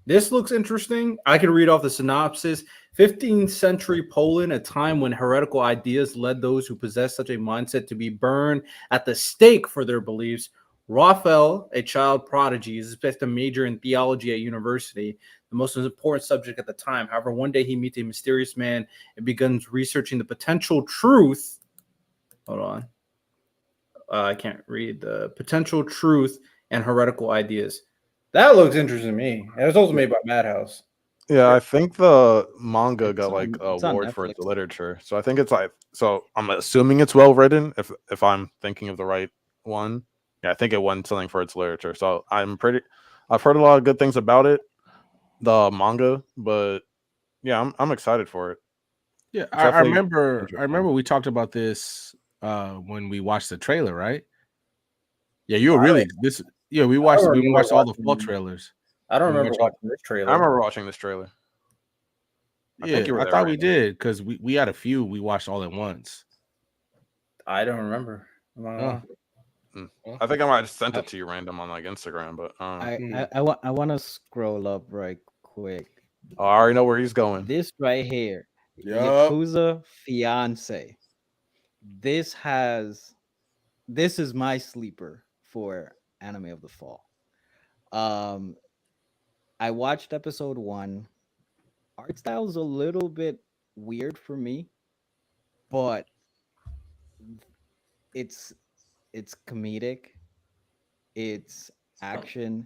This looks interesting. I can read off the synopsis. 15th century Poland, a time when heretical ideas led those who possessed such a mindset to be burned at the stake for their beliefs. Raphael, a child prodigy, is expected to major in theology at university, the most important subject at the time. However, one day he meets a mysterious man and begins researching the potential truth. Hold on. I can't read the potential truth and heretical ideas. That looks interesting to me. It was also made by Madhouse. Yeah, I think the manga got like an award for its literature. So I think it's like, so I'm assuming it's well written if I'm thinking of the right one. Yeah, I think it won something for its literature. So I've heard a lot of good things about it, the manga, but yeah, I'm excited for it. Yeah, I remember we talked about this when we watched the trailer, right? Yeah, you were really we watched all the fall trailers. I don't remember watching this trailer. I remember watching this trailer. I thought we did because we had a few we watched all at once. I don't remember. I think I might have sent it to you random on like Instagram, but I want to scroll up right quick. Oh, I already know where he's going. This right here, Yakuza Fiance. This is my sleeper for anime of the fall. I watched episode 1. Art style is a little bit weird for me, but it's comedic, it's action,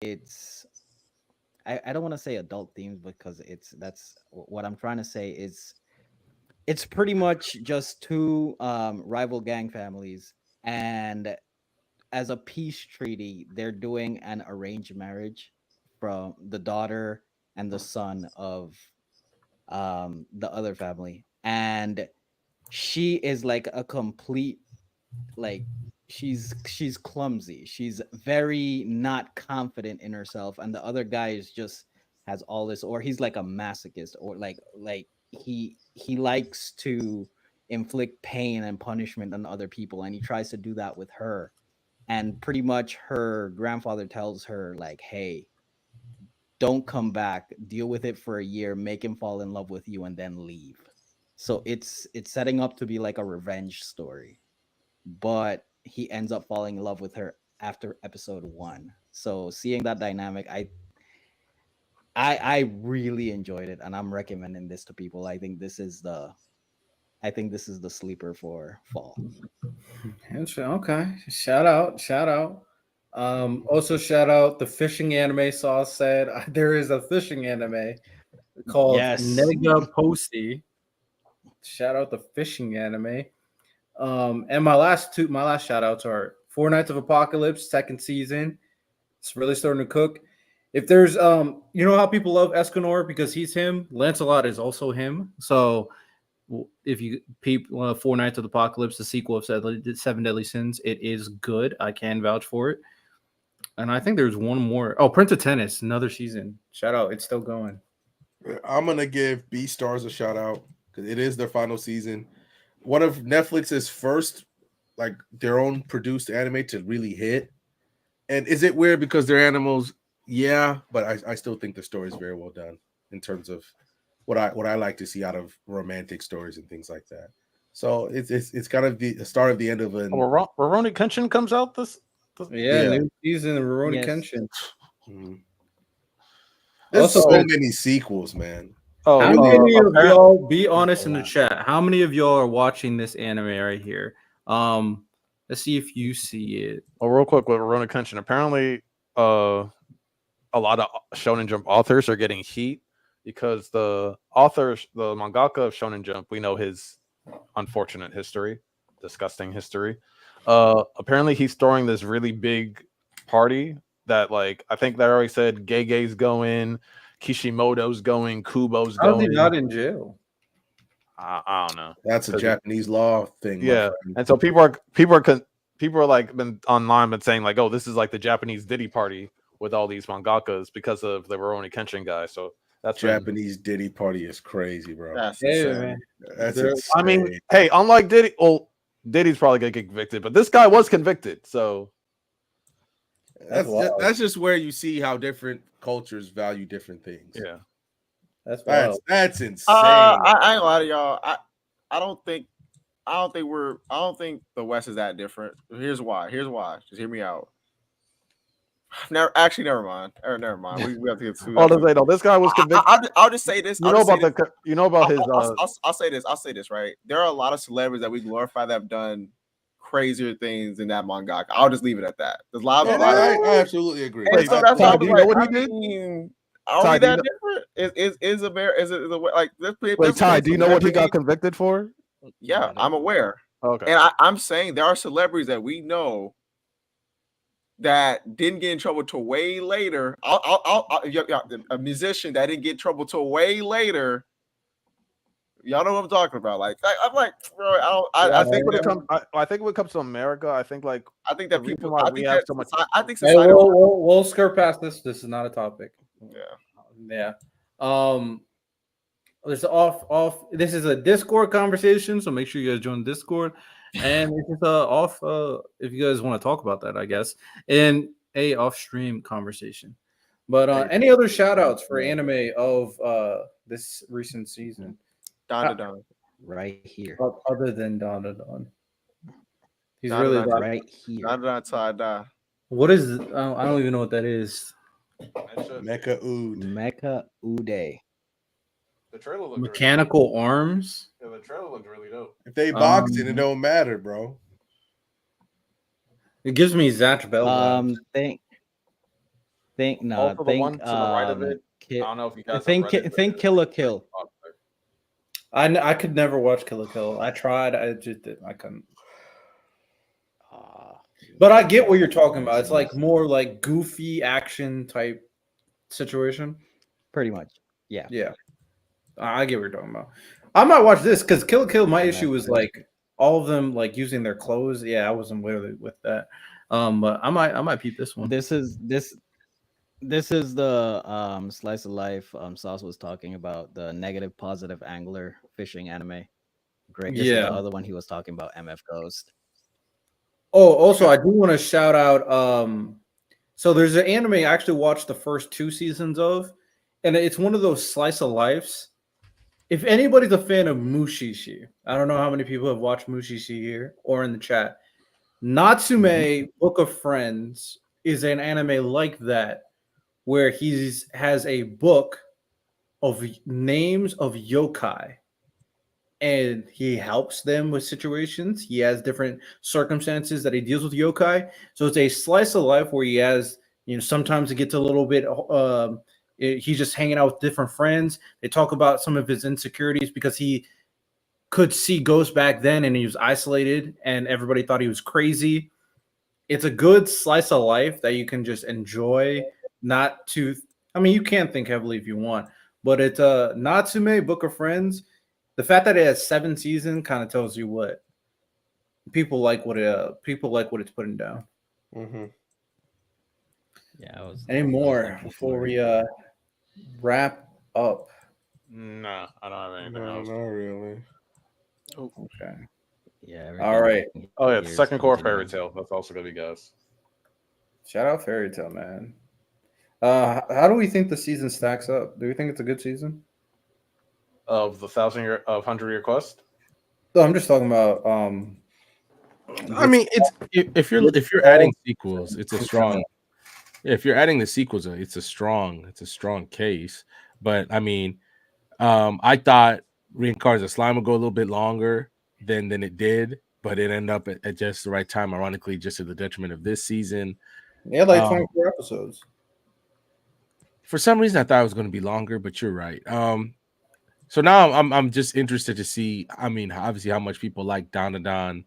it's I don't want to say adult themes because that's what I'm trying to say is it's pretty much just two rival gang families, and as a peace treaty they're doing an arranged marriage from the daughter and the son of the other family, and she is like a complete, like, she's clumsy, she's very not confident in herself, and the other guy is just has all this, or he's like a masochist, or like he likes to inflict pain and punishment on other people, and he tries to do that with her. And pretty much her grandfather tells her like, hey, don't come back, deal with it for a year, make him fall in love with you, and then leave. So it's setting up to be like a revenge story, but he ends up falling in love with her after episode 1. So seeing that dynamic, I really enjoyed it, and I'm recommending this to people. I think this is the sleeper for fall. Okay, shout out. Also shout out the fishing anime. Saw said there is a fishing anime called Yes. Nega Posty. Shout out the fishing anime. And my last shout outs are Four Nights of Apocalypse second season. It's really starting to cook. If there's you know how people love Escanor because he's him. Lancelot is also him. So if you peep Four Nights of the Apocalypse, the sequel of Seven Deadly Sins, it is good. I can vouch for it. And I think there's one more. Oh, Prince of Tennis, another season. Shout out, it's still going. I'm gonna give Beastars a shout out because it is their final season. One of Netflix's first, like their own produced anime to really hit. And is it weird because they're animals? Yeah, but I still think the story is very well done in terms of what I like to see out of romantic stories and things like that. So it's kind of the start of the end of an. Rurouni Kenshin comes out this. Yeah, new season of Rurouni Kenshin. Mm-hmm. There's so many sequels, man. Oh, how many of y'all, be honest in the chat, how many of y'all are watching this anime right here? Let's see if you see it. Oh, real quick with Rurouni Kenshin. Apparently, a lot of Shonen Jump authors are getting heat because the mangaka of Shonen Jump, we know his unfortunate history, disgusting history. Apparently he's throwing this really big party that, like, I think they already said Gege's going, Kishimoto's going, Kubo's going. How's he not in jail? I don't know. That's a Japanese law thing. Yeah, and so people are like been online been saying like, oh, this is like the Japanese Diddy party with all these mangakas because of the Rurouni Kenshin guy. So that's Japanese Diddy party is crazy, bro. That's insane. That's insane. I mean, hey, unlike Diddy, well, Diddy's probably gonna get convicted, but this guy was convicted, so that's just where you see how different cultures value different things. Yeah, that's insane. I ain't gonna lie to y'all. I don't think the West is that different. Here's why. Just hear me out. Never mind. Never mind. We have to get to. No, this guy was convicted. I'll just say this. I'll say this. Right. There are a lot of celebrities that we glorify that have done crazier things than that mangaka. I'll just leave it at that. There's a lot of. I absolutely agree. And so that's why do you know what he did? Are we that different? Is like? Wait, Ty, do you know what he got convicted for? Yeah, I'm aware. Okay. And I'm saying there are celebrities that we know that didn't get in trouble till way later. A musician that didn't get in trouble till way later. Y'all know what I'm talking about. Like, I'm like, bro, I think when it comes to America, I think that people. we have so much. I think society. Hey, we'll skirt past this. This is not a topic. Yeah. There's off. This is a Discord conversation, so make sure you guys join Discord. And this is off. If you guys want to talk about that, I guess, and a off stream conversation. But any other shout outs for anime of this recent season? Don. Right here. Other than Don. He's Don, really Don, right here. Don. What is? I don't even know what that is. Mecha Ude. Mecha Ude. The trailer looked Mechanical arms. Yeah, the trailer looked really dope. If they boxing, it don't matter, bro. It gives me Zatch Bell vibes. Also, the one to the right of it. I don't know if you guys think Kill la Kill. I could never watch Kill la Kill. I tried. I just didn't. I couldn't. But I get what you're talking about. It's like more like goofy action type situation. Pretty much. Yeah. Yeah. I get what you're talking about. I might watch this because Kill la Kill, my issue was like all of them like using their clothes. Yeah, I wasn't with that. But I might peep this one. This is the slice of life Sauce was talking about, the negative positive angler fishing anime. Great. This is the other one he was talking about, MF Ghost. Oh, also I do want to shout out so there's an anime I actually watched the first 2 seasons of, and it's one of those slice of lives. If anybody's a fan of Mushishi, I don't know how many people have watched Mushishi here or in the chat. Natsume Book of Friends is an anime like that, where he has a book of names of yokai, and he helps them with situations. He has different circumstances that he deals with yokai. So it's a slice of life where he has, sometimes it gets a little bit, he's just hanging out with different friends. They talk about some of his insecurities because he could see ghosts back then and he was isolated and everybody thought he was crazy. It's a good slice of life that you can just enjoy. You can think heavily if you want, but it's a Natsume Book of Friends. The fact that it has 7 seasons kind of tells you what people like. What it's putting down. Mm-hmm. Yeah. Any more before we wrap up? No, I don't have anything else. Not really. Oh, okay. Yeah. All right. Oh yeah, second core Fairy Tail. That's also gonna be guys. Shout out Fairy Tail, man. How do we think the season stacks up? Do we think it's a good season? Of the 100-year quest? No, I'm just talking about. I mean, it's if you're adding sequels, it's a strong. If you're adding the sequels, it's a strong case. But I mean, I thought Reincarnate of Slime would go a little bit longer than it did, but it ended up at just the right time. Ironically, just to the detriment of this season. Yeah, like 24 episodes. For some reason, I thought it was going to be longer, but you're right. So now I'm just interested to see. I mean, obviously, how much people like Dandadan.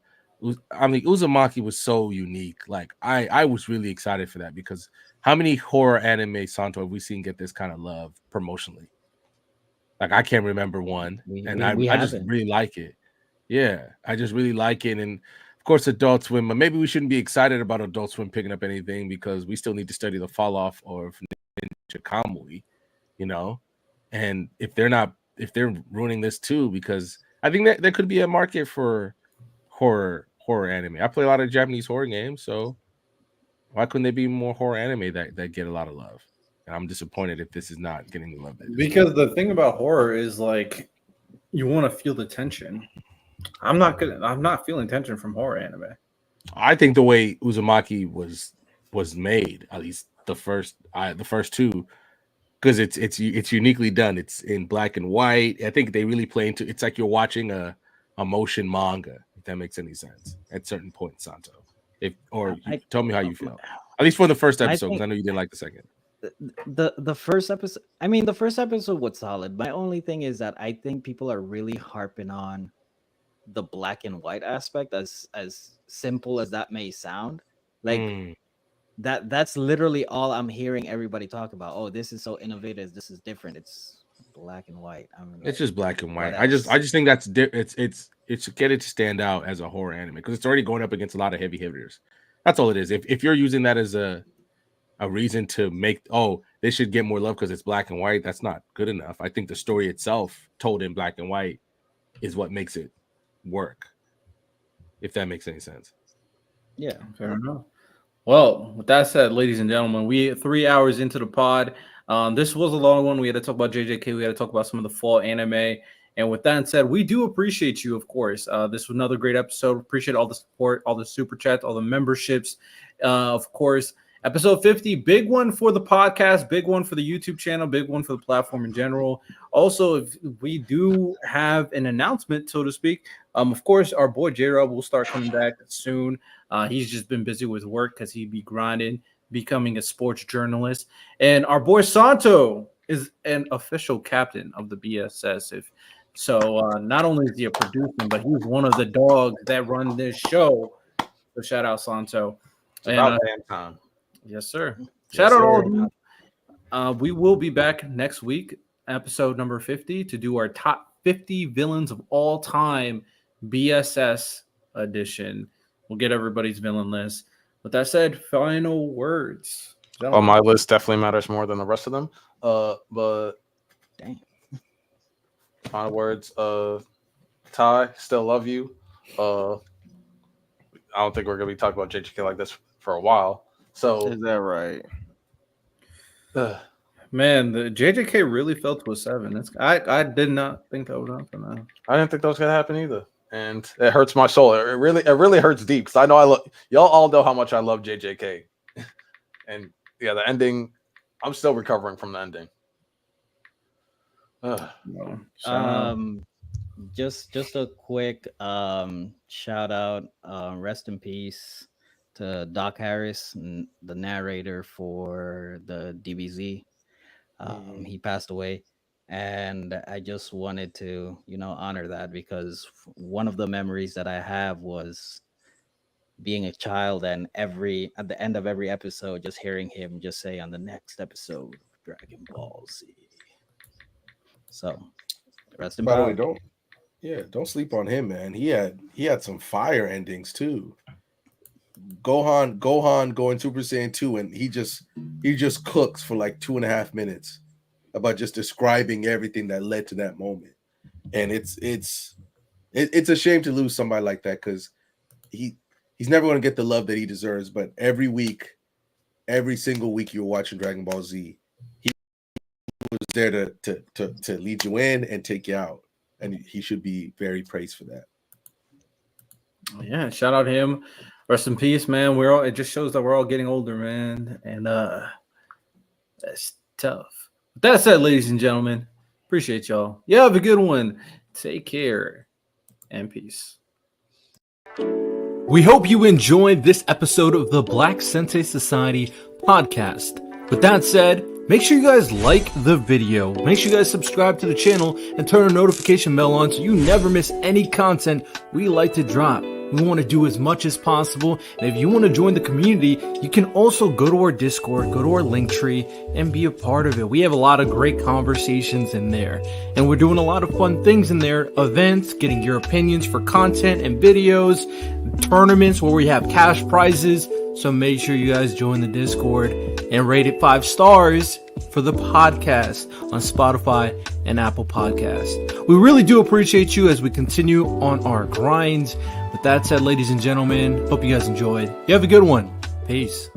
I mean, Uzumaki was so unique. Like, I was really excited for that because how many horror anime Santo have we seen get this kind of love promotionally? Like, I can't remember one, I just really like it. Yeah, I just really like it, and of course, Adult Swim. But maybe we shouldn't be excited about Adult Swim picking up anything because we still need to study the fall off of Ninja Kamui, and if they're ruining this too, because I think that there could be a market for horror anime. I play a lot of Japanese horror games, so why couldn't there be more horror anime that get a lot of love? And I'm disappointed if this is not getting the love. Because the thing about horror is like you want to feel the tension. I'm not feeling tension from horror anime. I think the way Uzumaki was made, at least the first 2, because it's uniquely done. It's in black and white. I think they really play into. It's like you're watching a motion manga. If that makes any sense at certain points, Santo. Tell me how you feel. At least for the first episode, because I know you didn't like the second. The first episode. I mean, the first episode was solid. My only thing is that I think people are really harping on the black and white aspect, as simple as that may sound. Like that's literally all I'm hearing everybody talk about. Oh, this is so innovative. This is different. It's black and white. It's just black and white. I just think that's it's get it to stand out as a horror anime because it's already going up against a lot of heavy hitters. That's all it is. If you're using that as a reason to make they should get more love because it's black and white, that's not good enough. I think the story itself told in black and white is what makes it work, if that makes any sense. Yeah, fair enough. Well, with that said, ladies and gentlemen, we 3 hours into the pod. This was a long one. We had to talk about JJK. We had to talk about some of the fall anime. And with that said, we do appreciate you, of course. This was another great episode. Appreciate all the support, all the super chats, all the memberships, of course. Episode 50, big one for the podcast, big one for the YouTube channel, big one for the platform in general. Also, if we do have an announcement, so to speak. Of course, our boy J-Rob will start coming back soon. He's just been busy with work because he'd be grinding, becoming a sports journalist. And our boy Santo is an official captain of the BSS. Not only is he a producer, but he's one of the dogs that run this show. So shout out Santo. It's about damn time. Yes, sir. Yes, Shout out sir. all of you. We will be back next week, episode number 50, to do our top 50 villains of all time BSS edition. We'll get everybody's villain list. With that said, final words. Well, my list definitely matters more than the rest of them. But dang. Final words. Ty, still love you. I don't think we're gonna be talking about JJK like this for a while. So is that right? Man, the JJK really fell to a 7. I did not think that would happen. I didn't think that was gonna happen either, and it hurts my soul. It really hurts deep because I know y'all all know how much I love JJK, and yeah, the ending. I'm still recovering from the ending. Just a quick shout out, rest in peace to Doc Harris, the narrator for the DBZ. He passed away, and I just wanted to honor that, because one of the memories that I have was being a child, and at the end of every episode just hearing him just say, on the next episode of Dragon Ball Z. So rest in By the power. way, don't sleep on him, man. He had some fire endings too. Gohan going Super Saiyan 2, and he just cooks for like 2.5 minutes about just describing everything that led to that moment. And it's a shame to lose somebody like that, because he's never going to get the love that he deserves. But every single week you're watching Dragon Ball Z, he was there to lead you in and take you out, and he should be very praised for that. Yeah, shout out him. Rest in peace, man. It just shows that we're all getting older, man, and that's tough. With that said, ladies and gentlemen, appreciate y'all. You have a good one. Take care and peace. We hope you enjoyed this episode of the Black Sensei Society podcast. With that said, make sure you guys like the video. Make sure you guys subscribe to the channel and turn our notification bell on so you never miss any content we like to drop. We want to do as much as possible. And if you want to join the community, you can also go to our Discord, go to our link tree, and be a part of it. We have a lot of great conversations in there. And we're doing a lot of fun things in there. Events, getting your opinions for content and videos, tournaments where we have cash prizes. So make sure you guys join the Discord and rate it 5 stars for the podcast on Spotify and Apple Podcasts. We really do appreciate you as we continue on our grinds. With that said, ladies and gentlemen, hope you guys enjoyed. You have a good one. Peace.